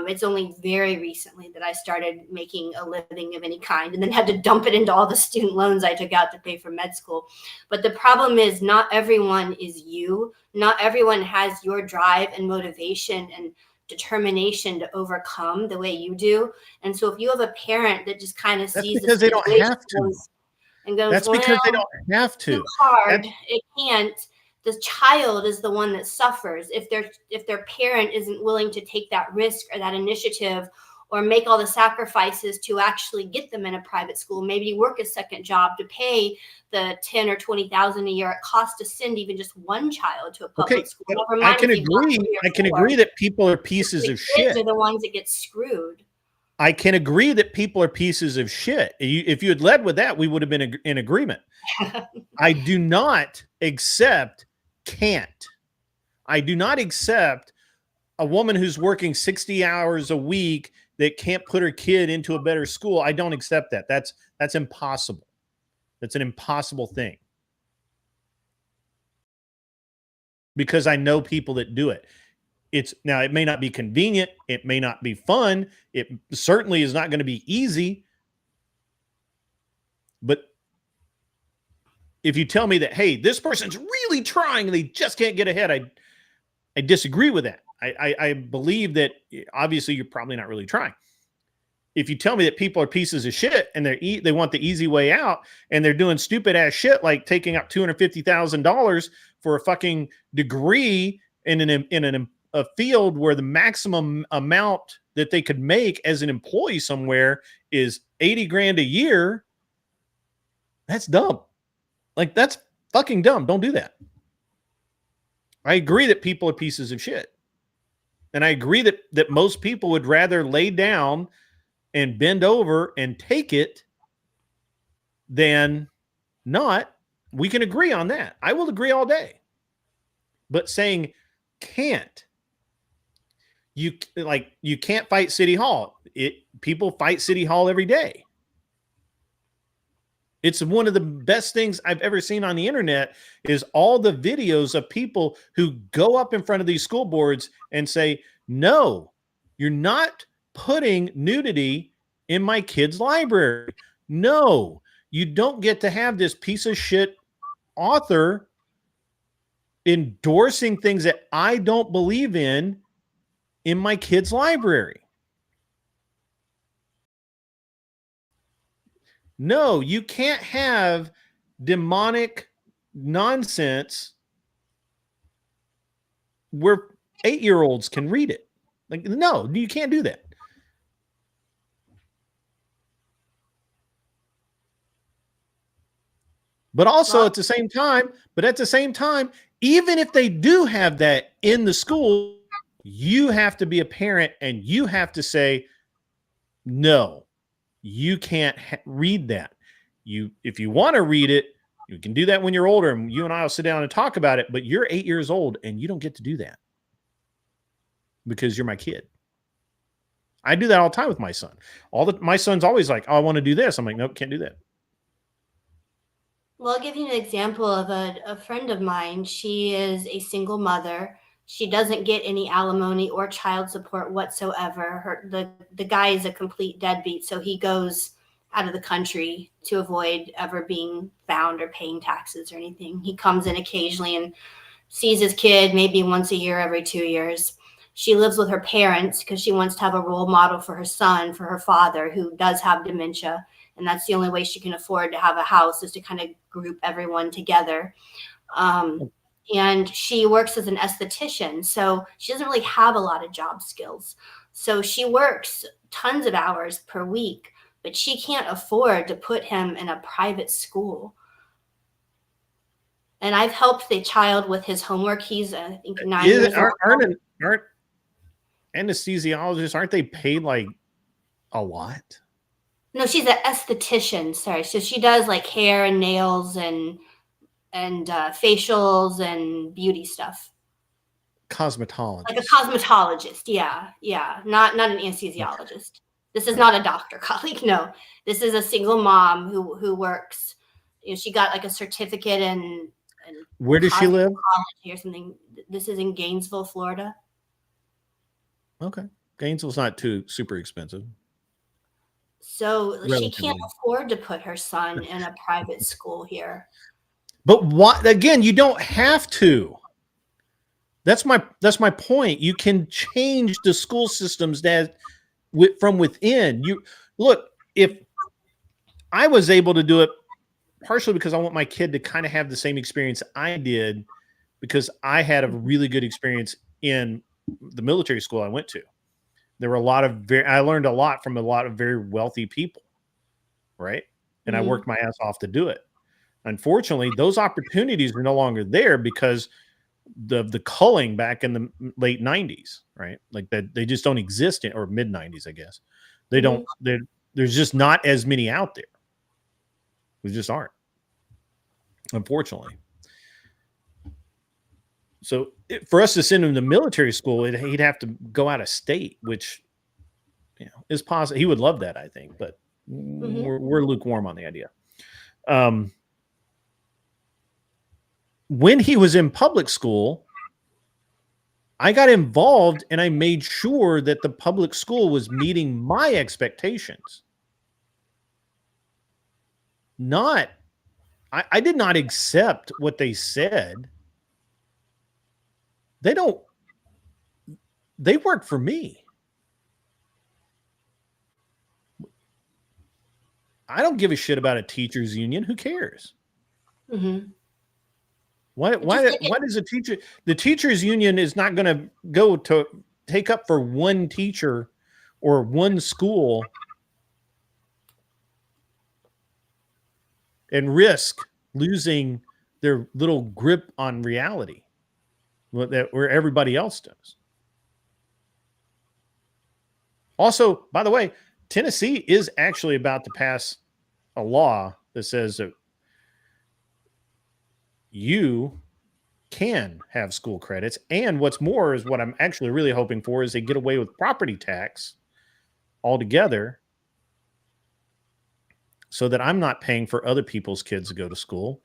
It's only very recently that I started making a living of any kind and then had to dump it into all the student loans I took out to pay for med school. But the problem is not everyone is you. Not everyone has your drive and motivation and determination to overcome the way you do. And so if you have a parent that just kind of sees because they don't have to and goes, that's because they don't have to. Too hard, it can't. The child is the one that suffers if their parent isn't willing to take that risk or that initiative or make all the sacrifices to actually get them in a private school, maybe work a second job to pay the $10,000 or $20,000 a year it costs to send even just one child to a public school. I can agree that people are pieces of shit. Kids are the ones that get screwed. I can agree that people are pieces of shit. If you had led with that, we would have been in agreement. I do not accept can't. I do not accept a woman who's working 60 hours a week that can't put her kid into a better school. I don't accept that. That's impossible. That's an impossible thing. Because I know people that do it. It may not be convenient. It may not be fun. It certainly is not going to be easy. But if you tell me that, hey, this person's really trying and they just can't get ahead, I disagree with that. I believe that obviously you're probably not really trying. If you tell me that people are pieces of shit and they want the easy way out and they're doing stupid ass shit like taking out $250,000 for a fucking degree in a field where the maximum amount that they could make as an employee somewhere is $80,000 a year, that's dumb. Like, that's fucking dumb. Don't do that. I agree that people are pieces of shit. And I agree that most people would rather lay down and bend over and take it than not. We can agree on that. I will agree all day. But saying can't, you can't fight City Hall. People fight City Hall every day. It's one of the best things I've ever seen on the internet is all the videos of people who go up in front of these school boards and say, no, you're not putting nudity in my kid's library. No, you don't get to have this piece of shit author endorsing things that I don't believe in my kid's library. No, you can't have demonic nonsense where 8-year-olds can read it. Like, no, you can't do that. But also at the same time, even if they do have that in the school, you have to be a parent and you have to say, no, you can't read that. If you want to read it, you can do that when you're older, and you and I will sit down and talk about it, but you're 8 years old and you don't get to do that because you're my kid. I do that all the time with my son. My son's always like, oh, I want to do this. I'm like, nope, can't do that. Well, I'll give you an example of a friend of mine. She is a single mother. She doesn't get any alimony or child support whatsoever. The guy is a complete deadbeat, so he goes out of the country to avoid ever being found or paying taxes or anything. He comes in occasionally and sees his kid maybe once a year, every 2 years. She lives with her parents because she wants to have a role model for her son, for her father, who does have dementia. And that's the only way she can afford to have a house, is to kind of group everyone together. And she works as an esthetician, so she doesn't really have a lot of job skills. So she works tons of hours per week, but she can't afford to put him in a private school. And I've helped the child with his homework. He's, I think, 9 years old. Aren't anesthesiologists, aren't they paid like a lot? No, she's an esthetician. Sorry. So she does like hair and nails and facials and beauty stuff. Cosmetologist. Like a cosmetologist. Yeah. Not an anesthesiologist. This is not a doctor colleague. No, this is a single mom who works. You know, she got like a certificate in where does she live? Or something. This is in Gainesville, Florida. Okay. Gainesville's not too super expensive. So she can't afford to put her son in a private school here. But what? Again, you don't have to. That's my point. You can change the school systems from within. You look, if I was able to do it partially because I want my kid to kind of have the same experience I did, because I had a really good experience in the military school I went to. There were I learned a lot from a lot of very wealthy people, right? And I worked my ass off to do it. Unfortunately, those opportunities are no longer there because the culling back in the late 90s, right? Like that, they just don't exist or mid 90s, I guess. They don't. There's just not as many out there. There just aren't, unfortunately. So for us to send him to military school, he'd have to go out of state, which is possible. He would love that, I think, but we're lukewarm on the idea. When he was in public school, I got involved and I made sure that the public school was meeting my expectations. I did not accept what they said. They work for me. I don't give a shit about a teachers union. Who cares? Why does the teachers union is not going to go to take up for one teacher or one school and risk losing their little grip on reality where everybody else does. Also, by the way, Tennessee is actually about to pass a law that says that you can have school credits. And what's more is what I'm actually really hoping for is they get away with property tax altogether so that I'm not paying for other people's kids to go to school.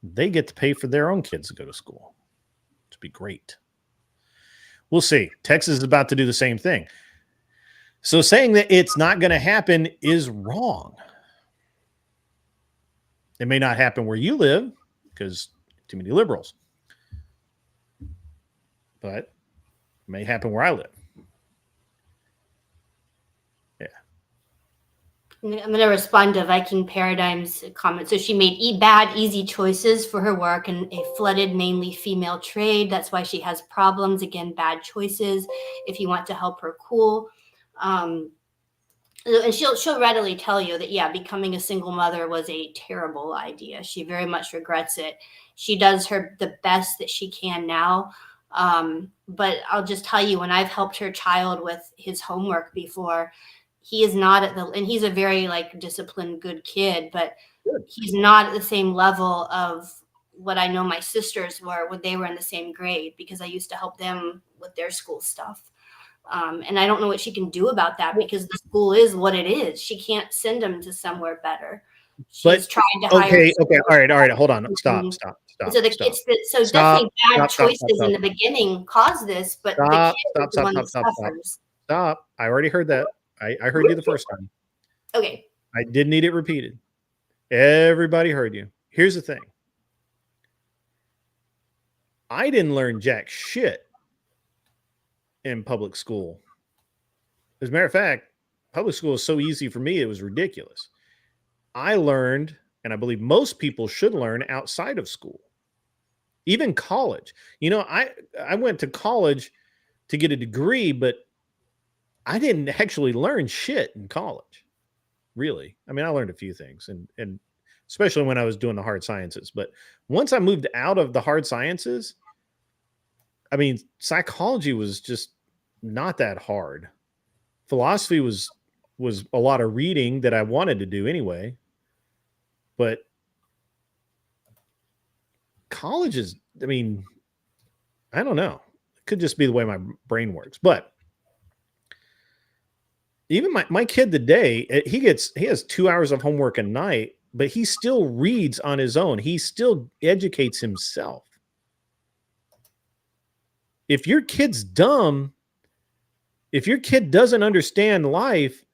They get to pay for their own kids to go to school. It'd be great. We'll see. Texas is about to do the same thing. So saying that it's not going to happen is wrong. It may not happen where you live because too many liberals, but it may happen where I live. I'm going to respond to Viking Paradigm's comment. So she made bad, easy choices for her work in a flooded, mainly female trade. That's why she has problems. Again, bad choices. If you want to help her, cool. And she'll readily tell you that, yeah, becoming a single mother was a terrible idea. She very much regrets it. She does the best that she can now. But I'll just tell you, when I've helped her child with his homework before, he is not and he's a very disciplined, good kid, but he's not at the same level of what I know my sisters were when they were in the same grade, because I used to help them with their school stuff. And I don't know what she can do about that, because the school is what it is. She can't send them to somewhere better. She's trying to hire. Okay. All right. Hold on. Stop. So definitely bad choices in the beginning cause this, but the kid is the one that suffers. Stop. I already heard that. I heard you the first time. Okay. I didn't need it repeated. Everybody heard you. Here's the thing. I didn't learn jack shit in public school. As a matter of fact, public school is so easy for me, it was ridiculous. I learned, and I believe most people should learn outside of school, even college. You know, I went to college to get a degree, but I didn't actually learn shit in college, really. I mean, I learned a few things, and especially when I was doing the hard sciences. But once I moved out of the hard sciences, I mean, psychology was just not that hard. Philosophy was a lot of reading that I wanted to do anyway. But college is, I mean, I don't know. It could just be the way my brain works. But even my kid today, he has 2 hours of homework a night, but he still reads on his own. He still educates himself. If your kid's dumb, if your kid doesn't understand life,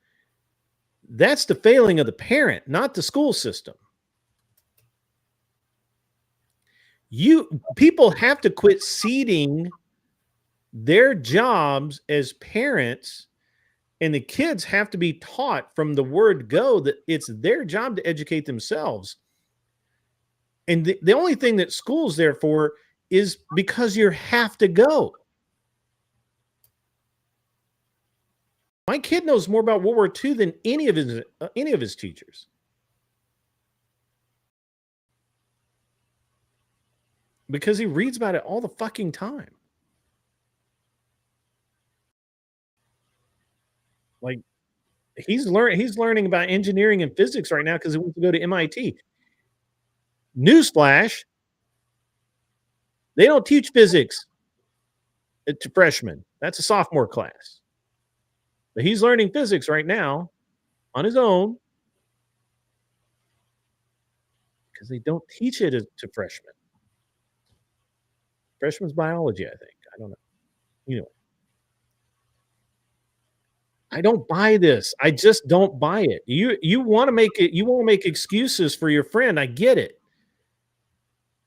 that's the failing of the parent, not the school system. People have to quit ceding their jobs as parents, and the kids have to be taught from the word go that it's their job to educate themselves. And the only thing that school's there for is because you have to go. My kid knows more about World War II than any of his teachers. Because he reads about it all the fucking time. Like, he's learning about engineering and physics right now because he wants to go to MIT. Newsflash, they don't teach physics to freshmen. That's a sophomore class. But he's learning physics right now on his own because they don't teach it to freshmen. Freshman's biology, I think. I don't know. Anyway. I don't buy this. I just don't buy it. You want to make it, you want to make excuses for your friend. I get it.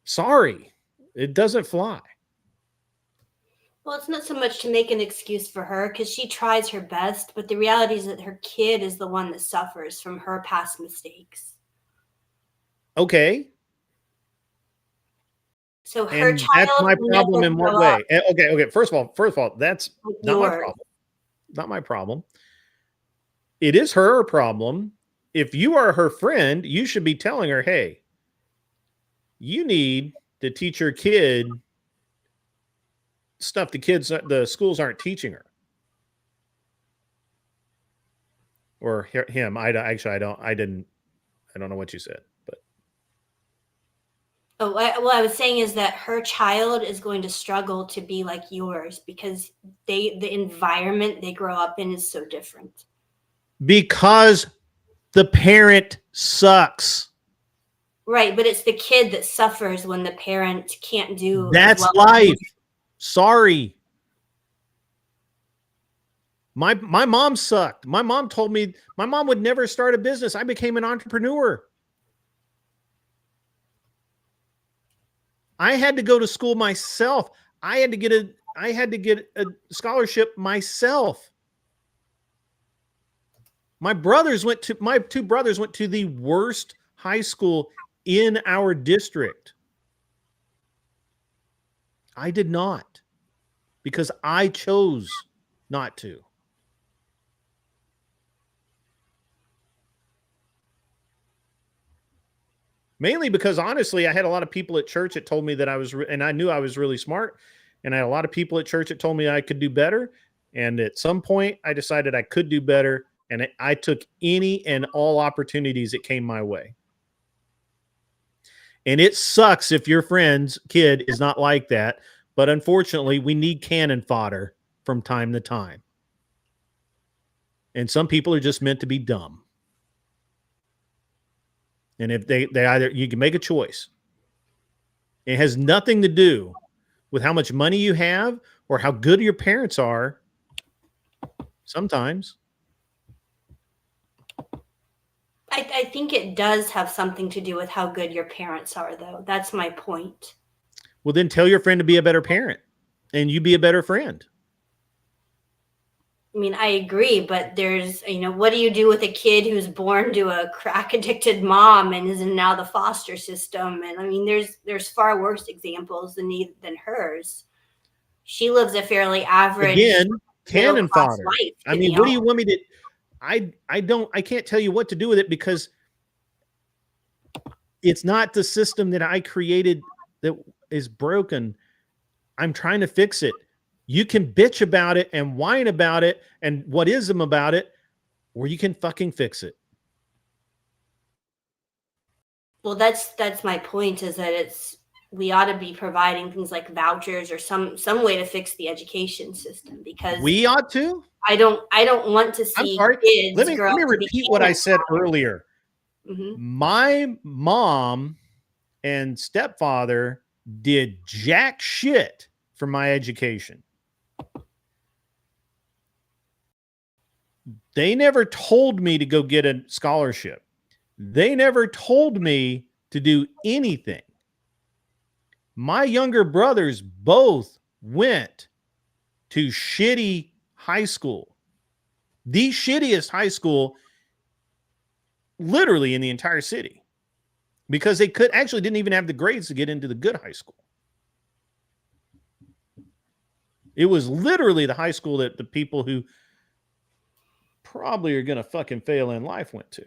Sorry. It doesn't fly. Well, it's not so much to make an excuse for her, because she tries her best, but the reality is that her kid is the one that suffers from her past mistakes. Okay. So her and child, that's my problem in what way? Okay. First of all, that's not my problem. Not my problem. It is her problem. If you are her friend, you should be telling her, hey, you need to teach your kid stuff the schools aren't teaching her. Or him. I don't know what you said, but. Oh, what I was saying is that her child is going to struggle to be like yours because the environment they grow up in is so different. Because the parent sucks. Right, but it's the kid that suffers when the parent can't do. That's life. Sorry. My mom sucked. My mom told me my mom would never start a business. I became an entrepreneur. I had to go to school myself. I had to get a scholarship myself. My two brothers went to the worst high school in our district. I did not, because I chose not to. Mainly because, honestly, I had a lot of people at church that told me that and I knew I was really smart. And I had a lot of people at church that told me I could do better. And at some point, I decided I could do better. And I took any and all opportunities that came my way. And it sucks if your friend's kid is not like that. But unfortunately, we need cannon fodder from time to time. And some people are just meant to be dumb. And if they either, you can make a choice. It has nothing to do with how much money you have or how good your parents are. Sometimes. I think it does have something to do with how good your parents are, though. That's my point. Well, then tell your friend to be a better parent and you be a better friend. I mean, I agree, but there's, what do you do with a kid who's born to a crack addicted mom and is in now the foster system? And I mean, there's far worse examples than hers. She lives a fairly average, again, cannon fodder. Life, I mean, what do you want me to? I can't tell you what to do with it, because it's not the system that I created that is broken. I'm trying to fix it. You can bitch about it and whine about it and whatism about it, or you can fucking fix it. Well, that's my point, is that we ought to be providing things like vouchers or some way to fix the education system, because we ought to. I don't want to see kids. Let me repeat what I said earlier. Mm-hmm. My mom and stepfather did jack shit for my education. They never told me to go get a scholarship. They never told me to do anything. My younger brothers both went to shitty high school. The shittiest high school literally in the entire city, because they didn't even have the grades to get into the good high school. It was literally the high school that the people who probably are going to fucking fail in life went to.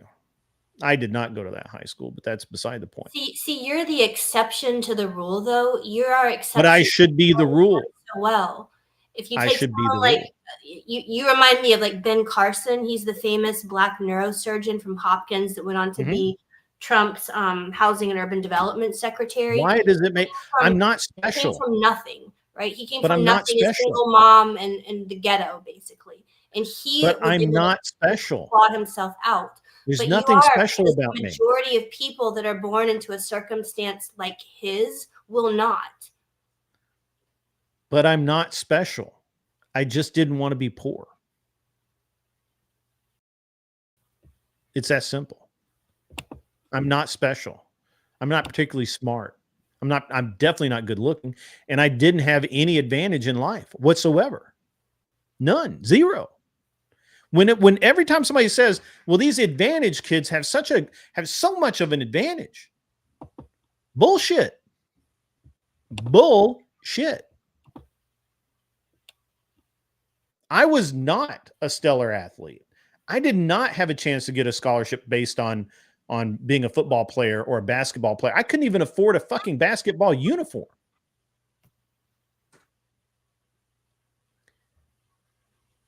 I did not go to that high school, but that's beside the point. See, you're the exception to the rule, though. You're our exception. But I should be the rule. So well, if you I take should be the like rule. You remind me of like Ben Carson. He's the famous black neurosurgeon from Hopkins that went on to be Trump's housing and urban development secretary. Why does it make? I'm not special. He came from nothing, right? He came but from I'm nothing. Not a single mom and the ghetto, basically. And but I'm not special. Brought himself out. There's nothing special about me. The majority of people that are born into a circumstance like his will not. But I'm not special. I just didn't want to be poor. It's that simple. I'm not special. I'm not particularly smart. I'm definitely not good looking. And I didn't have any advantage in life whatsoever. None. Zero. When every time somebody says, well, these advantage kids have so much of an advantage. Bullshit. Bullshit. I was not a stellar athlete. I did not have a chance to get a scholarship based on being a football player or a basketball player. I couldn't even afford a fucking basketball uniform.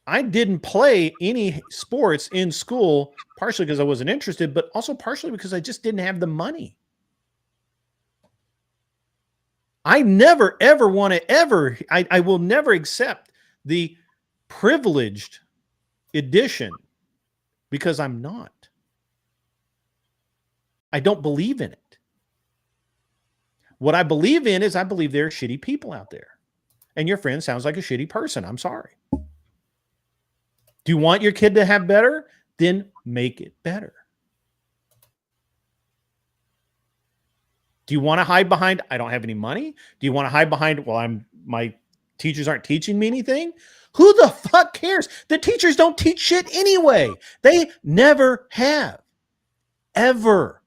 I didn't play any sports in school, partially because I wasn't interested, but also partially because I just didn't have the money. I never, ever want to I will never accept the privileged edition, because I'm not. I don't believe in it. What I believe in is I believe there are shitty people out there. And your friend sounds like a shitty person. I'm sorry. Do you want your kid to have better? Then make it better. Do you want to hide behind, I don't have any money? Do you want to hide behind, well, my teachers aren't teaching me anything? Who the fuck cares? The teachers don't teach shit anyway. They never have. Ever.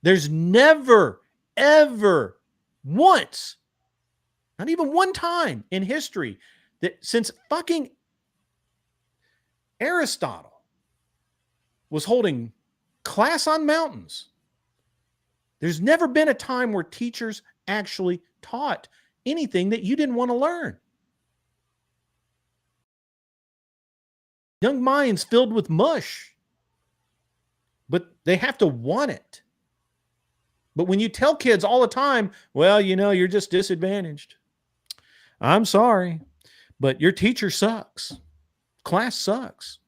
There's never, ever, once, not even one time in history that since fucking Aristotle was holding class on mountains, there's never been a time where teachers actually taught anything that you didn't want to learn. Young minds filled with mush, but they have to want it. But when you tell kids all the time, well, you know, you're just disadvantaged. I'm sorry, but your teacher sucks. Class sucks.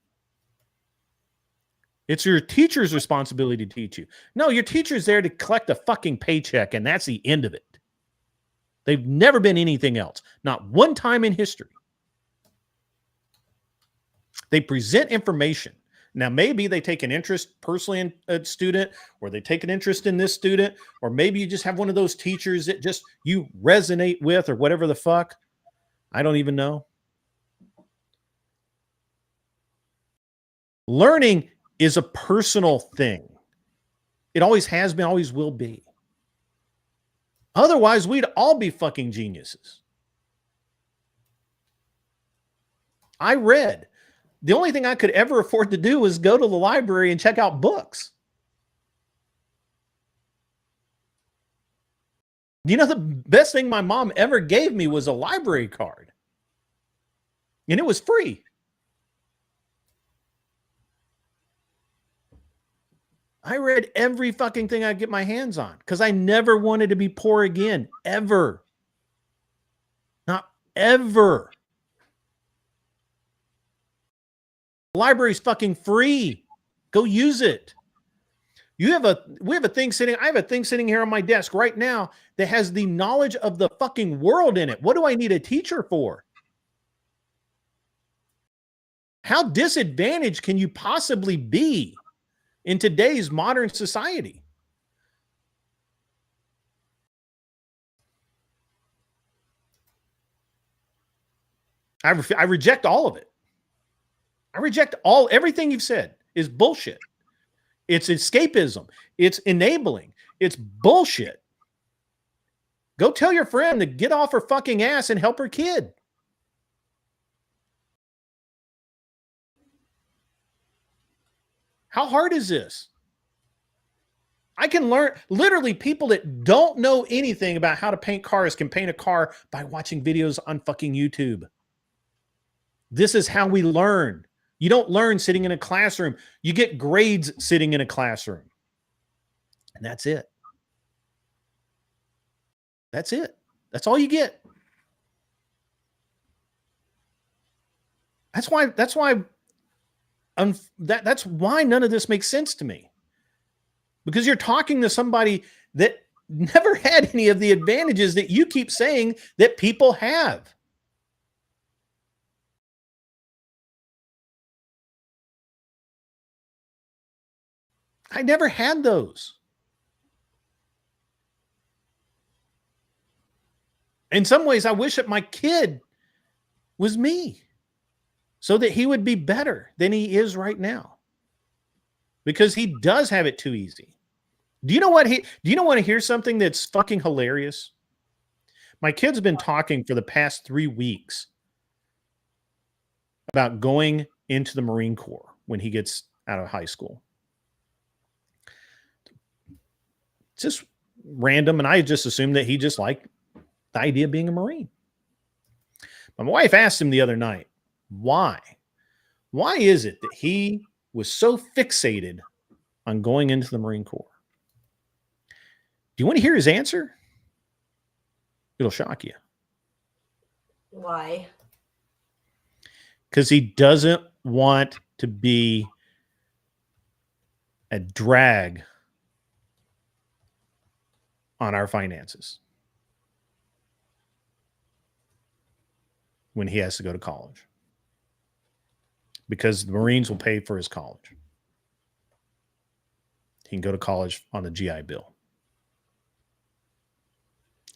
It's your teacher's responsibility to teach you. No, your teacher's there to collect a fucking paycheck, and that's the end of it. They've never been anything else. Not one time in history. They present information. Now, maybe they take an interest personally in a student, or they take an interest in this student, or maybe you just have one of those teachers that just you resonate with, or whatever the fuck. I don't even know. Learning is a personal thing. It always has been, always will be. Otherwise, we'd all be fucking geniuses. I read. The only thing I could ever afford to do was go to the library and check out books. You know, the best thing my mom ever gave me was a library card. And it was free. I read every fucking thing I get my hands on because I never wanted to be poor again, ever. Not ever. The library's fucking free. Go use it. We have a thing sitting, I have a thing sitting here on my desk right now that has the knowledge of the fucking world in it. What do I need a teacher for? How disadvantaged can you possibly be in today's modern society? I reject all of it. I reject everything you've said is bullshit. It's escapism. It's enabling. It's bullshit. Go tell your friend to get off her fucking ass and help her kid. How hard is this? I can learn, literally people that don't know anything about how to paint cars can paint a car by watching videos on fucking YouTube. This is how we learn. You don't learn sitting in a classroom. You get grades sitting in a classroom. And that's it. That's it. That's all you get. That's why none of this makes sense to me. Because you're talking to somebody that never had any of the advantages that you keep saying that people have. I never had those. In some ways, I wish that my kid was me so that he would be better than he is right now. Because he does have it too easy. Do you know what do you want to hear something that's fucking hilarious? My kid's been talking for the past 3 weeks about going into the Marine Corps when he gets out of high school. It's just random, and I just assumed that he just liked the idea of being a Marine. But my wife asked him the other night, why? Why is it that he was so fixated on going into the Marine Corps? Do you want to hear his answer? It'll shock you. Why? Because he doesn't want to be a drag on our finances when he has to go to college. because the Marines will pay for his college. He can go to college on the GI Bill.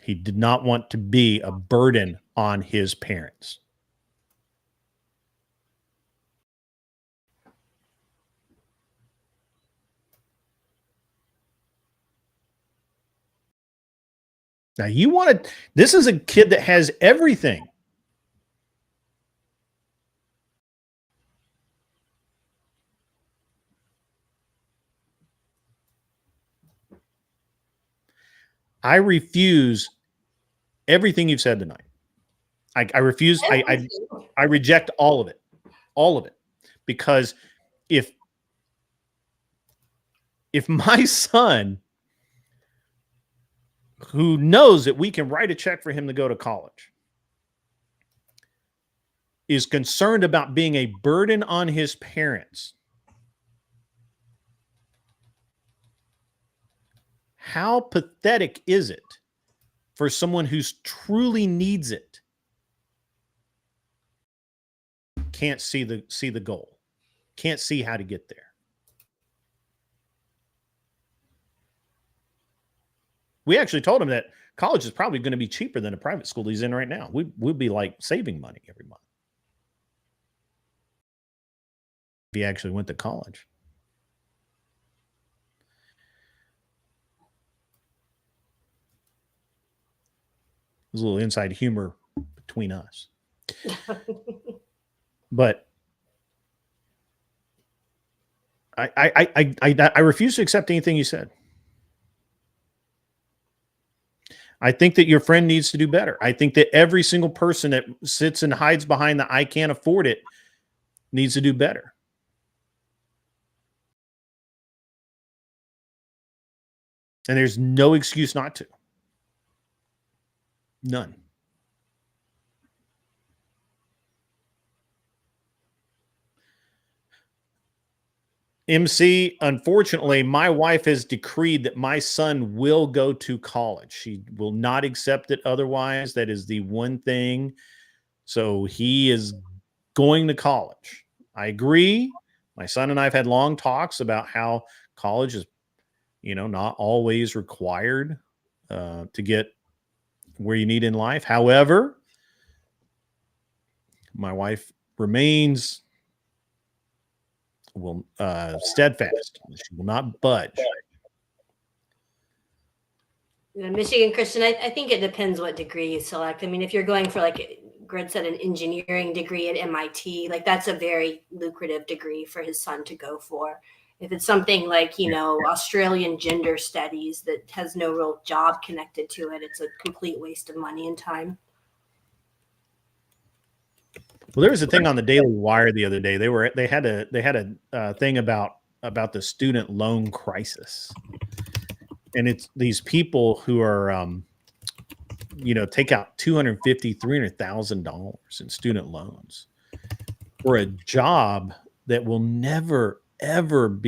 He did not want to be a burden on his parents. Now this is a kid that has everything. I refuse everything you've said tonight. I refuse. I reject all of it, because if my son, who knows that we can write a check for him to go to college, is concerned about being a burden on his parents, how pathetic is it for someone who truly needs it? Can't see the goal, can't see how to get there. We actually told him that college is probably going to be cheaper than a private school he's in right now. We'll be like saving money every month if he actually went to college. There's a little inside humor between us. But I refuse to accept anything you said. I think that your friend needs to do better. I think that every single person that sits and hides behind the "I can't afford it" needs to do better. And there's no excuse not to. None. MC, unfortunately, my wife has decreed that my son will go to college. She will not accept it otherwise. That is the one thing. So he is going to college. I agree. My son and I have had long talks about how college is, not always required to get where you need in life. However, my wife remains steadfast. She will not budge. Michigan Christian, I think it depends what degree you select. I mean, if you're going for, like Grid said, an engineering degree at MIT, like that's a very lucrative degree for his son to go for. If it's something like, Australian gender studies that has no real job connected to it, it's a complete waste of money and time. Well, there was a thing on the Daily Wire the other day. They had a thing about the student loan crisis, and it's these people who are, take out $250,000, $300,000 in student loans for a job that will never ever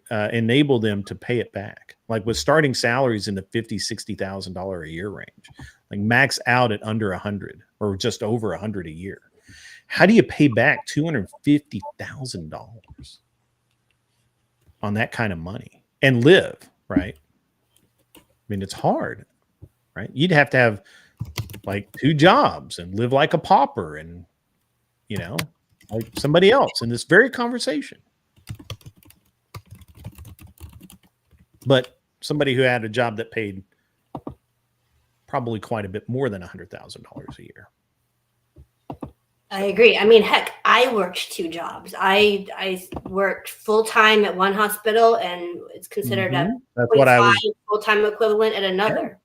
enable them to pay it back. Like with starting salaries in the $50,000, $60,000 a year range, like max out at under 100 or just over 100 a year. How do you pay back $250,000 on that kind of money and live, right? I mean, it's hard, right? You'd have to have like 2 jobs and live like a pauper and, like somebody else in this very conversation. But somebody who had a job that paid probably quite a bit more than $100,000 a year. I agree. I mean, heck, I worked 2 jobs. I worked full-time at one hospital, and it's considered a full-time equivalent at another.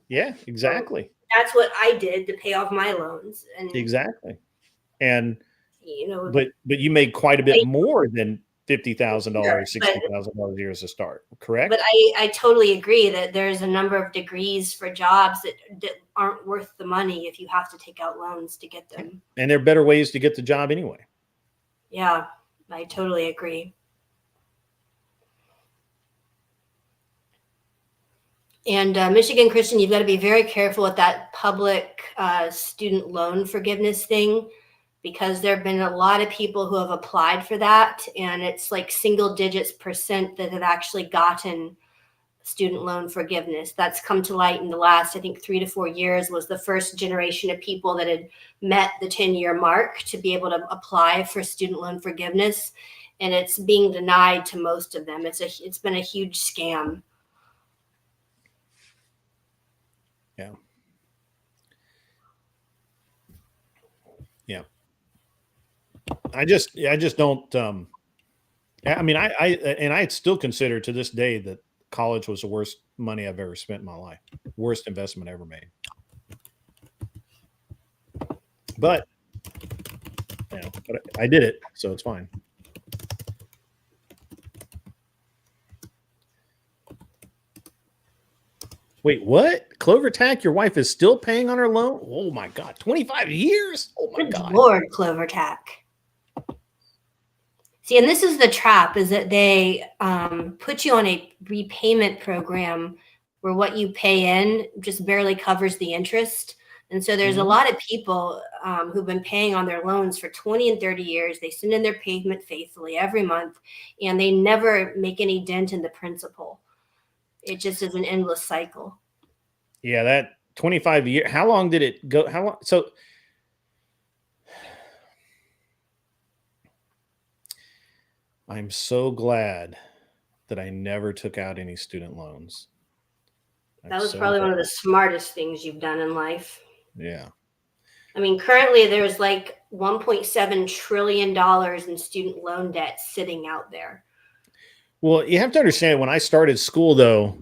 Yeah, exactly. So that's what I did to pay off my loans. And exactly. And but you made quite a bit more than $50,000, $60,000 a year as a start, correct? But I totally agree that there's a number of degrees for jobs that aren't worth the money if you have to take out loans to get them. And there are better ways to get the job anyway. Yeah, I totally agree. And Michigan Christian, you've got to be very careful with that public student loan forgiveness thing. because there have been a lot of people who have applied for that, and it's like single digits % that have actually gotten student loan forgiveness. That's come to light in the last, I think, 3 to 4 years, was the first generation of people that had met the 10-year mark to be able to apply for student loan forgiveness. And it's being denied to most of them. It's been a huge scam. Yeah. Yeah. I just don't, I mean, I still consider to this day that college was the worst money I've ever spent in my life. Worst investment ever made. But, you know, but I did it, so it's fine. Wait, what? Clover Tack, your wife is still paying on her loan? Oh my God, 25 years? Oh my Good God. Lord, Clover Tack. See, and this is the trap, is that they put you on a repayment program where what you pay in just barely covers the interest. And so there's a lot of people who've been paying on their loans for 20 and 30 years. They send in their payment faithfully every month, and they never make any dent in the principal. It just is an endless cycle. Yeah, that 25 years. How long did it go? How long? So I'm so glad that I never took out any student loans. That was probably one of the smartest things you've done in life. Yeah. I mean, currently there's like $1.7 trillion in student loan debt sitting out there. Well, you have to understand, when I started school, though,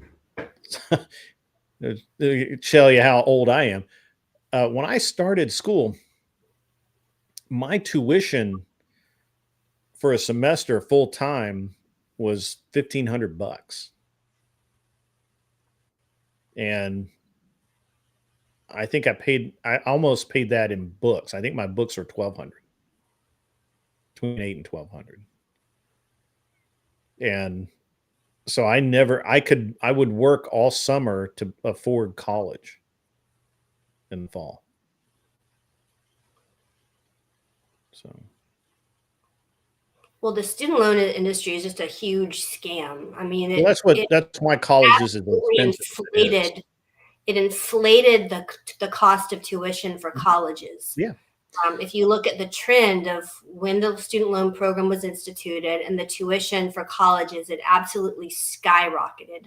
to tell you how old I am. When I started school, my tuition for a semester full time was $1,500, and I think I almost paid that in books. I think my books are $1,200, between $800 and $1,200, and so I would work all summer to afford college in the fall. So, well, the student loan industry is just a huge scam. I mean, that's why college is inflated. It inflated the cost of tuition for colleges. Yeah. If you look at the trend of when the student loan program was instituted and the tuition for colleges, it absolutely skyrocketed.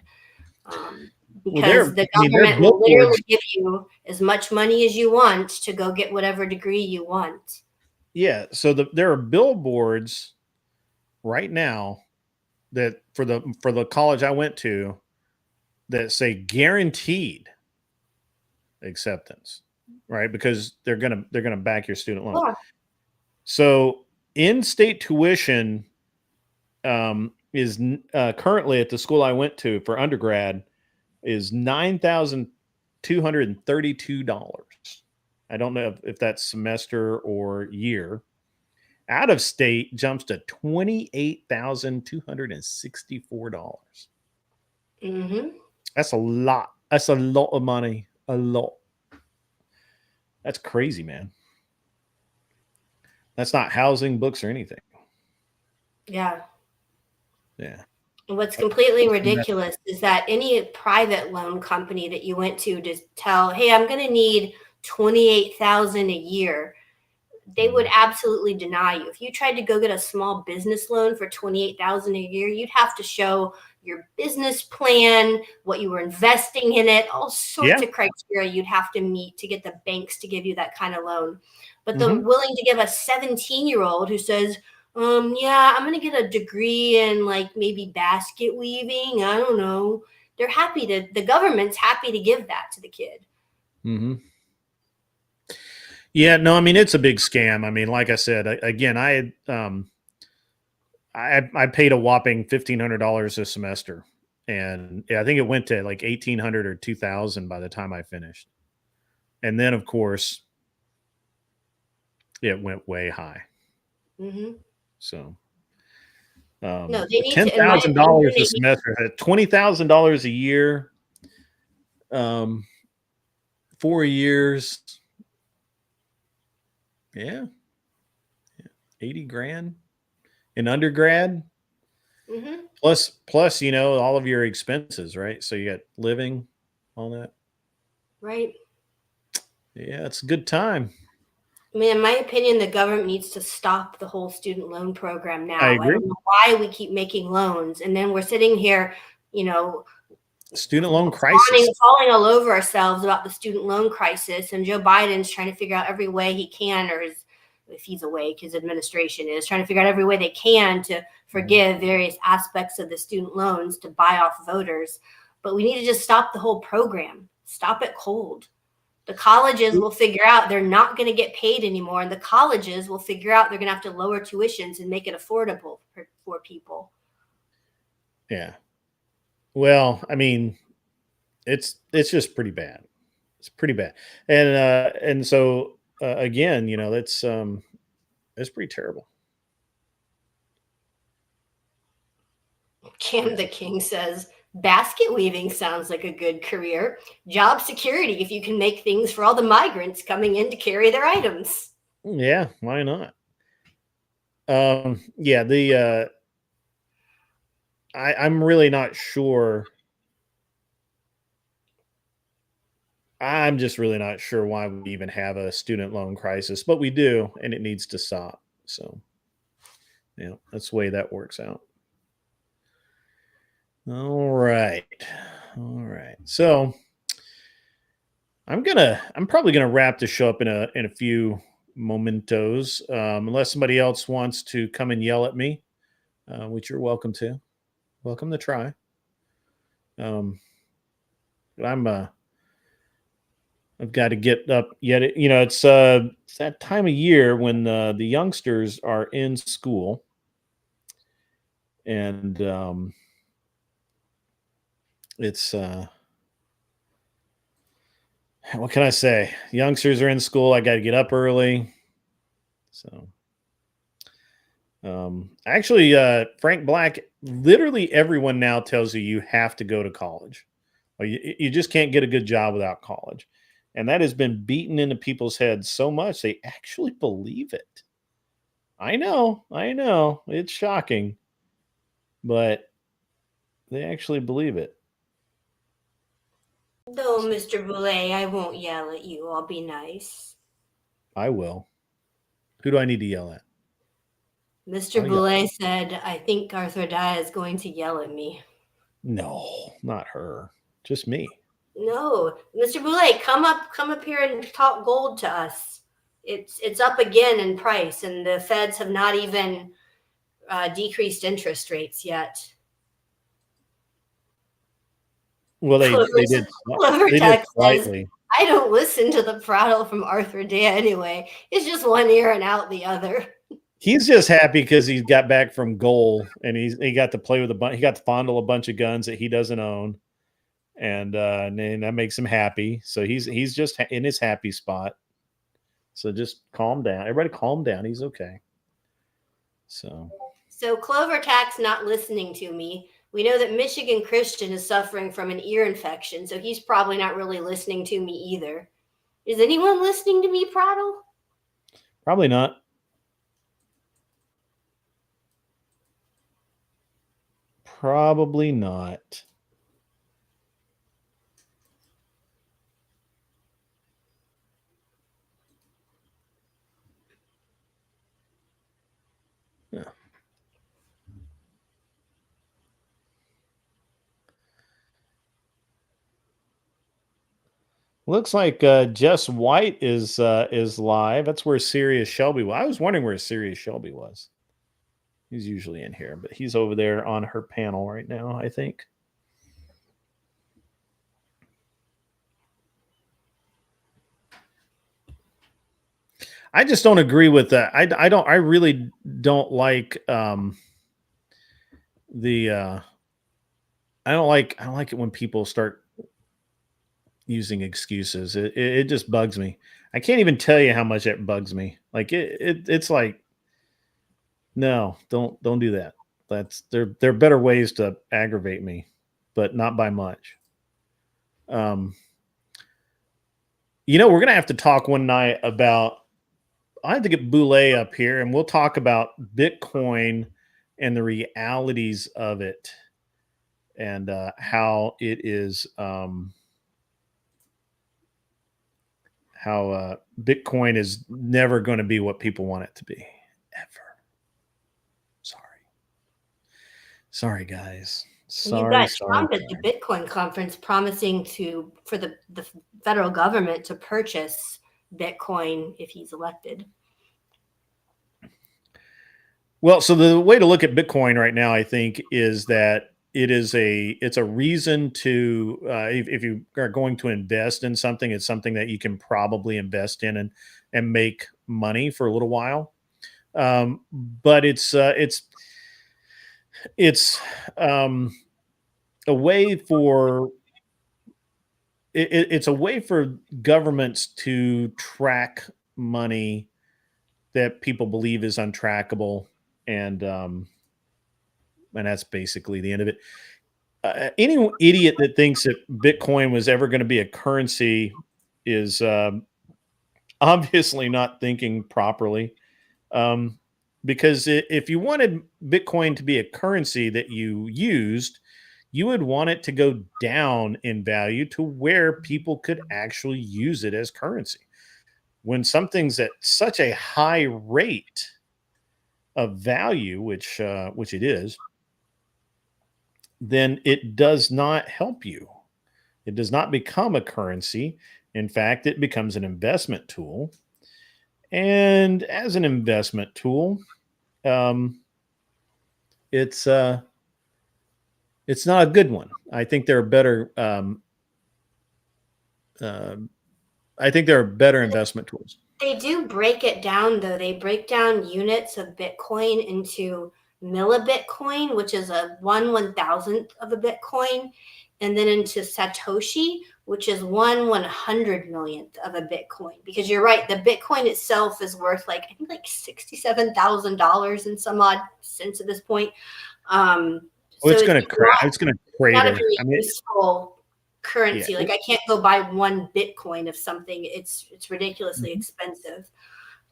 Because the government will literally give you as much money as you want to go get whatever degree you want. Yeah. So there are billboards right now that for the college I went to that say guaranteed acceptance, right? Because they're gonna back your student loan. Yeah. So in-state tuition is currently at the school I went to for undergrad is $9,232. I don't know if that's semester or year. Out of state jumps to $28,264. Mm-hmm. That's a lot. That's a lot of money. A lot. That's crazy, man. That's not housing, books, or anything. Yeah. Yeah. What's completely ridiculous is that any private loan company that you went to tell, hey, I'm going to need $28,000 a year, they would absolutely deny you. If you tried to go get a small business loan for $28,000 a year, you'd have to show your business plan, what you were investing in it, all sorts of criteria you'd have to meet to get the banks to give you that kind of loan. But they're willing to give a 17-year-old who says, yeah, I'm going to get a degree in like maybe basket weaving. I don't know. They're happy the government's happy to give that to the kid. Mm-hmm. Yeah, no, I mean, it's a big scam. I mean, like I said, I paid a whopping $1,500 a semester, and I think it went to like $1,800 or $2,000 by the time I finished. And then, of course, it went way high. Mm-hmm. So, no, they need $10,000 a semester, $20,000 a year, 4 years. Yeah. 80 grand in undergrad. Mm-hmm. Plus, you know, all of your expenses, right? So you got living, all that. Right. Yeah, it's a good time. I mean, in my opinion, the government needs to stop the whole student loan program now. I agree. don't know why we keep making loans, and then we're sitting here, you know, student loan crisis, falling all over ourselves about the student loan crisis. And Joe Biden's trying to figure out every way he can, or if he's awake, his administration is trying to figure out every way they can to forgive various aspects of the student loans to buy off voters. But we need to just stop the whole program. Stop it cold. The colleges will figure out they're not going to get paid anymore, and the colleges will figure out they're going to have to lower tuitions and make it affordable for people. Yeah. Well, I mean, it's just pretty bad. It's pretty bad, and so again, you know, that's pretty terrible. Cam the King says, basket weaving sounds like a good career. Job security if you can make things for all the migrants coming in to carry their items. Yeah, why not? Yeah, I'm really not sure. I'm just really not sure why we even have a student loan crisis, but we do, and it needs to stop. So, yeah, that's the way that works out. All right. So I'm probably gonna wrap the show up in a few mementos, unless somebody else wants to come and yell at me, which you're welcome to. Welcome to try. But I've got to get up yet. You know, it's that time of year when the youngsters are in school, and it's what can I say? Youngsters are in school. I got to get up early. So, actually, Frank Black, literally everyone now tells you have to go to college. Or you just can't get a good job without college. And that has been beaten into people's heads so much they actually believe it. I know. It's shocking. But they actually believe it. No, Mr. Boulay, I won't yell at you. I'll be nice. I will. Who do I need to yell at? Mr. Boulay said, I think Arthur Dye is going to yell at me. No, not her. Just me. No, Mr. Boulay, come up here and talk gold to us. It's up again in price, and the feds have not even decreased interest rates yet. Well, they did. They did slightly. I don't listen to the prattle from Arthur Day anyway. It's just one ear and out the other. He's just happy because he got back from goal and he got to play with he got to fondle a bunch of guns that he doesn't own, and that makes him happy. So he's just in his happy spot. So just calm down, everybody. Calm down. He's okay. So Clover Tack's not listening to me. We know that Michigan Christian is suffering from an ear infection, so he's probably not really listening to me either. Is anyone listening to me prattle? Probably not. Probably not. Yeah. Looks like Jess White is live. That's where Sirius Shelby was. I was wondering where Sirius Shelby was. He's usually in here, but he's over there on her panel right now, I think. I just don't agree with that. I really don't like I don't like it when people start using excuses. It just bugs me. I can't even tell you how much it bugs me. Like it's like, no, don't do that. There are better ways to aggravate me, but not by much. You know, we're gonna have to talk one night about I have to get Boulay up here, and we'll talk about Bitcoin and the realities of it, and how it is, how Bitcoin is never going to be what people want it to be, ever. Sorry, guys. You got Trump at the Bitcoin conference promising for the federal government to purchase Bitcoin if he's elected. Well, so the way to look at Bitcoin right now, I think, is that it's a reason to, if you are going to invest in something, it's something that you can probably invest in and make money for a little while. But it's a way for it's a way for governments to track money that people believe is untrackable, and that's basically the end of it. Any idiot that thinks that Bitcoin was ever going to be a currency is obviously not thinking properly. Because if you wanted Bitcoin to be a currency that you used, you would want it to go down in value to where people could actually use it as currency. When something's at such a high rate of value, which it is, then it does not help you. It does not become a currency. In fact, it becomes an investment tool. And as an investment tool, it's not a good one. I think there are better. I think there are better investment tools. They do break it down, though. They break down units of Bitcoin into millibitcoin, which is a 1/1000th of a Bitcoin, and then into Satoshi, which is 1/100 millionth of a Bitcoin. Because you're right, the Bitcoin itself is worth I think $67,000 in some odd sense at this point. So it's going to crash. It's going to crater. Not a very useful currency. Yeah. I can't go buy one Bitcoin of something. It's ridiculously expensive.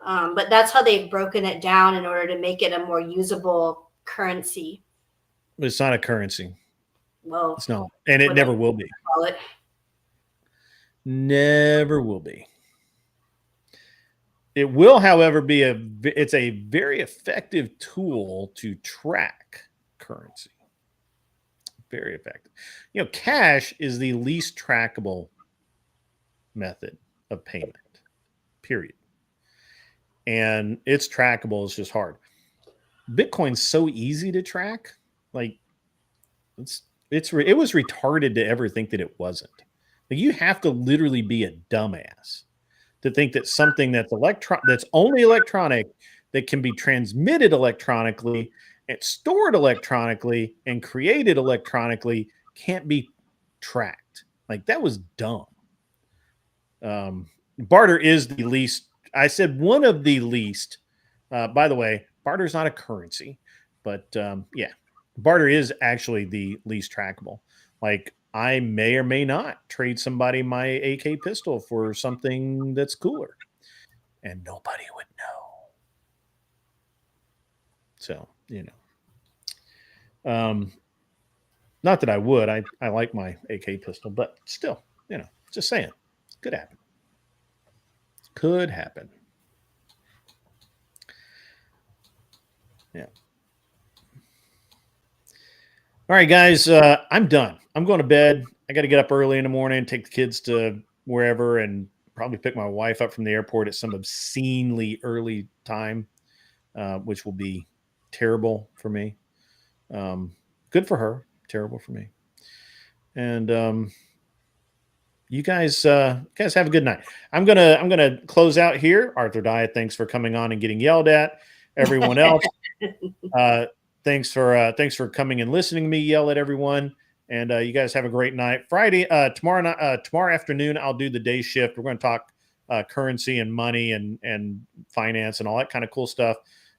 But that's how they've broken it down in order to make it a more usable currency. It's not a currency. Well, it's not, and it never will be. Never will be. It will, however, it's a very effective tool to track currency. Very effective. Cash is the least trackable method of payment, period. And it's trackable. It's just hard. Bitcoin's so easy to track. It was retarded to ever think that it wasn't. You have to literally be a dumbass to think that something that's only electronic, that can be transmitted electronically and stored electronically and created electronically, can't be tracked. That was dumb. Barter is the least. I said one of the least. By the way, barter is not a currency, but yeah, barter is actually the least trackable. I may or may not trade somebody my AK pistol for something that's cooler, and nobody would know. So, not that I would. I like my AK pistol, but still, just saying, could happen. Could happen. Yeah. All right, guys, I'm done. I'm going to bed. I got to get up early in the morning, take the kids to wherever, and probably pick my wife up from the airport at some obscenely early time, which will be terrible for me. Good for her, terrible for me. And you guys have a good night. I'm gonna close out here. Arthur Diet, thanks for coming on and getting yelled at. Everyone else, thanks for coming and listening to me yell at everyone. And you guys have a great night. Tomorrow afternoon, I'll do the day shift. We're going to talk currency and money and finance and all that kind of cool stuff.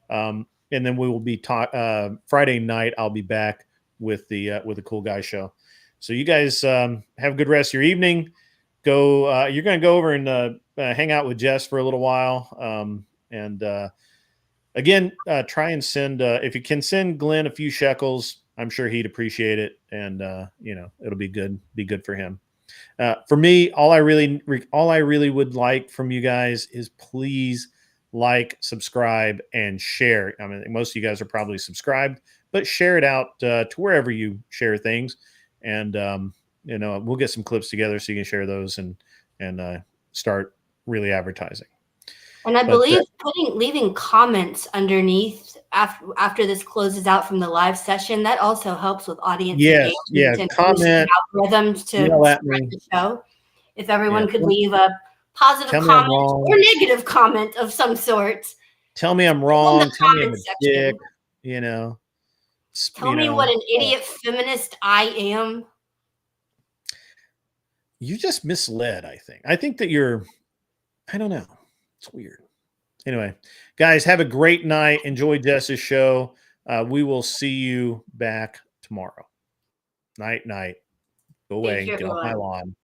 And then we will be Friday night. I'll be back with the Cool Guy Show. So you guys have a good rest of your evening. You're going to go over and hang out with Jess for a little while. And again, try and send if you can send Glenn a few shekels. I'm sure he'd appreciate it, and it'll be good for him. For me, all I really would like from you guys is please like, subscribe, and share. I mean, most of you guys are probably subscribed, but share it out to wherever you share things, and we'll get some clips together so you can share those and start really advertising. And I believe leaving comments underneath after this closes out from the live session, that also helps with audience engagement and comment algorithms to spread the show. If everyone could leave a positive comment or negative comment of some sort. Tell me I'm wrong. Tell me I'm a dick. Tell me what an idiot feminist I am. You just misled, I think. I think that I don't know. It's weird. Anyway, guys, have a great night. Enjoy Jess's show. We will see you back tomorrow. Night. Go away. Get off my lawn.